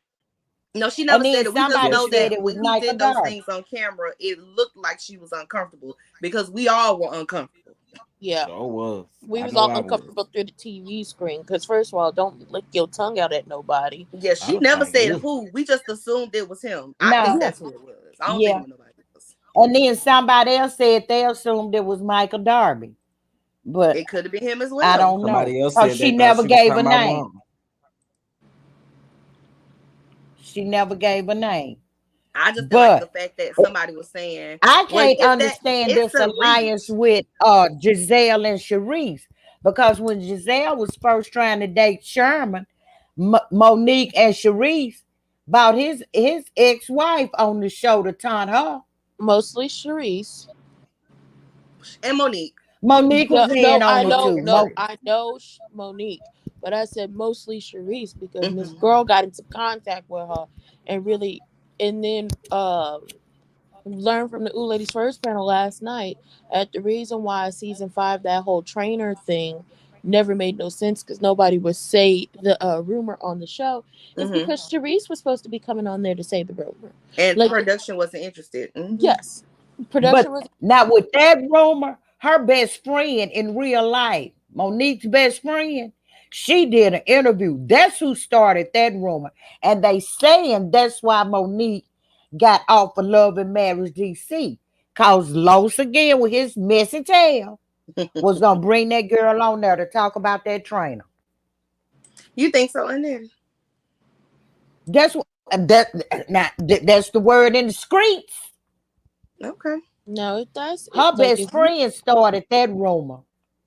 No, she never said it. We just know that it was when he did those things on camera, it looked like she was uncomfortable because we all were uncomfortable. Yeah, so was. We was all uncomfortable through the TV screen because first of all, don't lick your tongue out at nobody. Yeah, she never said who. We just assumed it was him. I think that's who it was. I don't think it was nobody else. And then somebody else said they assumed it was Michael Darby, but it could have been him as well. I don't know. Somebody else said she never gave a name. She never gave a name. I just like the fact that somebody was saying I can't understand this alliance with Giselle and Sharice, because when Giselle was first trying to date Sherman, Monique and Sharice bought his ex-wife on the show to taunt her. Mostly Sharice and Monique. Monique was in on it too. No, I know Monique, but I said mostly Sharice because this girl got into contact with her and really, and then learned from the Ooh Ladies First panel last night at the reason why season 5, that whole trainer thing never made no sense because nobody would say the rumor on the show is because Sharice was supposed to be coming on there to say the rumor. And Like, production wasn't interested. yes, production was. But now with that rumor, her best friend in real life, Monique's best friend, she did an interview. That's who started that rumor. And they saying that's why Monique got off of Love and Marriage DC. Cause Los again with his messy tail was gonna bring that girl on there to talk about that trainer. You think so, Annette? That's what that's the word in the streets. Okay. No, that's Her like best friend started that rumor.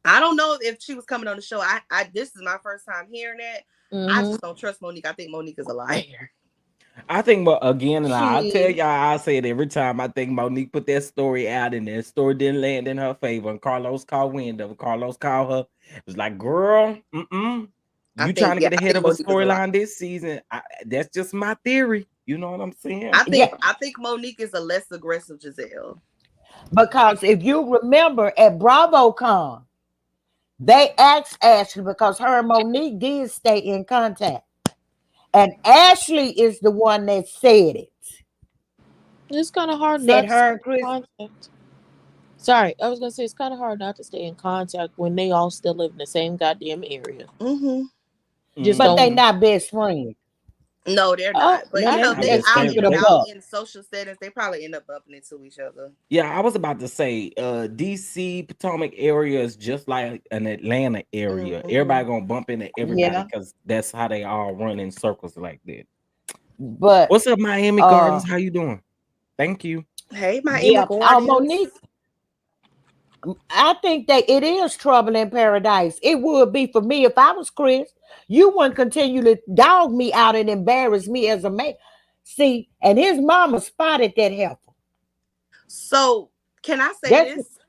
I don't know if she was coming on the show. I this is my first time hearing that. I Mm-hmm. just don't trust Monique. I think Monique is a liar. I think, but again, and I'll She tell is. y'all, I say it every time. I think Monique put that story out, and that story didn't land in her favor. And Carlos called Wanda. Carlos called her. It was like, girl, you trying to get I ahead think of a Monique is a liar. storyline this season. That's just my theory. You know what I'm saying? Yeah, I think Monique is a less aggressive Giselle. because if you remember at BravoCon, they asked Ashley because her and Monique did stay in contact. And Ashley is the one that said it. It's kind of hard Said not to stay her and in Chris, contact. Sorry, I was gonna say it's kind of hard not to stay in contact when they all still live in the same goddamn area. Just but they don't. not best friends. No, they're Oh, not. But No, you they're know, if not they best Let's out keep friends, and it a but about buck. in social settings, they probably end up bumping into each other. yeah, I was about to say, DC Potomac area is just like an Atlanta area. Everybody gonna bump into everybody Yeah. because that's how they all run in circles like that. But What's up, Miami Gardens? How you doing? Thank you. Hey, Miami yeah, Gardens. Monique, I think that it is trouble in paradise. It would be for me if I was Chris. You wouldn't continue to dog me out and embarrass me as a man. See, and his mama spotted that heifer. So can I say That's this?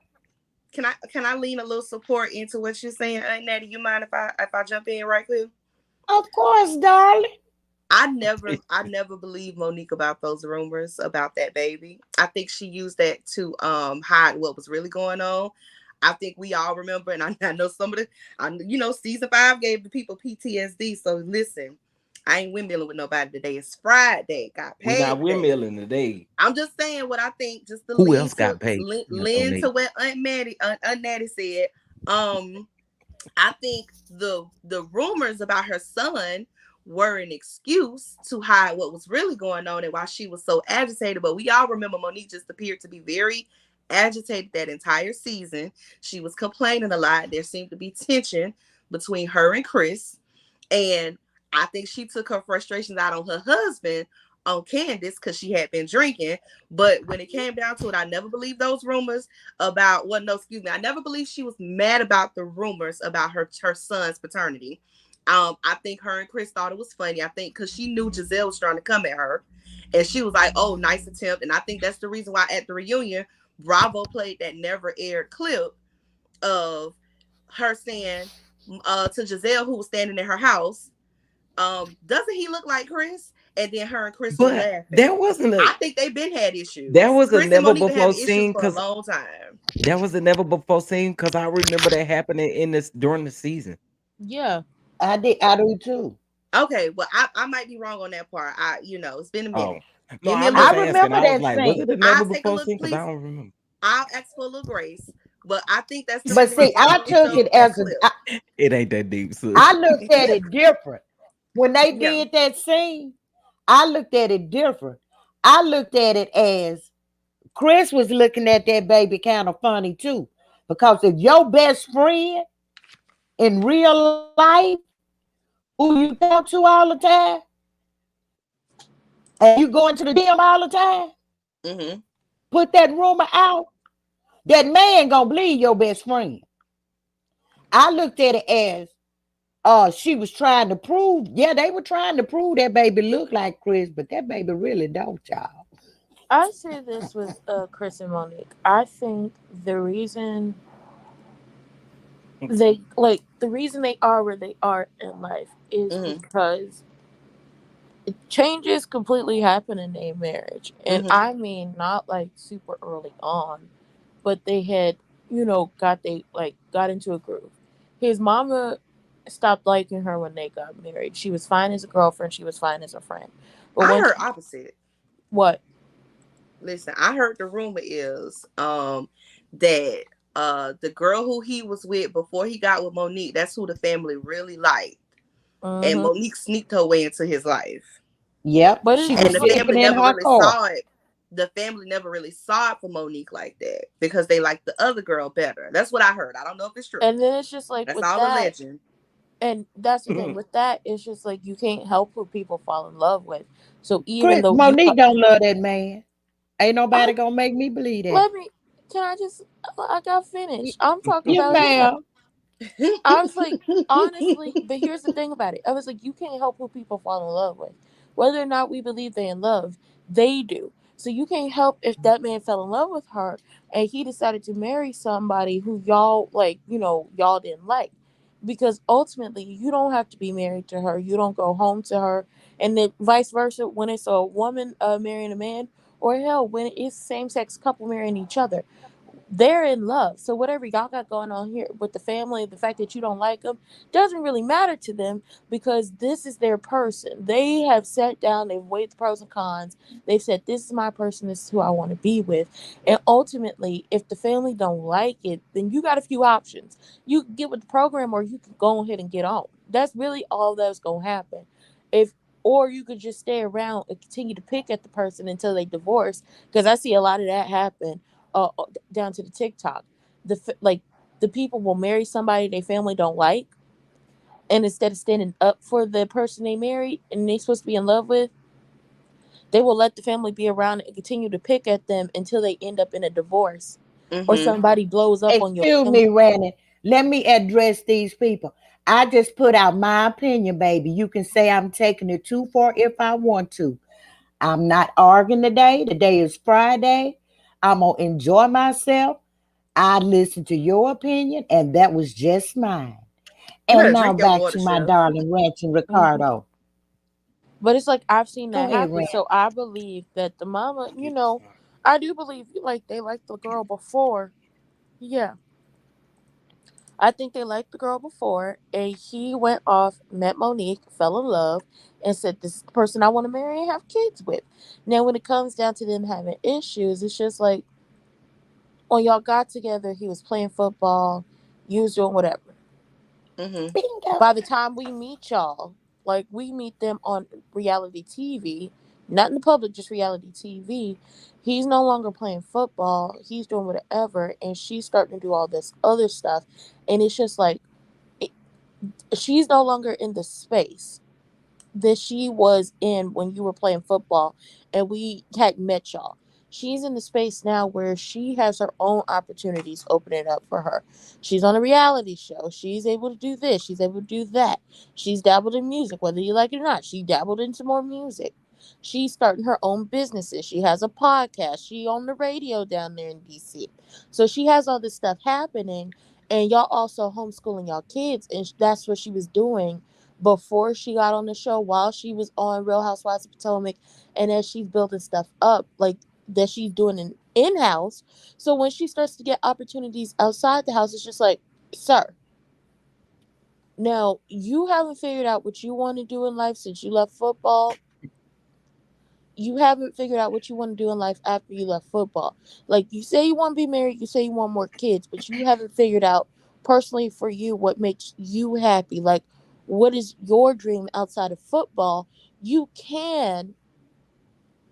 Can I lean a little support into what you're saying, Aunt Natty? You mind if I jump in right quick? of course, darling. I never believed Monique about those rumors about that baby. I think she used that to hide what was really going on. I think we all remember, and I know some of season 5 gave the people PTSD. So listen, I ain't windmilling with nobody today. It's Friday. Got We not paid today. windmilling today. I'm just saying what I think, just to Who lean else got paid? to what Aunt Natty said. I think the rumors about her son were an excuse to hide what was really going on and why she was so agitated. But we all remember Monique just appeared to be very agitated that entire season. She was complaining a lot. There seemed to be tension between her and Chris. And I think she took her frustrations out on her husband, on Candace, because she had been drinking. But when it came down to it, I never believed those rumors about I never believed she was mad about the rumors about her son's paternity. I think her and Chris thought it was funny. I think because she knew Giselle was trying to come at her, and she was like, "Oh, nice attempt." And I think that's the reason why at the reunion, Bravo played that never aired clip of her saying to Giselle, who was standing in her house, doesn't he look like Chris? And then her and Chris were But laughing. I think they've been had issues. That was a Chris and never Monique been before having issues seen for a because long time. that was a never before seen because I remember that happening in this during the season. Yeah, I do too. Okay, well, I might be wrong on that part. It's been a Oh minute. no, Give me a I'm little just I grace. asking. remember I was that like, was scene. it a never I'll take a before look, seen? Because please. I don't remember. I'll ask for a little grace. But I think that's the But reason why see, I Bravo took it showed that as a clip. It ain't that deep, sis. I looked at it different. When they Yeah. did that scene, I looked at it different. I looked at it as Chris was looking at that baby kind of funny too. Because if your best friend in real life, who you talk to all the time, and you going to the gym all the time, put that rumor out, that man gonna believe your best friend. I looked at it as she was trying to prove, yeah, they were trying to prove that baby looked like Chris, but that baby really don't, y'all. I say this with Chris and Monique. I think the reason the reason they are where they are in life is because changes completely happen in their marriage. And Mm-hmm. I mean, not like super early on, but they had, got into a groove. His mama stopped liking her when they got married. She was fine as a girlfriend, she was fine as a friend. But I when heard opposite. what? Listen, I heard the rumor is that the girl who he was with before he got with Monique, that's who the family really liked. And Mm-hmm. Monique sneaked her way into his life. Yep, But she it's And was just the like, sleeping family in never her really car. saw it. The family never really saw it for Monique like that because they liked the other girl better. That's what I heard. I don't know if it's true. and then it's just like That's with all a that, legend. and that's the thing with that, it's just like you can't help who people fall in love with. So even Chris, though Monique don't love that man. Ain't nobody I gonna make me believe that. let me, can I just, I got finished. I'm talking Yes, about him. ma'am. I was like, honestly, but here's the thing about it. I was like, you can't help who people fall in love with. Whether or not we believe they in love, they do. So you can't help if that man fell in love with her and he decided to marry somebody who y'all like, y'all didn't like. Because ultimately, you don't have to be married to her. You don't go home to her. And then vice versa, when it's a woman marrying a man, or hell, when it's same sex couple marrying each other, they're in love. So whatever y'all got going on here with the family, the fact that you don't like them doesn't really matter to them because this is their person. They have sat down, they've weighed the pros and cons. They've said, this is my person, this is who I want to be with. And ultimately, if the family don't like it, then you got a few options. You can get with the program or you can go ahead and get on. That's really all that's going to happen. If Or you could just stay around and continue to pick at the person until they divorce, because I see a lot of that happen down to the TikTok. Like the people will marry somebody their family don't like, and instead of standing up for the person they married and they supposed to be in love with, they will let the family be around and continue to pick at them until they end up in a divorce or Mm-hmm. somebody blows up on your Excuse family. me, Randy. Let me address these people. I just put out my opinion, baby. You can say I'm taking it too far if I want to. I'm not arguing today. Today is Friday. I'm going to enjoy myself. I listened to your opinion, and that was just mine. You And better now drink your back water, to my Chef. darling Ranch and Mhm. Ricardo. But it's like I've seen Go that ahead, happen. Ranch. So I believe that the mama, I do believe like they liked the girl before. Yeah. I think they liked the girl before, and he went off, met Monique, fell in love, and said, "This is the person I want to marry and have kids with." Now, when it comes down to them having issues, it's just like when y'all got together, he was playing football, you was doing whatever. Mm-hmm. Bingo. By the time we meet y'all, like we meet them on reality TV, not in the public, just reality TV. He's no longer playing football. He's doing whatever, and she's starting to do all this other stuff, and it's just like she's no longer in the space that she was in when you were playing football and we had met y'all. She's in the space now where she has her own opportunities opening up for her. She's on a reality show. She's able to do this. She's able to do that. She's dabbled in music, whether you like it or not. She dabbled into more music. She's starting her own businesses. She has a podcast. She on the radio down there in DC. So she has all this stuff happening, and y'all also homeschooling y'all kids, and that's what she was doing before she got on the show, while she was on Real Housewives of Potomac, and as she's building stuff up, like that she's doing in house. So when she starts to get opportunities outside the house, it's just like, sir, now you haven't figured out what you want to do in life since you left football. You haven't figured out what you want to do in life after you left football. Like you say you want to be married, you say you want more kids, but you haven't figured out personally for you what makes you happy. Like what is your dream outside of football? You can,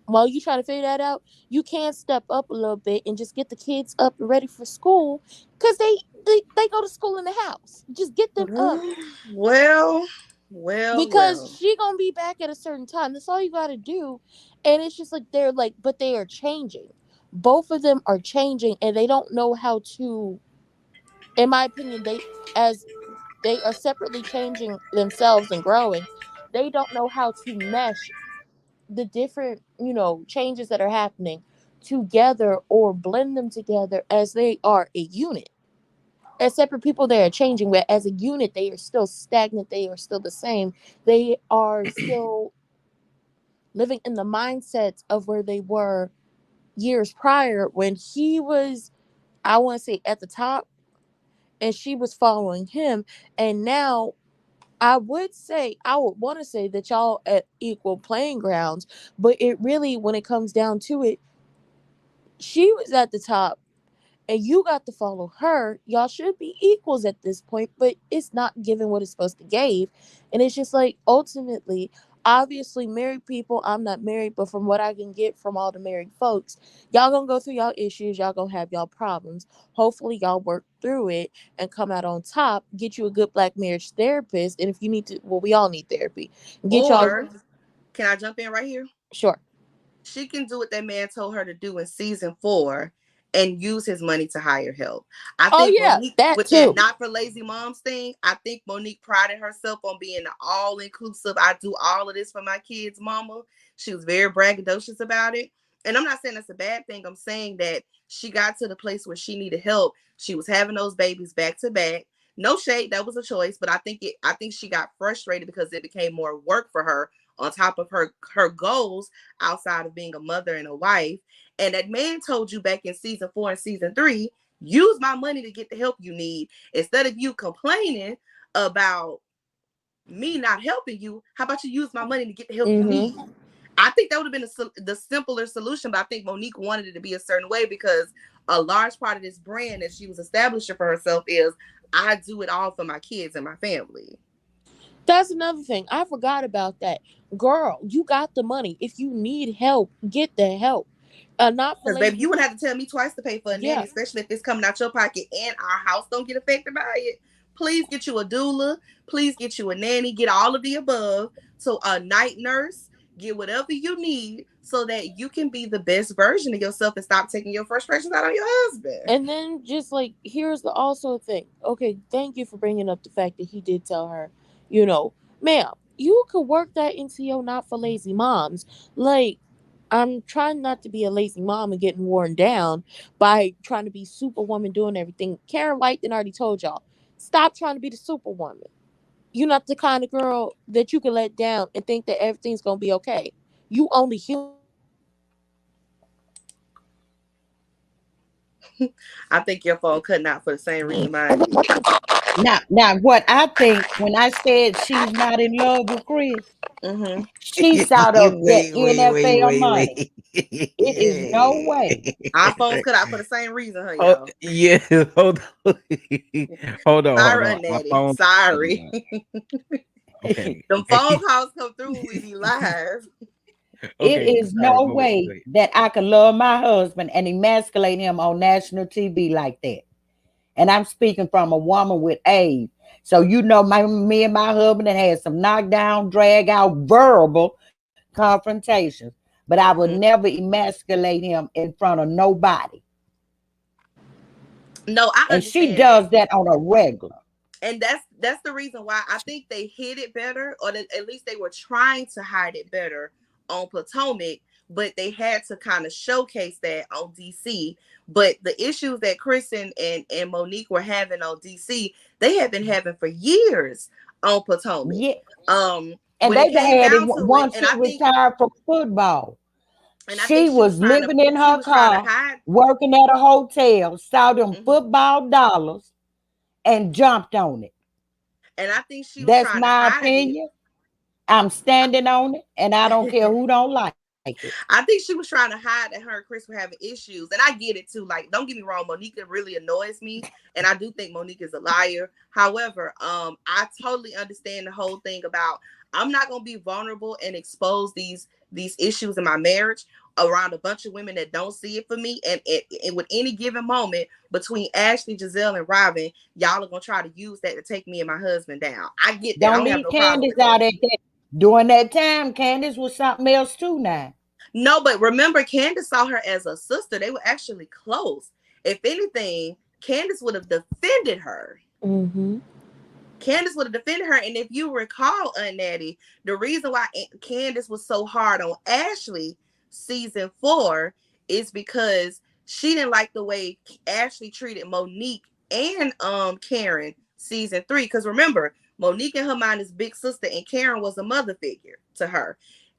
while you try to figure that out, you can step up a little bit and just get the kids up and ready for school because they go to school in the house. Just get them up Well, well, because well. she gonna be back at a certain time. That's all you gotta do. And it's just like they're like, but they are changing. Both of them are changing, and they don't know how to. In my opinion, as they are separately changing themselves and growing, they don't know how to mesh the different changes that are happening together or blend them together as they are a unit. As separate people, they are changing, but as a unit, they are still stagnant. They are still the same. They are still living in the mindsets of where they were years prior when he was, I want to say, at the top and she was following him. And now I would say, I would want to say that y'all at equal playing grounds, but it really, when it comes down to it, she was at the top and you got to follow her. Y'all should be equals at this point, but it's not giving what it's supposed to give. And it's just like, ultimately, obviously, married people, I'm not married, but from what I can get from all the married folks, y'all gonna go through y'all issues, y'all gonna have y'all problems. Hopefully, y'all work through it and come out on top, get you a good black marriage therapist. And if you need to, well, we all need therapy. Get y'all. Or can I jump in right here? Sure. She can do what that man told her to do in season 4 and use his money to hire help. I Oh, think yeah, Monique, that with too. that not for lazy moms thing, I think Monique prided herself on being an all-inclusive, I do all of this for my kids mama. She was very braggadocious about it. And I'm not saying that's a bad thing. I'm saying that she got to the place where she needed help. She was having those babies back to back. No shade, that was a choice, but I think she got frustrated because it became more work for her on top of her goals outside of being a mother and a wife. And that man told you back in season 4 and season 3, use my money to get the help you need. Instead of you complaining about me not helping you, how about you use my money to get the help you need? I think that would have been the simpler solution, but I think Monique wanted it to be a certain way because a large part of this brand that she was establishing for herself is, I do it all for my kids and my family. That's another thing. I forgot about that. Girl, you got the money. If you need help, get the help. Not for Because, baby, you lazy. would have to tell me twice to pay for a nanny, especially if it's coming out your pocket and our house don't get affected by it. Please get you a doula. Please get you a nanny. Get all of the above. So a night nurse. Get whatever you need so that you can be the best version of yourself and stop taking your frustrations out on your husband. And then just like, here's the also thing. Okay, thank you for bringing up the fact that he did tell her, ma'am, you could work that into your not for lazy moms. Like, I'm trying not to be a lazy mom and getting worn down by trying to be superwoman doing everything. Karen White then already told y'all, stop trying to be the superwoman. You're not the kind of girl that you can let down and think that everything's gonna be okay. You only human. I think your phone cutting out for the same reason mine did. Now, what I think when I said she's not in love with Chris, she saw that NFL money. It is no way. Our phones cut out for the same reason, huh, Oh, y'all? yeah. Hold on. Hold on. My Natty. phone. Sorry. Okay. Them phone calls come through when we be live. It Okay. is Sorry. no Go ahead. way that I could love my husband and emasculate him on national TV like that. And I'm speaking from a woman with age. So me and my husband had some knockdown, drag out, verbal confrontations. But I would never emasculate him in front of nobody. No, I And she understand does that. that on a regular. And that's the reason why I think they hid it better, or at least they were trying to hide it better on Potomac, but they had to kind of showcase that on DC. But the issues that Chris and Monique were having on DC, they had been having for years on Potomac. Yeah. And And when it they came had it down to it, once and she I think retired from football. and I think She was living in she her was trying to car, hide. working at a hotel, saw them football dollars, and jumped on it. And I think she was That's trying to my hide it. opinion. I'm standing on it, and I don't care who don't like it. I think she was trying to hide that her and Chris were having issues. And I get it too. Like, don't get me wrong, Monique really annoys me. And I do think Monique is a liar. However, I totally understand the whole thing about I'm not gonna be vulnerable and expose these issues in my marriage around a bunch of women that don't see it for me. And with any given moment between Ashley, Giselle, and Robin, y'all are gonna try to use that to take me and my husband down. I get that. I Don't don't have leave no problem Candace with that. out at that. During that time, Candace was something else too now. No, but remember, Candace saw her as a sister. They were actually close. If anything, Candace would have defended her. Candace would have defended her. And if you recall, Aunt Natty, the reason why Candace was so hard on Ashley season 4 is because she didn't like the way Ashley treated Monique and Karen season 3. Because remember, Monique in her mind is big sister, and Karen was a mother figure to her.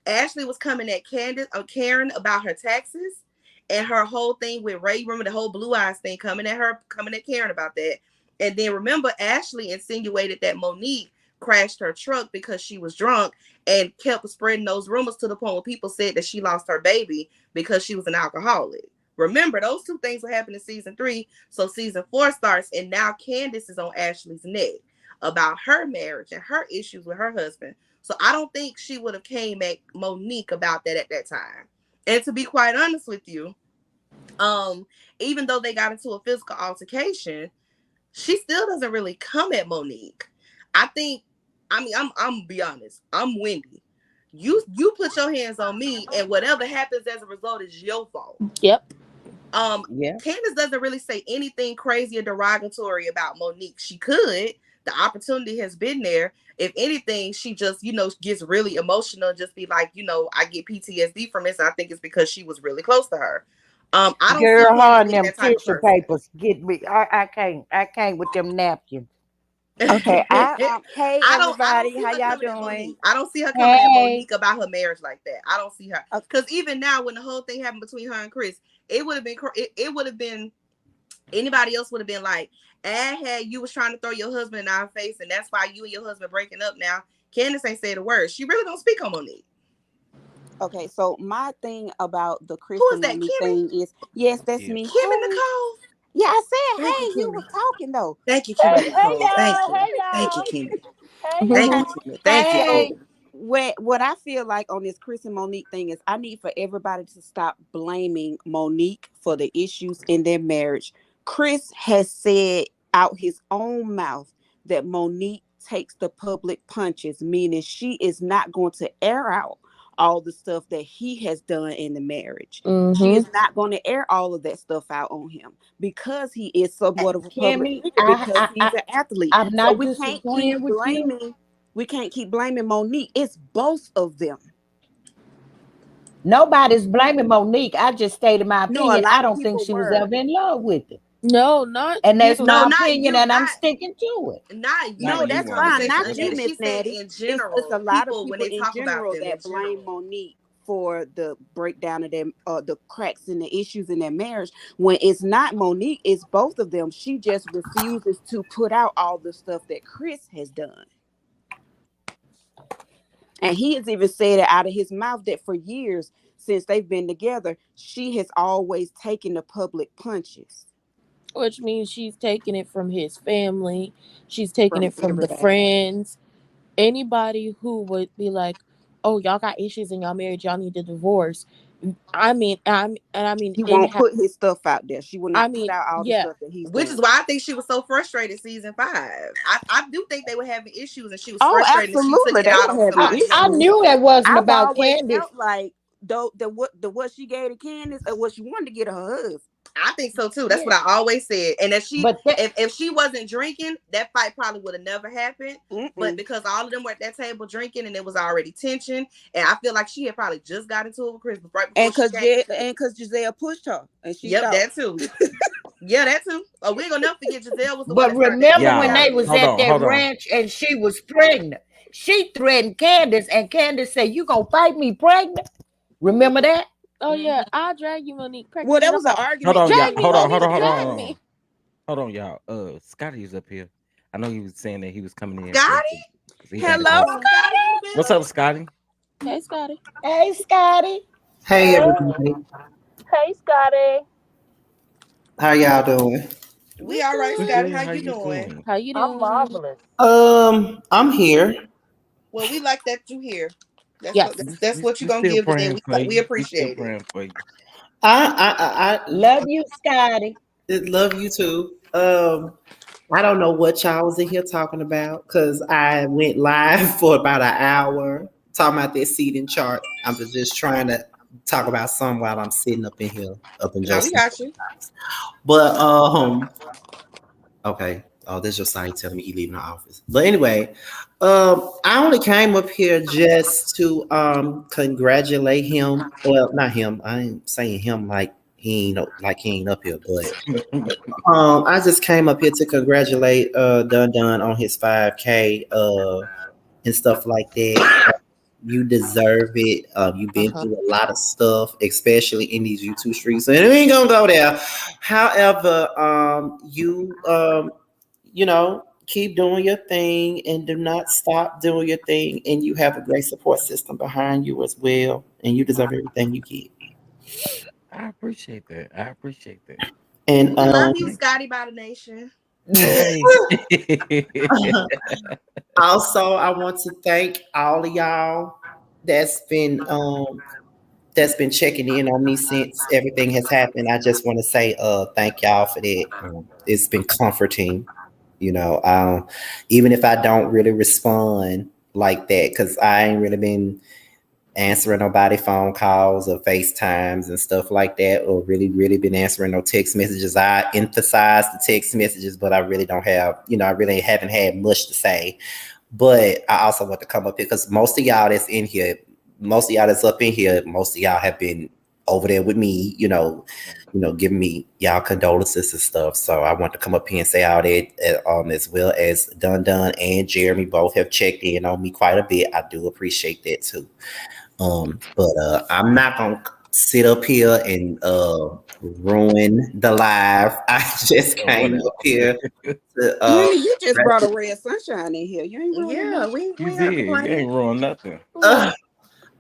Ashley was coming at Karen about her taxes, and her whole thing with Ray. Remember the whole blue eyes thing coming at Karen about that. And then remember, Ashley insinuated that Monique crashed her truck because she was drunk and kept spreading those rumors to the point where people said that she lost her baby because she was an alcoholic. Remember, those two things will happen in season 3. So season 4 starts, and now Candace is on Ashley's neck about her marriage and her issues with her husband. So I don't think she would have came at Monique about that at that time. And to be quite honest with you, even though they got into a physical altercation, she still doesn't really come at Monique. I'm be honest. I'm Wendy. You put your hands on me, and whatever happens as a result is your fault. Yep. Candace doesn't really say anything crazy or derogatory about Monique. She could. The opportunity has been there. If anything, she just, gets really emotional and just be like, I get PTSD from this. And I think it's because she was really close to her. I don't Girl, see her and Candace them being that type of tissue person. papers get me. I can't with them napkins. Okay. Hey I don't everybody, see how her y'all coming at doing? Monique. I don't see her coming at Monique about her marriage like that. I don't see her, because even now, when the whole thing happened between her and Chris, it would have been anybody else would have been like, hey, you was trying to throw your husband in our face, and that's why you and your husband breaking up now. Candace ain't said a word. She really don't speak on Monique. Okay, so my thing about the Chris Who is and that, Monique Kimmy? thing is, yes, that's me. Kim and Hey. Nicole. Yeah, I said, Thank hey, you, you Kimmy. was talking though. Thank you, Kimmy. Hey, Nicole. Thank y'all. you. Hey, Thank you, y'all. Kimmy. Hey, Thank y'all. you, Kimmy. Thank you. Hey. What I feel like on this Chris and Monique thing is, I need for everybody to stop blaming Monique for the issues in their marriage. Chris has said out his own mouth that Monique takes the public punches, meaning she is not going to air out all the stuff that he has done in the marriage. She is not going to air all of that stuff out on him because he is somewhat of a public Kimmy, figure, because he's an athlete. I'm So not we can't keep disagreeing with you. blaming. We can't keep blaming Monique. It's both of them. Nobody's blaming Monique. I just stated my No, a opinion. lot I of don't think people she was were. ever in love with it. No, not And you. that's my not opinion, you, and I'm not- sticking to it. Not you. No, in this that's fine. conversation. Not She you, said Miss Natty. in general. It's a lot of when people they in talk about general them, that blame Monique for the breakdown of them, the cracks and the issues in their marriage. When it's not Monique, it's both of them. She just refuses to put out all the stuff that Chris has done. And he has even said it out of his mouth that for years since they've been together, she has always taken the public punches. Which means she's taking it from his family. She's taking it from the everybody. friends. Anybody who would be like, "Oh, y'all got issues in y'all marriage. Y'all need to divorce." I mean, He won't put his stuff out there. She will not put out all the yeah. stuff that he's Which done. is why I think she was so frustrated season 5. I do think they were having issues, and she was Oh, frustrated. absolutely. And she took it out on somebody else. I knew that wasn't I've about always Candace. felt like what she gave to Candace or what she wanted to get to her husband. I think so too. That's what I always said. And if if she wasn't drinking, that fight probably would have never happened. But because all of them were at that table drinking, and it was already tension, and I feel like she had probably just got into it with Chris right before because Giselle pushed her, and she that too. Yeah, that too. Oh, we ain't gonna never forget Giselle was the But one. remember when they was at that ranch and she was pregnant? She threatened Candace, and Candace said, "You gonna fight me pregnant?" Remember that? Oh yeah, I'll drag you, Monique. Well, that was an argument. Hold on, Drag me, hold on, Monique, hold on, drag hold on. me. Hold on, y'all. Scotty's up here. I know he was saying that he was coming in. Scotty? Hello, Scotty. What's up, Scotty? Hey, Scotty. Hey, Scotty. Hey, everybody. Hey, Scotty. How y'all doing? We all right, Scotty. How you doing? How you doing? I'm marvelous. I'm here. Well, we like that you here. That's We- what you're we gonna still give today. praying for We you. appreciate still it. praying for you. I love you, Scotty. Love you too. I don't know what y'all was in here talking about because I went live for about an hour talking about that seating chart. I'm just trying to talk about some while I'm sitting up in here up in No, Joseph. we got you. But okay. Oh, that's your sign telling me he leaving the office. But anyway, I only came up here just to congratulate him. Well, not him. I ain't saying him like he ain't up here, but I just came up here to congratulate Dun on his 5K and stuff like that. You deserve it. You've been through a lot of stuff, especially in these YouTube streets. And we ain't gonna go there. However, you know, keep doing your thing and do not stop doing your thing. And you have a great support system behind you as well. And you deserve everything you get. I appreciate that. I appreciate that. And We love you, Scotty by the Nation. Hey. Also, I want to thank all of y'all that's been checking in on me since everything has happened. I just want to say thank y'all for that. It's been comforting, you know. Even if I don't really respond like that, because I ain't really been answering nobody phone calls or FaceTimes and stuff like that, or really been answering no text messages. I emphasize the text messages, but I really don't have, I really haven't had much to say. But I also want to come up here because most of y'all that's in here, most of y'all that's up in here, most of y'all have been over there with me, giving me y'all condolences and stuff. So I want to come up here and say all that, as well as Dun and Jeremy both have checked in on me quite a bit. I do appreciate that too. But I'm not gonna sit up here and ruin the live. I just came up here to Really, you just brought a ray of sunshine in here. You ain't ruined You did. You ain't ruined nothing.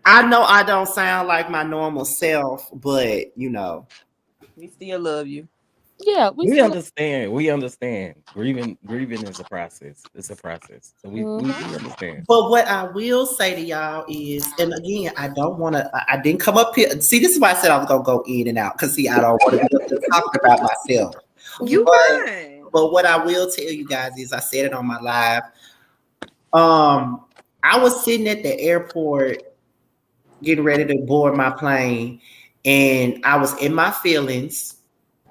I know I don't sound like my normal self, but we still love you. Yeah, we understand. We understand. Grieving is a process. It's a process. So we understand. But what I will say to y'all is, and again, I don't want to. I didn't come up here. See, this is why I said I was gonna go in and out because see, I don't want to be up here talking about myself. But what I will tell you guys is, I said it on my live. I was sitting at the airport getting ready to board my plane, and I was in my feelings.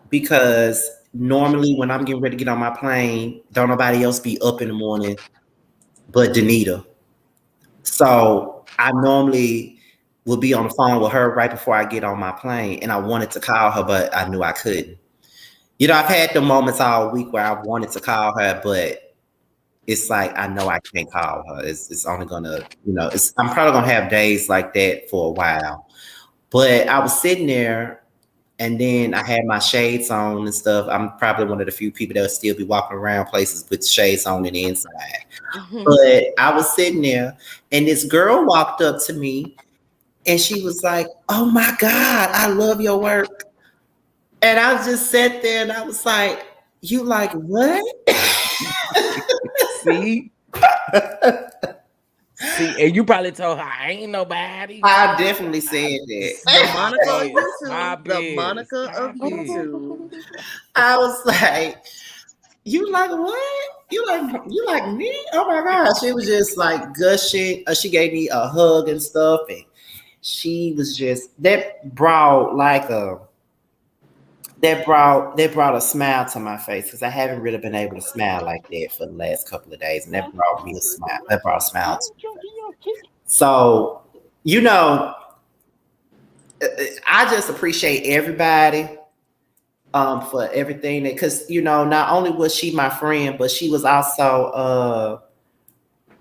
Because normally when I'm getting ready to get on my plane, don't nobody else be up in the morning but Danita. So I normally will be on the phone with her right before I get on my plane. And I wanted to call her, but I knew I couldn't. I've had the moments all week where I wanted to call her, but it's like I know I can't call her. It's only gonna, I'm probably gonna have days like that for a while. But I was sitting there. And then I had my shades on and stuff. I'm probably one of the few people that will still be walking around places with shades on in the inside. But I was sitting there and this girl walked up to me and she was like, "Oh my God, I love your work." And I just sat there and I was like, "You like what?" See? See, and you probably told her I ain't nobody. I definitely said that. The Monica of YouTube. The Monica of YouTube. I was like, "You like what? You like me?" Oh my gosh. She was just like gushing. She gave me a hug and stuff. And she was just that brought a smile to my face because I haven't really been able to smile like that for the last couple of days. And that brought me a smile. That brought a smile to my face. So, I just appreciate everybody for everything because not only was she my friend, but she was also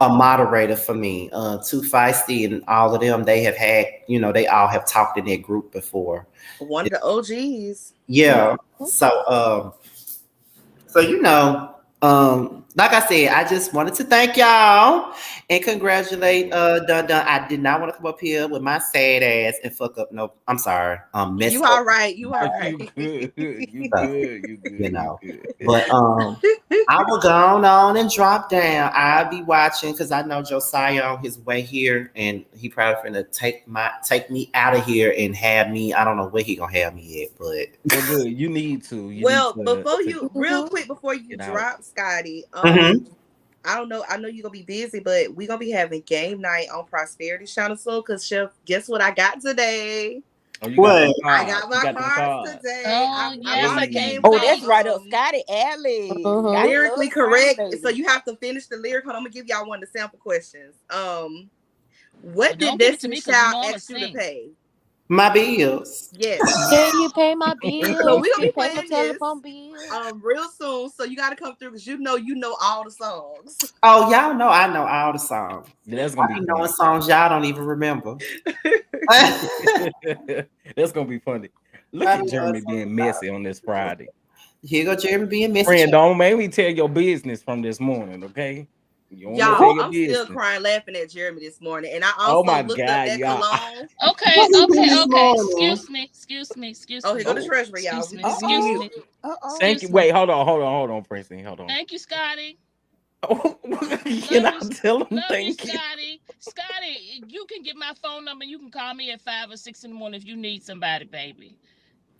a moderator for me. Too Feisty and all of them, they have had, they all have talked in that group before. One of the OGs. Yeah. So like I said, I just wanted to thank y'all and congratulate Dun. I did not want to come up here with my sad ass and fuck up. No, I'm sorry. You all right. You all right. You good. You good. But I will go on and drop down. I'll be watching because I know Josiah on his way here, and he probably finna take me out of here and have me. I don't know where he gonna have me at, but good. You need to. Real quick before you drop, Scotty. I don't know. I know you're gonna be busy, but we're gonna be having game night on Prosperity Channel soon. Cause Chef, guess what I got today? I got my cards today. That's right up Scotty alley. Lyrically correct. So you have to finish the lyric. Hold on, I'm gonna give y'all one of the sample questions. What did Destiny Child ask you to pay? My bills. Yes. Can you pay my So bills? we Can gonna you be pay my playing this telephone bill? real soon. So you gotta come through because you know all the songs. Oh, y'all know I know all the songs. That's I gonna be be knowing funny. songs y'all don't even remember. That's gonna be funny. Look I at be knowing Jeremy songs being y'all messy on this don't remember. Friday. Here go Jeremy being messy. Friend, don't make me tell your business from this morning, okay? You don't want me to tell Y'all, your I'm still business. crying laughing at Jeremy this morning. And I Oh also my looked up God, that y'all. cologne. Okay, What he do okay, this okay. morning? Excuse Oh, here me, go the Oh, treasurer, y'all. excuse We me, just excuse mute. me, thank you. excuse me. Wait, hold on, Presley. Hold on. Thank you, Scotty. Oh, can Love I you, tell him love you, thank you? Scotty. Scotty, you can get my phone number. You can call me at 5 or 6 in the morning if you need somebody, baby.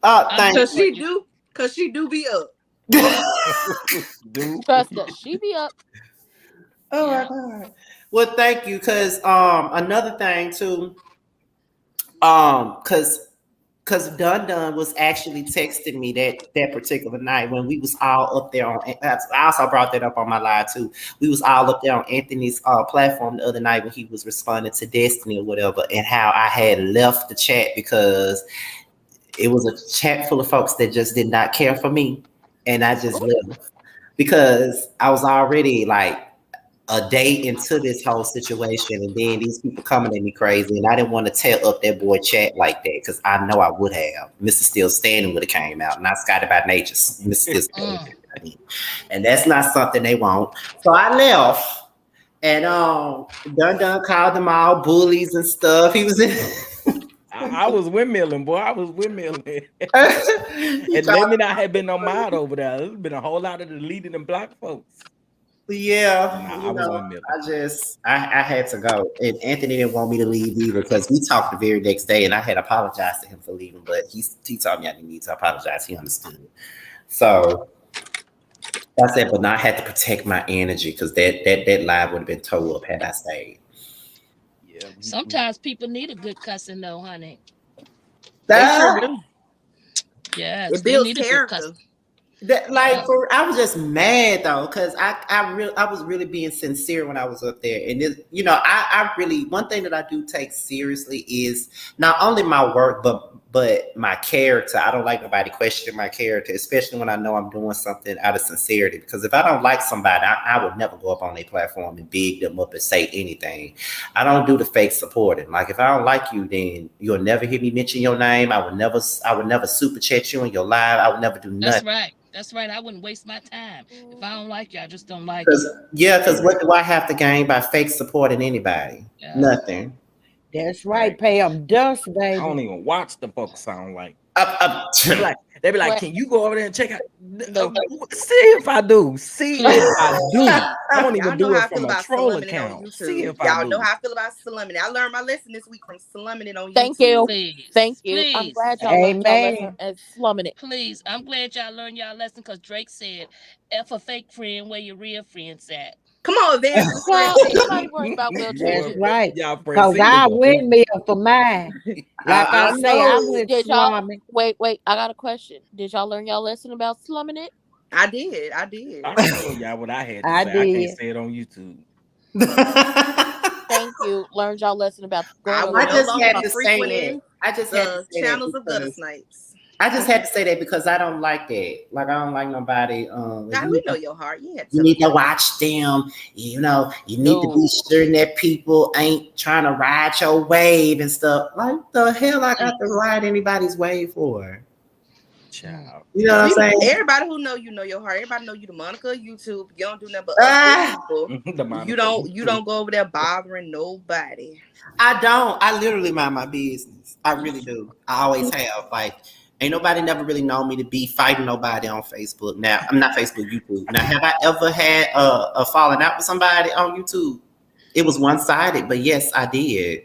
I'm Thank here Cause for she you. do, cause she do be up. Dude. Trust us, she be up. Oh my Yeah. God. Well, thank you. Cause another thing too, cause Dun Dun was actually texting me that particular night when we was all up there on. I also brought that up on my live too. We was all up there on Anthony's platform the other night when he was responding to Destiny or whatever, and how I had left the chat because it was a chat full of folks that just did not care for me, and I just left because I was already like a day into this whole situation, and then these people coming at me crazy, and I didn't want to tear up that boy chat like that because I know I would have. Mr. Still Standing would have came out, not Scotty by Nature. Mr. Still Standing, and that's not something they want. So I left, and Dun Dun called them all bullies and stuff. He was in. I was windmilling, boy. I was windmilling. He And let called me not have been no mod over there. There's been a whole lot of deleted and blocked folks. Yeah, Nah, I you was know, windmilling. I had to go, and Anthony didn't want me to leave either because we talked the very next day, and I had apologized to him for leaving, but he told me I didn't need to apologize. He understood. So I said, but now I had to protect my energy because that live would have been towed up had I stayed. Yeah, Sometimes people need a good cussing though, honey. they sure Ah, do. Yes, It they builds need a good character. cussing. that Yeah. like I was just mad though because I was really being sincere when I was up there, and I really, one thing that I do take seriously is not only my work but my character. I don't like nobody questioning my character, especially when I know I'm doing something out of sincerity. Because if I don't like somebody, I would never go up on their platform and big them up and say anything. I don't do the fake supporting. Like if I don't like you, then you'll never hear me mention your name. I would never super chat you in your live. I would never do That's nothing. right. That's right. I wouldn't waste my time. If I don't like you, I just don't like Cause you. because what do I have to gain by fake supporting anybody? Yeah. Nothing. That's right. Right. Pay them dust, I don't baby. even watch the folks sound like. Up. They be like, What? can you go over there and check out? The See if I do. See if I do. I don't Y'all even know do how it I feel from a about troll slumming it on account. See YouTube. if I Y'all know do. how I feel about slumming it. I learned my lesson this week from slumming it on Thank YouTube. you. Please. Thank you. I'm Please. glad y'all learned y'all lesson Amen. and slumming it. Please. I'm glad y'all learned y'all lesson because Drake said, F a fake friend where your real friends at. Come on, Evangelist Child, ain't Francine. nobody worried about wheelchair That's Boy, Jeremy. right. y'all Cause Francine is I a hoot. windmill for mine. Like I I say, I know. went Did y'all slumming. wait? I got a question. Did y'all learn y'all lesson about slumming it? I did. I can tell y'all what I had to I say. I can't did. say it on YouTube. Thank you. Learned y'all lesson about I going over will I there. no just longer had be to say frequenting that. I just had to the say that channels of gutter because snipes. I just had to say that because I don't like that. Like I don't like nobody. God, we know your heart. You had to You tell us need to that. watch them. You need to be No. sure that people ain't trying to ride your wave and stuff. Like the hell I got to ride anybody's wave for? Child. You know what I'm saying? Everybody who know you know your heart. Everybody know you the Monica of YouTube. You don't do nothing but uplift Ah, people. The Monica. You don't go over there bothering nobody. I don't. I literally mind my business. I really do. I always have. Like, ain't nobody never really known me to be fighting nobody on Facebook. Now, I'm not Facebook, YouTube. Now, have I ever had a falling out with somebody on YouTube? It was one sided, but yes, I did.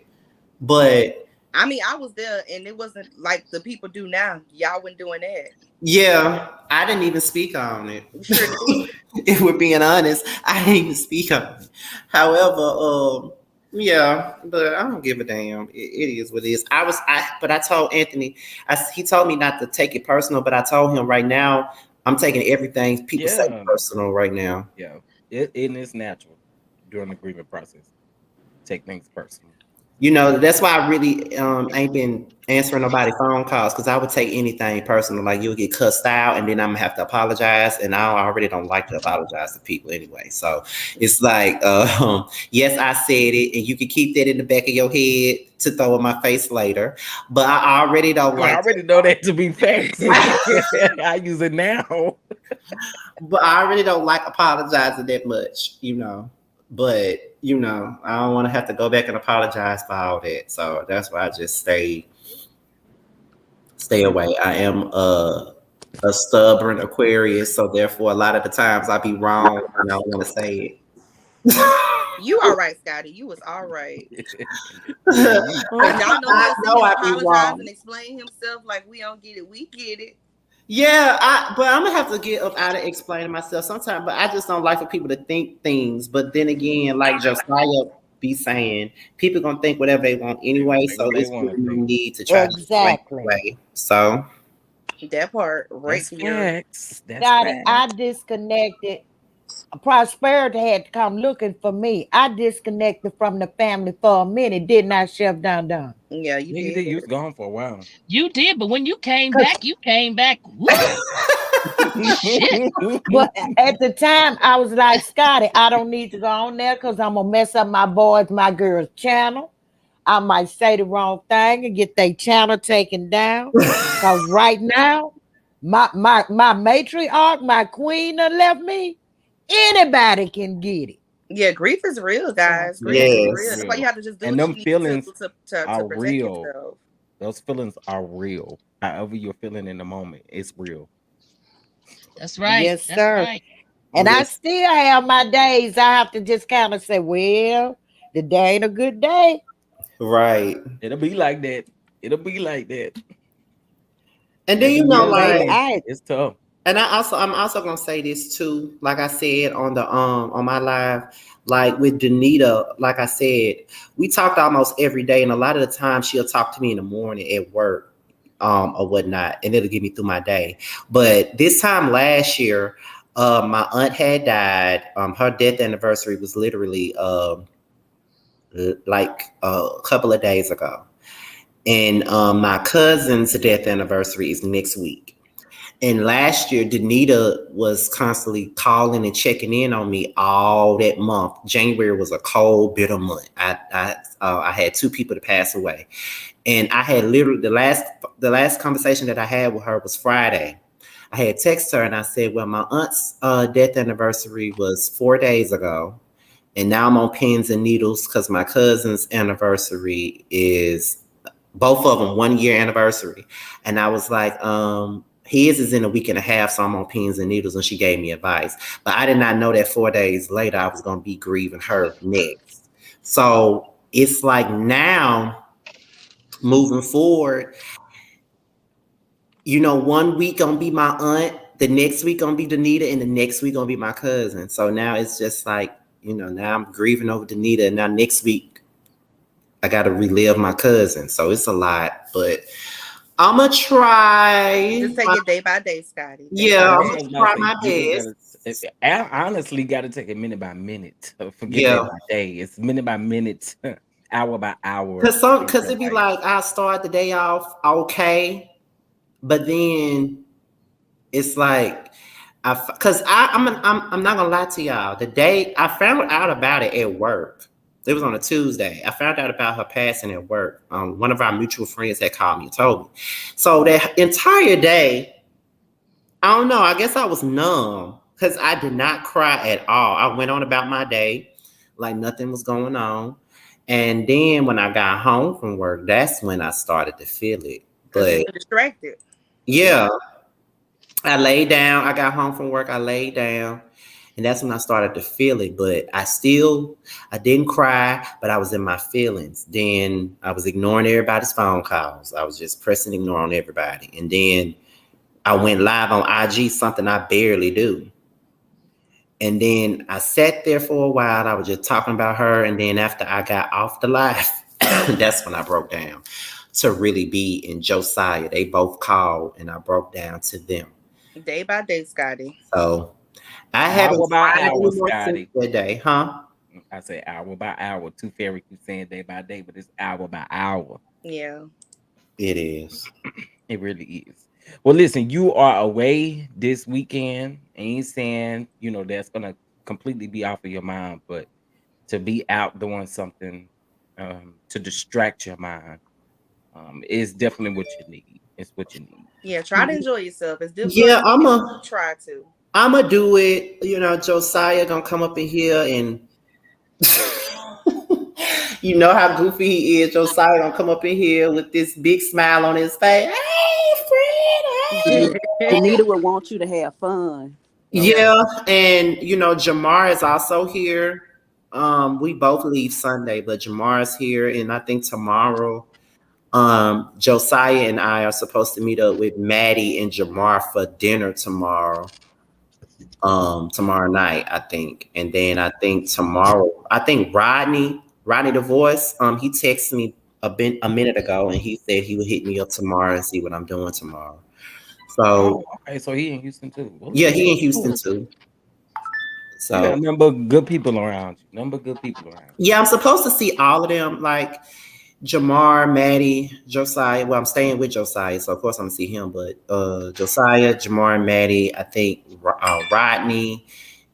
But I mean, I was there, and it wasn't like the people do now. Y'all wasn't doing that. yeah, I didn't even speak on it. You sure did. If we're being honest, I didn't even speak on it. However, yeah, but I don't give a damn. It is what it is. But I told Anthony, he told me not to take it personal, but I told him right now, I'm taking everything people say Yeah. personal right now. Yeah. It is natural during the grieving process. Take things personal. You know, that's why I really ain't been answering nobody phone calls because I would take anything personal. Like you'll get cussed out and then I'm gonna have to apologize. And I already don't like to apologize to people anyway. So it's like, yes, I said it, and you can keep that in the back of your head to throw in my face later. But I already don't I like already know that to be fact. I use it now. but I already don't like apologizing that much, you know. But you know, I don't want to have to go back and apologize for all that. So that's why I just stay away. I am a stubborn Aquarius, so therefore a lot of the times I be wrong and I don't want to say it. You all right, Scotty. You was all right. Yeah, And y'all know I he'll know see I him be apologize wrong. and explain himself like we don't get it. We get it. Yeah, but I'm gonna have to get up out of explaining myself sometimes. But I just don't like for people to think things. But then again, like Josiah be saying, people gonna think whatever they want anyway. think So what they it's want really to no think. need to try to explain Exactly. it away. So That part right That's there. facts. That's Scotty, I facts. disconnected. Prosperity had to come looking for me. I disconnected from the family for a minute, didn't I, Chef Don Don? Yeah, you Yeah, you did. did. You was gone for a while. You did, but when you came 'Cause- back, woo, shit. But at the time, I was like, Scotty, I don't need to go on there because I'm going to mess up my boys, my girls' channel. I might say the wrong thing and get their channel taken down. Because right now, my matriarch, my queen that left me, anybody can get it. Yeah, grief is real, guys. Grief yes, is It's real. That's why you real. have to just do And what you them need feelings to are protect real. yourself. Those feelings are real. However you're feeling in the moment, it's real. That's right. Yes, That's sir. right. And I yes, still have my days. I have to just kind of say, well, the day ain't a good day. right. It'll be like that. It'll be like that. And then Every you know, year, Baby, like, man, it's tough. and I'm also gonna say this too. Like I said on the on my live, like with Danita, like I said, we talked almost every day, and a lot of the time she'll talk to me in the morning at work, or whatnot, and it'll get me through my day. But this time last year, my aunt had died. Her death anniversary was literally like a couple of days ago, and my cousin's death anniversary is next week. And last year, Danita was constantly calling and checking in on me all that month. January was a cold, bitter month. I had two people to pass away, and I had literally the last conversation that I had with her was Friday. I had texted her and I said, "Well, my aunt's death anniversary was 4 days ago, and now I'm on pins and needles because my cousin's anniversary is both of them 1 year anniversary." And I was like, his is in a week and a half, so I'm on pins and needles. And she gave me advice. But I did not know that 4 days later, I was going to be grieving her next. So it's like now, moving forward, you know, 1 week going to be my aunt, the next week going to be Danita, and the next week going to be my cousin. So now it's just like, you know, now I'm grieving over Danita. And now next week, I got to relive my cousin. So it's a lot, but I'm gonna try. Just take it day by day, Scotty. Yeah, I'm I gonna was about try to say, my you best. just I honestly got to take it minute by minute. Forget day Yeah, by day. It's minute by minute, hour by hour. cause it be like I start the day off okay, but then it's like I'm not gonna lie to y'all. The day I found out about it at work, it was on a Tuesday. I found out about her passing at work. One of our mutual friends had called me and told me. So that entire day, I don't know. I guess I was numb because I did not cry at all. I went on about my day like nothing was going on. And then when I got home from work, that's when I started to feel it. But You're distracted. yeah, I laid down. I got home from work. I laid down. And that's when I started to feel it. But I didn't cry, but I was in my feelings. Then I was ignoring everybody's phone calls. I was just pressing ignore on everybody. And then I went live on IG, something I barely do. And then I sat there for a while. I was just talking about her. And then after I got off the live, that's when I broke down to really be in Josiah. They both called and I broke down to them. Day by day, Scotty. So I haven't hour by cried hour, anymore since Scotty. that day, huh? I say hour by hour. Too Fairy keeps saying day by day, but it's hour by hour. Yeah. It is. It really is. Well, listen, you are away this weekend. Ain't saying, that's gonna completely be off of your mind, but to be out doing something to distract your mind is definitely what you need. It's what you need. Yeah, try to enjoy yourself. It's difficult. Yeah, try to. I'ma do it. Josiah gonna come up in here and you know how goofy he is. Josiah gonna come up in here with this big smile on his face. Hey, Fred. Hey. Anita would want you to have fun. Yeah, and Jamar is also here. We both leave Sunday, but Jamar is here, and I think tomorrow, Josiah and I are supposed to meet up with Maddie and Jamar for dinner tomorrow. Tomorrow night, I think. And then I think Rodney the voice, he texted me a minute ago and he said he would hit me up tomorrow and see what I'm doing tomorrow. So okay, so he in Houston too. Well, yeah, he in Houston too. So you got a number of good people around you. Yeah, I'm supposed to see all of them, like Jamar, Maddie, Josiah. Well, I'm staying with Josiah, so of course I'm gonna see him. But Josiah, Jamar, Maddie, I think Rodney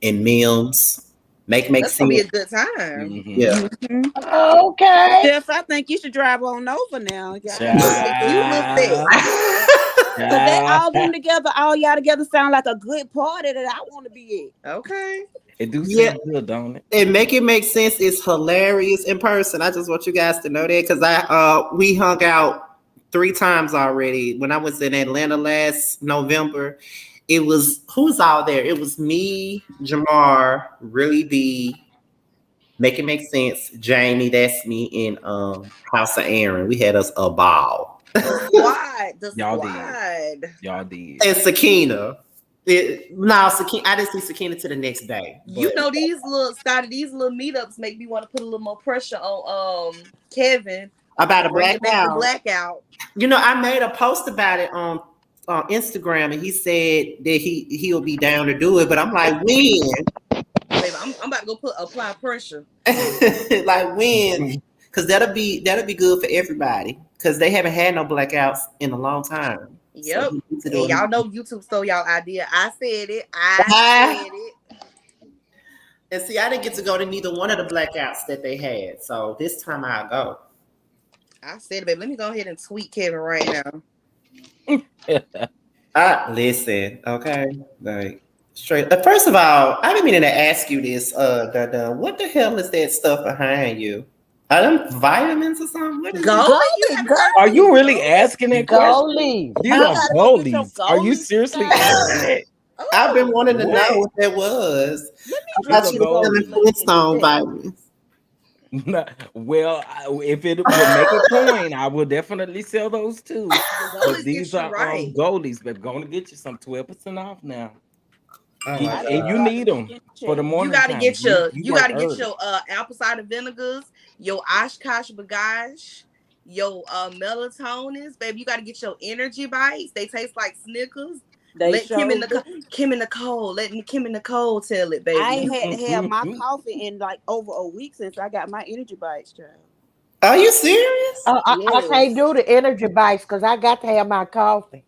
and Mims. That's gonna be a good time. Mm-hmm. Yeah. Mm-hmm. Okay. Jeff, I think you should drive on over now. You look big. They all them together, all y'all together sound like a good party that I want to be at. Okay. It do sound good, don't it? And make it make sense. It's hilarious in person. I just want you guys to know that because we hung out 3 times already. When I was in Atlanta last November, it was who was all there? It was me, Jamar, Really B, Make It Make Sense, Jamie, that's me, and House of Aaron. We had us a ball. Y'all did. And Sakina. Sakina. I didn't see Sakina till the next day. These little meetups make me want to put a little more pressure on Kevin about a blackout. I made a post about it on Instagram, and he said that he'll be down to do it. But I'm like, when? Baby, I'm about to go apply pressure. Like when? Because that'll be good for everybody. Because they haven't had no blackouts in a long time. Yep. So and y'all know YouTube stole y'all idea. I said it. And see, I didn't get to go to neither one of the blackouts that they had. So this time I'll go. I said it, baby. Let me go ahead and tweet Kevin right now. Listen, okay. Like straight. First of all, I've been meaning to ask you this. What the hell is that stuff behind you? Are them vitamins or something? What is Are you really asking that question? Goalies. These are goalies. Are you seriously asking it? I've been wanting to know what that was. I thought you were selling Flintstone vitamins. Well, if it would make a coin, I will definitely sell those too. But these are goalies, but going to get you some 12% off now. And you need them for the morning. You gotta get your apple cider vinegars, your Oshkosh Bagash, your melatonins, baby. You gotta get your energy bites. They taste like Snickers. Let Kim and Nicole tell it, baby. I ain't had to have my coffee in like over a week since I got my energy bites, child. Are you serious? I can't do the energy bites because I got to have my coffee.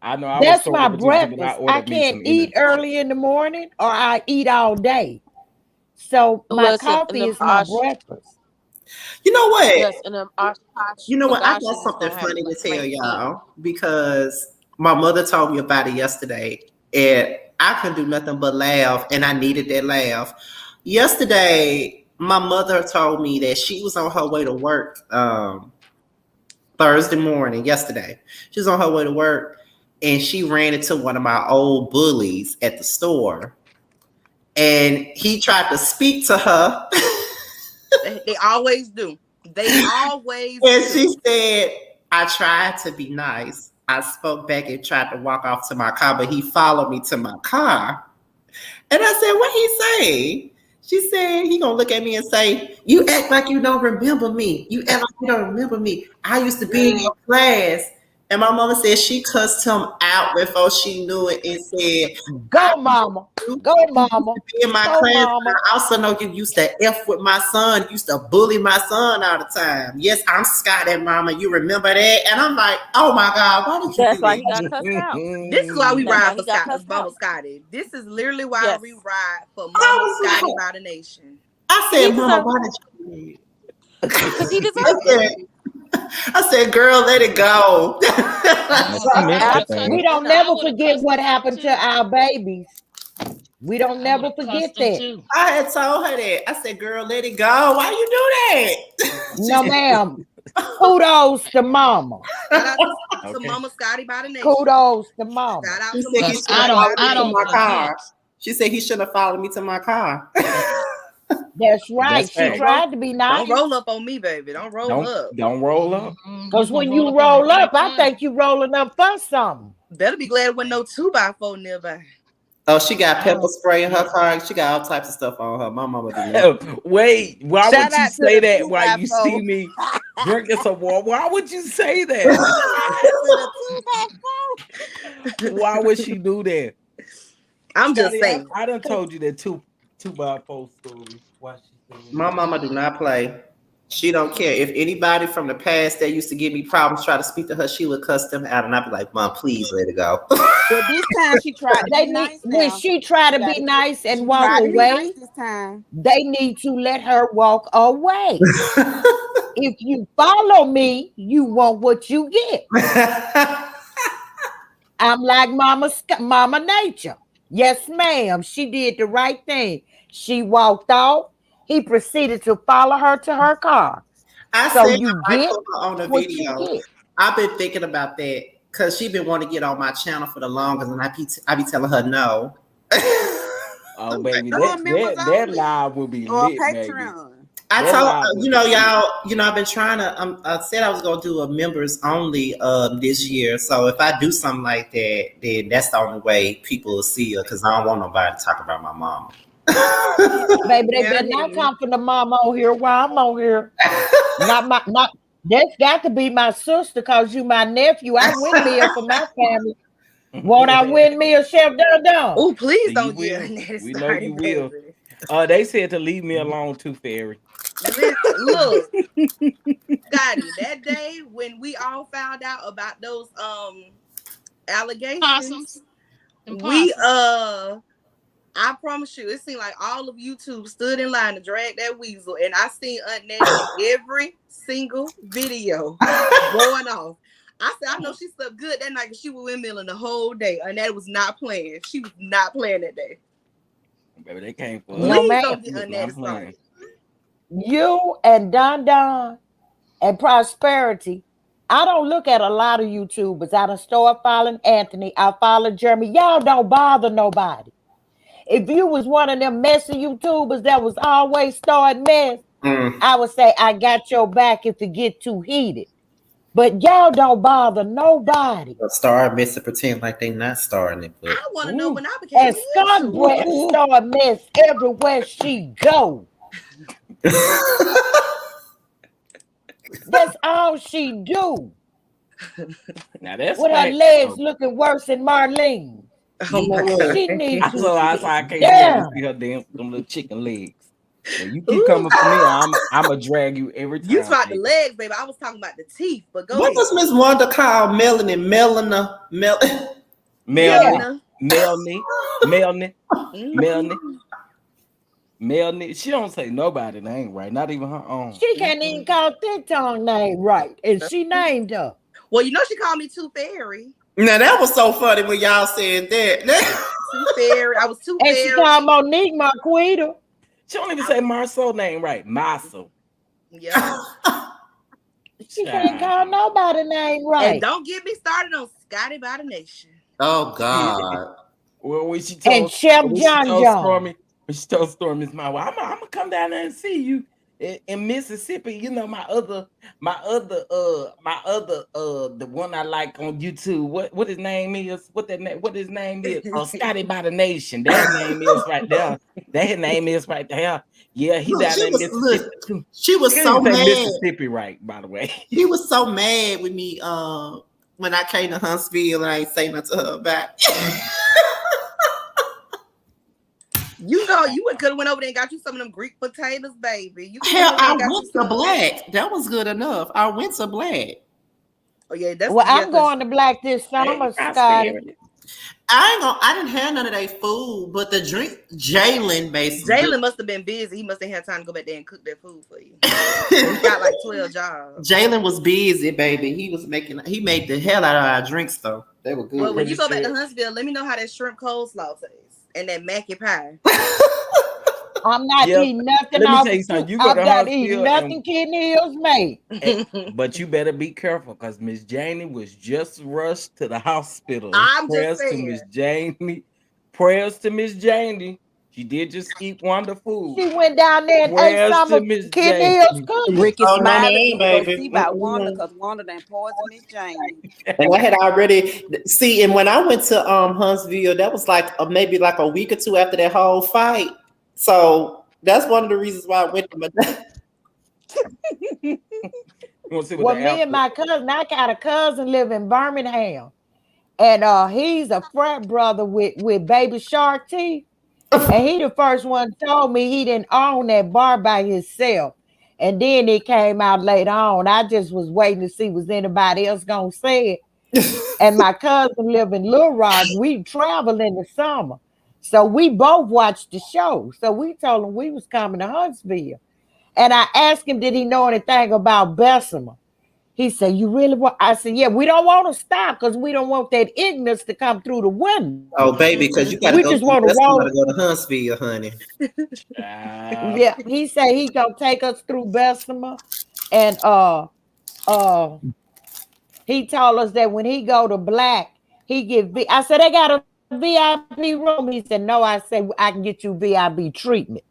I know. That's my breakfast. I can't eat early in the morning or I eat all day. So my coffee is my breakfast. You know what? Yes, and you know what? I got something funny to tell y'all because my mother told me about it yesterday, and I couldn't do nothing but laugh, and I needed that laugh. Yesterday, my mother told me that she was on her way to work Thursday morning. Yesterday, she was on her way to work, and she ran into one of my old bullies at the store, and he tried to speak to her. They always do. And she said, I tried to be nice. I spoke back and tried to walk off to my car, but he followed me to my car. And I said, what he say? She said, he gonna look at me and say, you act like you don't remember me. You act like you don't remember me. I used to be in your class. And my mama said she cussed him out before she knew it and said, Go, mama. Go, mama. Be in my Go, class. mama. I also know you used to F with my son. You used to bully my son all the time. Yes, I'm Scotty, mama. You remember that? And I'm like, oh my God, why did you That's do why that? he got cussed out. This is why we That's why ride he for got Scotty, cussed Mama out. Scotty. This is literally why Yes. we ride for I Mama was Scotty like- by the nation. I He said, Mama, deserved why it. did you Because he do deserved it. I said, girl, let it go. She missed I the would've thing. We cussed- don't I never would've forget cussed what him happened too. to our babies. We don't I never would've forget cussed him that. too. I had told her that. I said, girl, let it go. Why you do that? No, ma'am. Kudos to mama. Shout out to Okay. Mama Scotty by the nation. Kudos to mama. Shout out She to said Mama he Cause should have I followed me to don't my forget. car. She said he should have followed me to my car. That's right. That's She fact. tried to be nice. Don't roll up on me, baby. Don't roll up. Don't roll up. Because when you roll up, I think you rolling up for something. Better be glad when no 2x4 nearby. Oh, she got pepper spray in her car. She got all types of stuff on her. My mama did not. Wait, why Shout would you out to say the that while you 2x4. see me drinking some water? Why would you say that? Why would she do that? I'm just Scotty, saying. I done told you that two by four story. Why she said that? My mama do not play. She don't care. If anybody from the past that used to give me problems try to speak to her, she would cuss them out, and I'd be like, Mom, please let it go. But this time she tried to be nice When now. she try to Gotta be get- nice she and walk tried to be away, nice this time. they need to let her walk away. If you follow me, you want what you get. I'm like Mama Nature. Yes, ma'am. She did the right thing. She walked off. He proceeded to follow her to her car. I So said you I get put her on the what you video. get. I've been thinking about that because she been wanting to get on my channel for the longest, and I be telling her no. Oh, baby, Go on members that only. live will be Or lit, baby. Patreon. I That told live will you be know lit. y'all. I've been trying to. I said I was gonna do a members only this year. So if I do something like that, then that's the only way people will see her because I don't want nobody to talk about my mom. Baby, they Yeah, I better hear not you. come from the mama on here while I'm on here. Not that's got to be my sister because you my nephew. I win meal for my family. Won't I win me a Chef Dun Dun? Oh, please You don't will. get that We know started, you will. baby. They said to leave me alone too, Fairy. Look, Scotty, that day when we all found out about those allegations, Possums. Them we possums. I promise you, it seemed like all of YouTube stood in line to drag that weasel, and I seen Aunt Nettie in every single video going off. I said, I know she slept good that night because she was windmilling the whole day, and that was not playing. She was not playing that day. Baby, they came for us. No, Please ma'am. don't get Was Aunt not Nettie playing. started. You and Don Don and Prosperity. I don't look at a lot of YouTubers. I done start following Anthony. I follow Jeremy. Y'all don't bother nobody. If you was one of them messy YouTubers that was always starting mess, I would say I got your back if it get too heated. But y'all don't bother nobody. Star mess to pretend like they not starring it. But I want to know when I became And Scott a Brett YouTuber. start mess everywhere she go. That's all she do. Now that's With her fact, legs though. looking worse than Marlene. Oh my God. She needs I to. saw I can't Damn. see her dance with them little chicken legs. So you keep coming for me, I'ma drag you every time. You talking about the baby. legs, baby. I was talking about the teeth, but go what ahead. does Miss Wanda call Melanie? Melanie, Yeah. Melanie, Mhm. Melanie. She don't say nobody name right, not even her own. She can't even call Thick Tongue name right. And she named her. Well, you know she called me Too Fairy. Now that was so funny when y'all said that. Too Fairy. I was Too And she Fairy. called Monique Marquita. She don't even say Marceau name right. Marceau. Yeah. She can't call nobody name And right. don't get me started on Scotty by the Nation. Oh God. Well, when she And told Chef when she John told John. Stormy, when she told Stormy, it's my I'm gonna come down there and see you in Mississippi. You know my other the one I like on YouTube. What his name is? What his name is? Scotty by the Nation. That name is right there. That name is right there. Yeah, he Look, down she there in was- Mississippi look, too. She was She so didn't say mad. Mississippi right, by the way. He was so mad with me when I came to Huntsville and I ain't say nothing to her back. You know, you could have went over there and got you some of them Greek potatoes, baby. You Hell, I went to Black. That was good enough. I went to Black. Oh yeah, that's well. I'm going to Black this summer, Scotty. I didn't have none of their food, but the drink, Jalen basically. Jalen must have been busy. He must have had time to go back there and cook that food for you. He got like 12 jobs. Jalen was busy, baby. He made the hell out of our drinks though. They were good. Well, when you go back to Huntsville, let me know how that shrimp coleslaw tastes and that mackey pie. I'm not eating nothing. Let me tell you something. You go to Huntsville eating nothing Kidney Hills made. But you better be careful because Miss Janie was just rushed to the hospital. I'm prayers just to Miss Janie. Prayers to Miss Janie. She did just eat Wanda food. She went down there and ate some of Kidney Hills cookies. Ricky Smiley no, go baby. see about Wanda because Wanda done poisoned Miss Janie. And I had already see, and when I went to Huntsville, that was like maybe like a week or two after that whole fight. So that's one of the reasons why I went to my Well, me and my cousin, I got a cousin live in Birmingham, and he's a frat brother with Baby Shark teeth, and he the first one told me he didn't own that bar by himself, and then it came out later on. I just was waiting to see was anybody else gonna say it, and my cousin live in Little Rock. We travel in the summer. So we both watched the show. So we told him we was coming to Huntsville. And I asked him, did he know anything about Bessemer? He said, you really want? I said, yeah, we don't want to stop because we don't want that ignorance to come through the window. Oh, baby, because you got to go to Huntsville, honey. Yeah, he said he going to take us through Bessemer. And he told us that when he go to Black, he get I said, they got a VIP room. He said, no. I said, I can get you VIP treatment.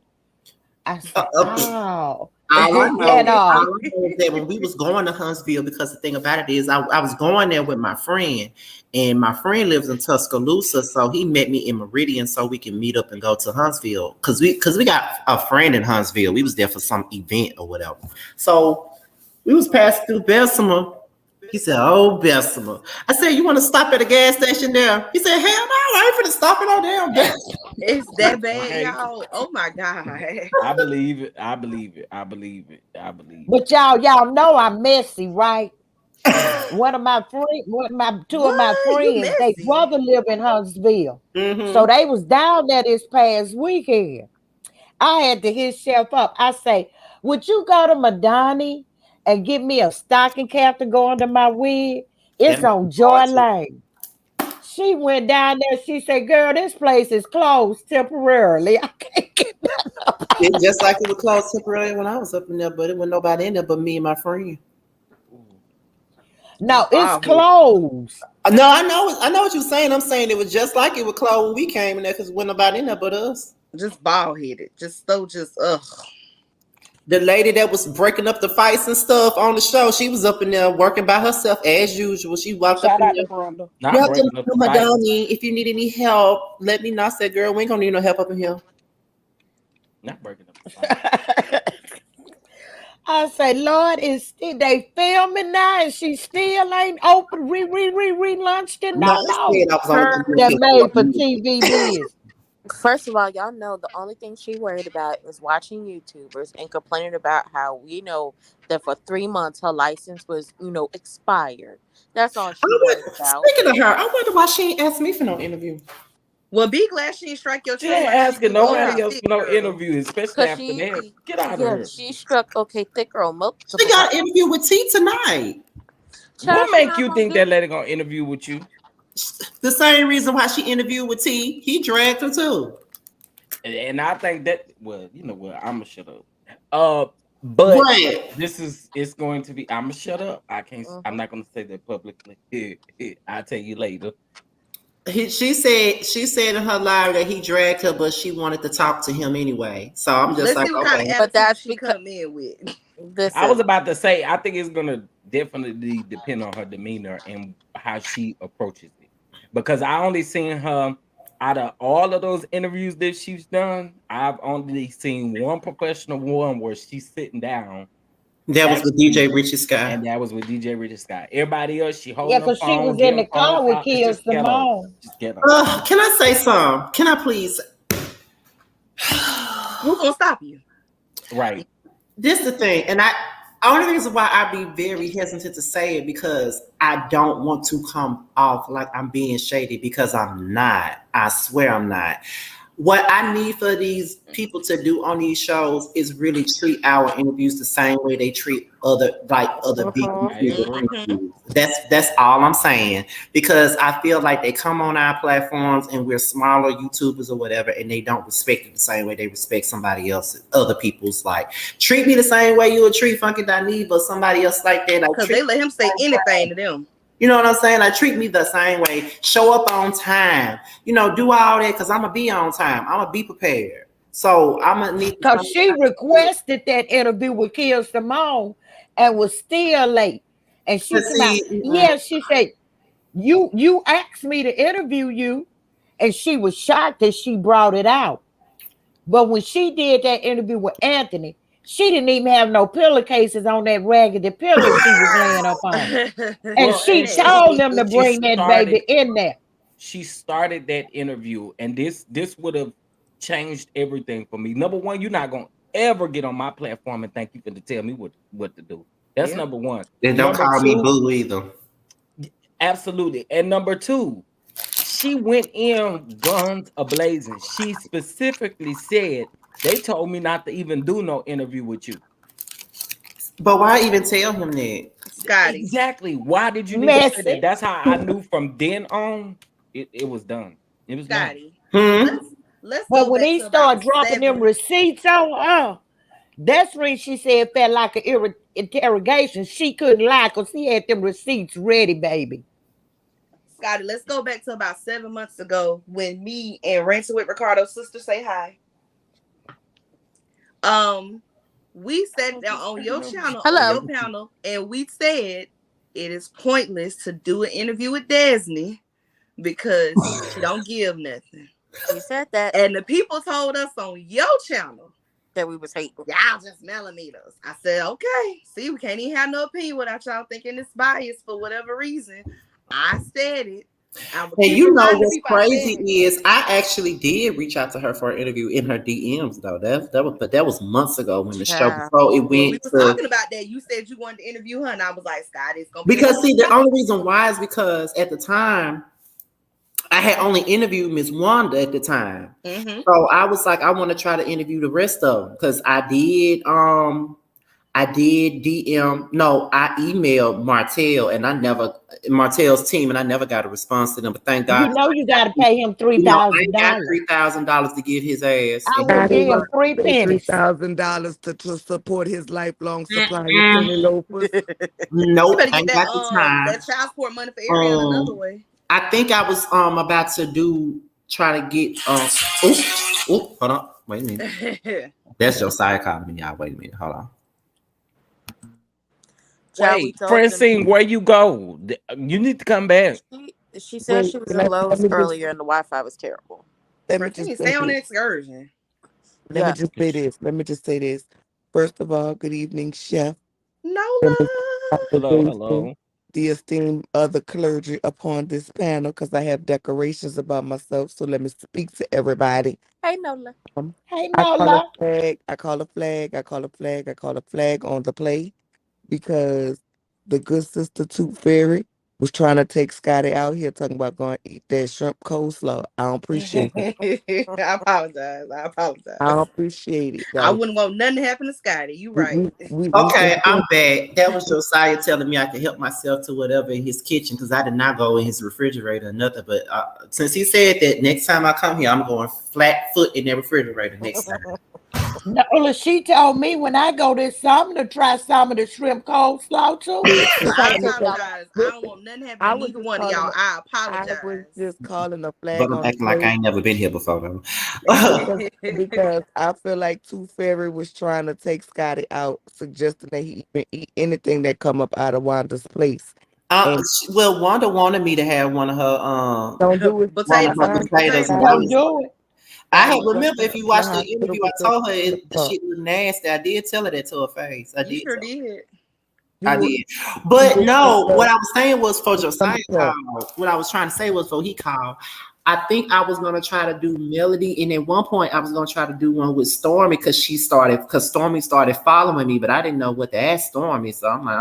I said, oh. All I know is that when we was going to Huntsville, because the thing about it is I was going there with my friend, and my friend lives in Tuscaloosa, so he met me in Meridian so we can meet up and go to Huntsville because we got a friend in Huntsville. We was there for some event or whatever. So we was passing through Bessemer. He said, oh, Bessemer. I said, you want to stop at a gas station there? He said, hell no, I ain't finna stop it on damn Bessemer. It's that bad, y'all. Oh my God. I believe it. But y'all know I'm messy, right? One of my friends, two of my friends, they brother live in Huntsville. Mm-hmm. So they was down there this past weekend. I had to hit Chef up. I say, would you go to Madani and give me a stocking cap to go under my wig? It's on Joy Lane. She went down there. She said, girl, this place is closed temporarily. I can't get nothing up. It's just like it was closed temporarily when I was up in there, but it wasn't nobody in there but me and my friend. No, it's closed. No, I know what you're saying. I'm saying it was just like it was closed when we came in there because wasn't nobody in there but us. Just bald headed. Just ugh. The lady that was breaking up the fights and stuff on the show, she was up in there working by herself as usual. She walked up in there. Welcome to Madani. If you need any help, let me know. I said, girl, we ain't gonna need no help up in here. Not breaking up the fight. I say, Lord, they filming now and she still ain't open, relaunched it? No. That made for TV business. First of all, y'all know the only thing she worried about is watching YouTubers and complaining about how we know that for 3 months her license was, expired. That's all she worried about. Speaking of her, I wonder why she ain't asked me for no interview. Well, be glad she didn't strike your She ain't asking nobody else for no interview, especially after that. Get out of here. She struck thick girl multiple. She got an interview with T tonight. What make you think that lady gonna interview with you? The same reason why she interviewed with T. He dragged her too. And I think that, well, you know what? I'm gonna shut up. But it's going to be. I'm gonna shut up. I can't. I'm not gonna say that publicly. I'll tell you later. She said in her live that he dragged her, but she wanted to talk to him anyway. So I'm just like, okay. But that's she come in with. I was about to say, I think it's gonna definitely depend on her demeanor and how she approaches it. Because I only seen her out of all of those interviews that she's done. I've only seen one professional one where she's sitting down That was with DJ Richie Sky. And that was with DJ Richie Sky. Everybody else, she Yeah, holding her because she phone, was in the getting on the car with top. It's Kill just ghetto. Simone. Just ghetto. Can I say something? Can I please? Who's gonna stop you? Right. This is the thing, and only reason why I be very hesitant to say it because I don't want to come off like I'm being shady because I'm not. I swear I'm not. What I need for these people to do on these shows is really treat our interviews the same way they treat other big interviews. That's all I'm saying, because I feel like they come on our platforms and we're smaller YouTubers or whatever, and they don't respect it the same way they respect somebody else's, other people's. Like, treat me the same way you would treat Funky Dineva or somebody else like that. Because they let him say anything to them. You know what I'm saying? Like, treat me the same way. Show up on time. You know, do all that because I'm going to be on time. I'm going to be prepared. So I'm going to need... Because she requested that interview with Kill Simone and was still late. And she said, she said, you asked me to interview you. And she was shocked that she brought it out. But when she did that interview with Anthony, she didn't even have no pillowcases on that raggedy pillow she was laying up on. And she told them to bring that baby in there. She started that interview, and this would have changed everything for me. Number one, you're not going to ever get on my platform and think you can tell me what to do. That's number one. And don't call me boo either. Absolutely. And number two, she went in guns a-blazing. She specifically said, they told me not to even do no interview with you. But why even tell him that? Scotty. Exactly. Why did you need to say that? That's how I knew from then on it was done. It was Scotty. done. But when he started dropping them receipts on her, that's when she said it felt like an interrogation. She couldn't lie because he had them receipts ready, baby. Scotty, let's go back to about 7 months ago when me and Ransom with Ricardo's sister say hi. We sat down on your channel, on your panel, and we said it is pointless to do an interview with Desney because she don't give nothing. We said that. And the people told us on your channel that we was hating. Y'all just millimeters. I said, okay. See, we can't even have no opinion without y'all thinking it's biased for whatever reason. I said it. And you know what's crazy is I actually did reach out to her for an interview in her DMs though. That was months ago when the show before it went. We were talking about that. You said you wanted to interview her, and I was like, Scott, it's gonna be because see, the only reason why is because at the time I had only interviewed Miss Wanda at the time. Mm-hmm. So I was like, I want to try to interview the rest of them because I did DM. No, I emailed Martell's team, and I never got a response to them. But thank God, you know you got to pay him $3,000. I got $3,000 to get his ass. I would give him 3 pennies. $3,000 to support his lifelong supply of penny loafers. Nope, I ain't got the time. That child support money for Ariel another way. I think I was about to try to get hold on, wait a minute. That's Josiah calling me, y'all. Wait a minute, hold on. Wait, Francine, where you go? You need to come back. She said she was in Lowe's earlier and the Wi-Fi was terrible. Let me just stay on an excursion. Let me just say this. First of all, good evening, Chef. Nola. Hello. The esteemed other clergy upon this panel, because I have decorations about myself. So let me speak to everybody. Hey, Nola. Hey, Nola. I call a flag on the play because the good sister Tooth Fairy was trying to take Scotty out here talking about going to eat that shrimp coleslaw. I don't appreciate it. I apologize. I don't appreciate it. I wouldn't want nothing to happen to Scotty. You right. Okay, I'm back. That was Josiah telling me I could help myself to whatever in his kitchen because I did not go in his refrigerator or nothing. But since he said that next time I come here, I'm going flat foot in that refrigerator next time. No, she told me when I go this summer to try some of the shrimp coleslaw too. I apologize. I don't want nothing happening to neither one of y'all. I apologize. I was just calling a flag. But I'm acting like I ain't never been here before though. because I feel like Tooth Fairy was trying to take Scotty out, suggesting that he even eat anything that come up out of Wanda's place. Well, Wanda wanted me to have one of her don't do it. Potatoes. Don't do it. I Hey, had remember if you watched the interview, I told her the uh, shit was nasty. I did tell her that to her face. I You did. sure did. I did. But no, what I was saying was for Josiah called. What I was trying to say was for he called. I think I was gonna try to do Melody, and at one point I was gonna try to do one with Stormy because Stormy started following me, but I didn't know what to ask Stormy, so I'm like,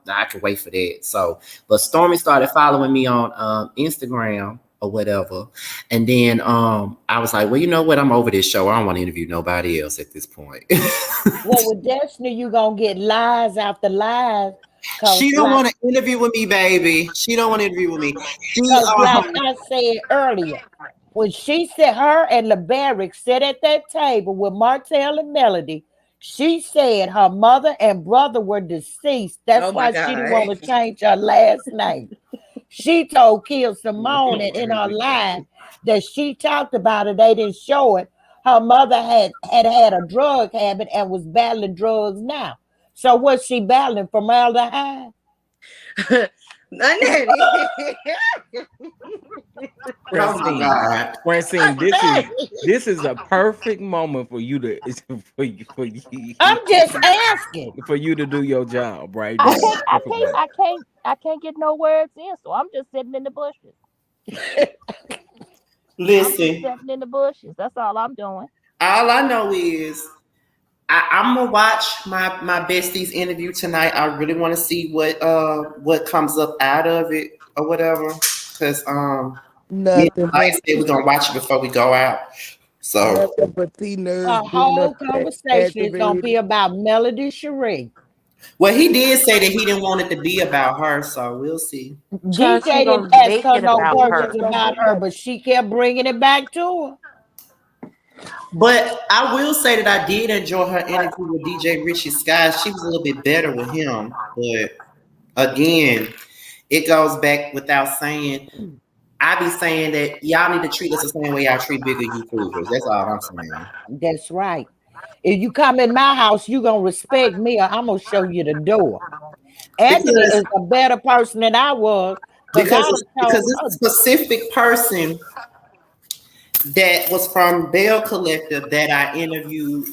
I can wait for that. So, but Stormy started following me on Instagram or whatever, and then I was like, well, you know what? I'm over this show. I don't want to interview nobody else at this point. Well, with Destiny, you gonna get lies after lies. She don't want to interview with me, baby. She don't want to interview with me. Because like I said earlier, when she said her and LeBaric sat at that table with Martell and Melody, she said her mother and brother were deceased. That's why she didn't want to change her last name. She told Kill Simone and in her live that she talked about it. They didn't show it. Her mother had a drug habit and was battling drugs now. So what's she battling, formaldehyde? Francine, this is a perfect moment for you to I'm just asking for you to do your job, right? I can't get no words in, so I'm just sitting in the bushes. Listen, sitting in the bushes. That's all I'm doing. All I know is I'm gonna watch my bestie's interview tonight. I really want to see what comes up out of it or whatever. Because nothing. Like I said, we're gonna watch it before we go out. So the whole conversation is gonna be about Melody Cherie. Well, he did say that he didn't want it to be about her, so we'll see. DJ didn't ask her no questions about her, but she kept bringing it back to her. But I will say that I did enjoy her interview with DJ Richie Sky. She was a little bit better with him, but again, it goes back without saying. I be saying that y'all need to treat us the same way y'all treat bigger YouTubers. That's all I'm saying. That's right. If you come in my house, you gonna respect me, or I'm gonna show you the door. Anthony is a better person than I was because this specific person that was from Bell Collective that I interviewed.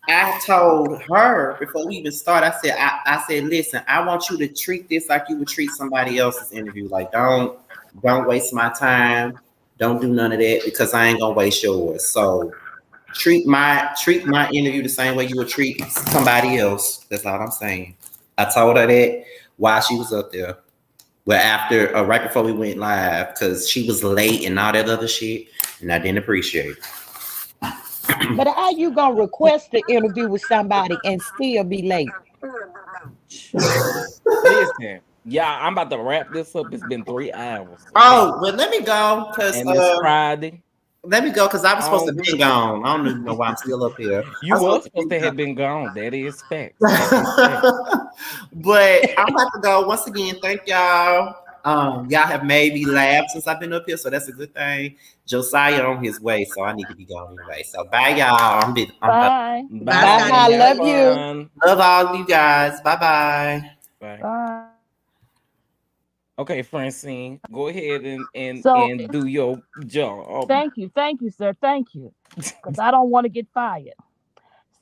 I told her before we even started. I said, listen, I want you to treat this like you would treat somebody else's interview. Like, don't waste my time. Don't do none of that because I ain't gonna waste yours. So treat my interview the same way you would treat somebody else. That's all I'm saying. I told her that while she was up there. Well, after right before we went live, because she was late and all that other shit, and I didn't appreciate it. But how you gonna request an interview with somebody and still be late? Listen, yeah, I'm about to wrap this up. It's been 3 hours. Oh, well, let me go because it's Friday. Let me go because I was supposed to be gone. I don't even know why I'm still up here. You were supposed to have been gone. That is fact. But I'm about to go. Once again, thank y'all. Y'all have made me laugh since I've been up here, so that's a good thing. Josiah on his way, so I need to be gone anyway. So bye, y'all. Bye. Bye. I love you. Love all you guys. Bye. Bye. Okay, Francine, go ahead and So- do your job. Thank you, sir. Thank you, because I don't want to get fired.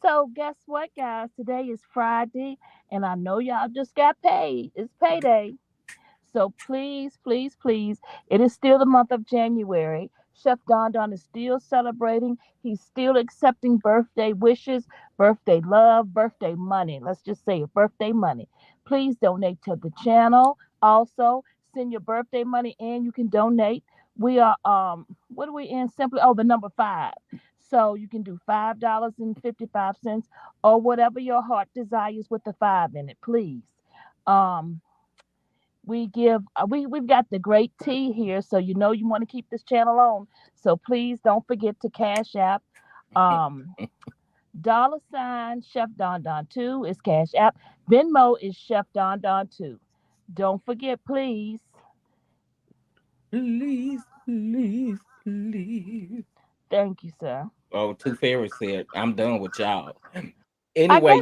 So guess what, guys? Today is Friday, and I know y'all just got paid. It's payday. So please, please, please, it is still the month of January. Chef Don Don is still celebrating. He's still accepting birthday wishes, birthday love, birthday money. Let's just say it, birthday money. Please donate to the channel. Also, send your birthday money and you can donate. We are what are we in? Simply the number 5. So you can do $5.55 or whatever your heart desires with the 5 in it, please. We've got the great tea here, so you know you want to keep this channel on. So please don't forget to cash app. $ Chef Don Don 2 is cash app. Venmo is Chef Don Don 2. Don't forget, please. Please. Thank you, sir. Oh, Two Fairies said, I'm done with y'all. Anyway,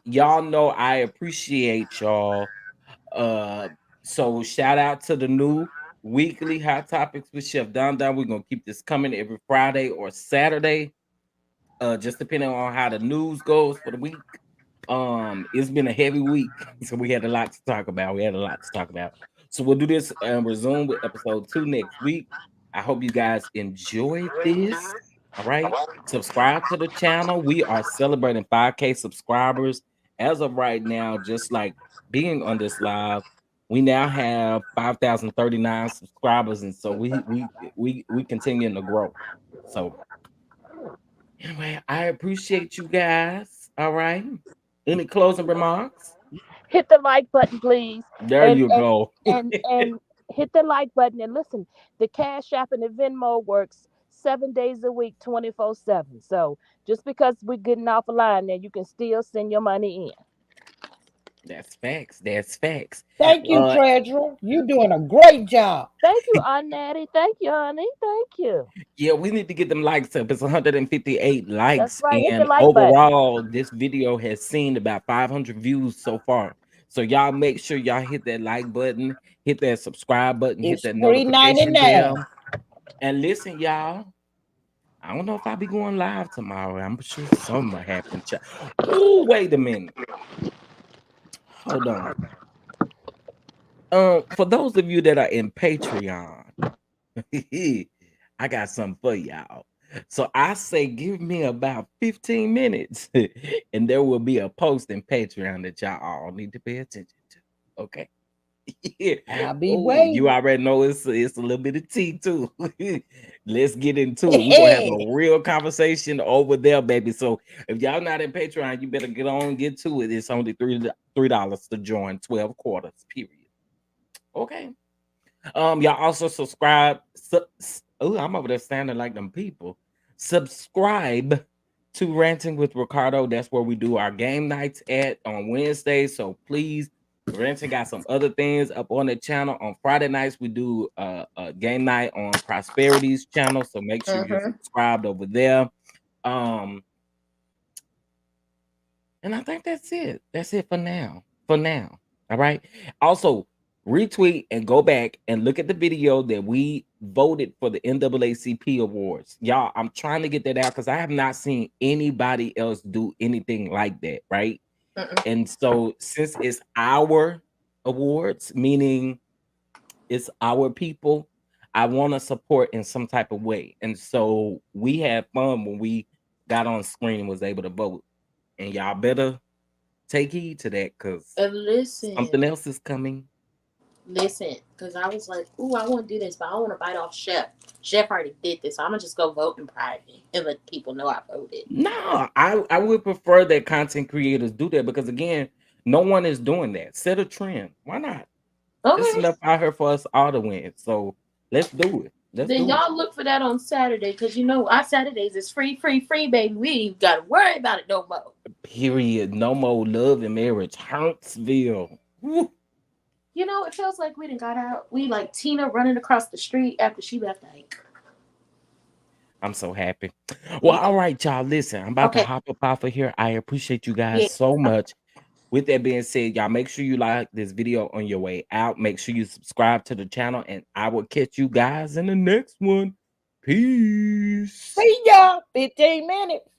y'all know I appreciate y'all. So shout out to the new weekly hot topics with Chef Don. We're gonna keep this coming every Friday or Saturday, just depending on how the news goes for the week. It's been a heavy week, so we had a lot to talk about. So we'll do this and resume with episode 2 next week. I hope you guys enjoyed this. All right, subscribe to the channel. We are celebrating 5K subscribers as of right now. Just like being on this live, we now have 5,039 subscribers, and so we continuing to grow. So anyway, I appreciate you guys. All right. Any closing remarks? Hit the like button, please. There you go. And hit the like button and listen. The Cash App and the Venmo works 7 days a week, 24/7. So just because we're getting off a line, there you can still send your money in. That's facts. That's facts. Thank you, Treasurer. You're doing a great job. Thank you, Aunt Natty. Thank you, honey. Thank you. Yeah, we need to get them likes up. It's 158 likes. That's right. Hit the And like overall, this video has seen about 500 views so far. So y'all make sure y'all hit that like button, hit that subscribe button, It's hit that notification $3.99. bell. And listen, y'all. I don't know if I'll be going live tomorrow. I'm sure something will happen. Oh, wait a minute. Hold on. For those of you that are in Patreon, I got something for y'all. So I say give me about 15 minutes and there will be a post in Patreon that y'all all need to pay attention to. Okay. I'll be waiting. You already know it's a little bit of tea too. Let's get into it. We're gonna have a real conversation over there, baby. So if y'all not in Patreon, you better get on and get to it. It's only $3 to join, 12 quarters, period. Okay. Y'all also subscribe. I'm over there standing like them people. Subscribe to Ranting with Ricardo. That's where we do our game nights at on Wednesdays. So please, Ranting got some other things up on the channel. On Friday nights, we do a game night on Prosperity's channel. So make sure you're subscribed over there. And I think that's it. That's it for now. All right. Also, retweet and go back and look at the video that we voted for the NAACP awards. Y'all, I'm trying to get that out because I have not seen anybody else do anything like that, right? And so since it's our awards, meaning it's our people, I want to support in some type of way. And so we had fun when we got on screen and was able to vote. And y'all better take heed to that because something else is coming. Listen, because I was like, ooh, I want to do this, but I want to bite off Chef. Chef already did this, so I'm going to just go vote in private and let people know I voted. No, I would prefer that content creators do that because, again, no one is doing that. Set a trend. Why not? Okay. There's enough out here for us all to win. So let's do it. Then y'all look for that on Saturday because, our Saturdays is free, baby. We ain't got to worry about it no more. Period. No more love and marriage. Huntsville. Woo. It feels like we done got out. We like Tina running across the street after she left the anchor. I'm so happy. Well, all right, y'all. Listen, I'm about to hop up off of here. I appreciate you guys so much. With that being said, y'all make sure you like this video on your way out. Make sure you subscribe to the channel, and I will catch you guys in the next one. Peace. See y'all. 15 minutes.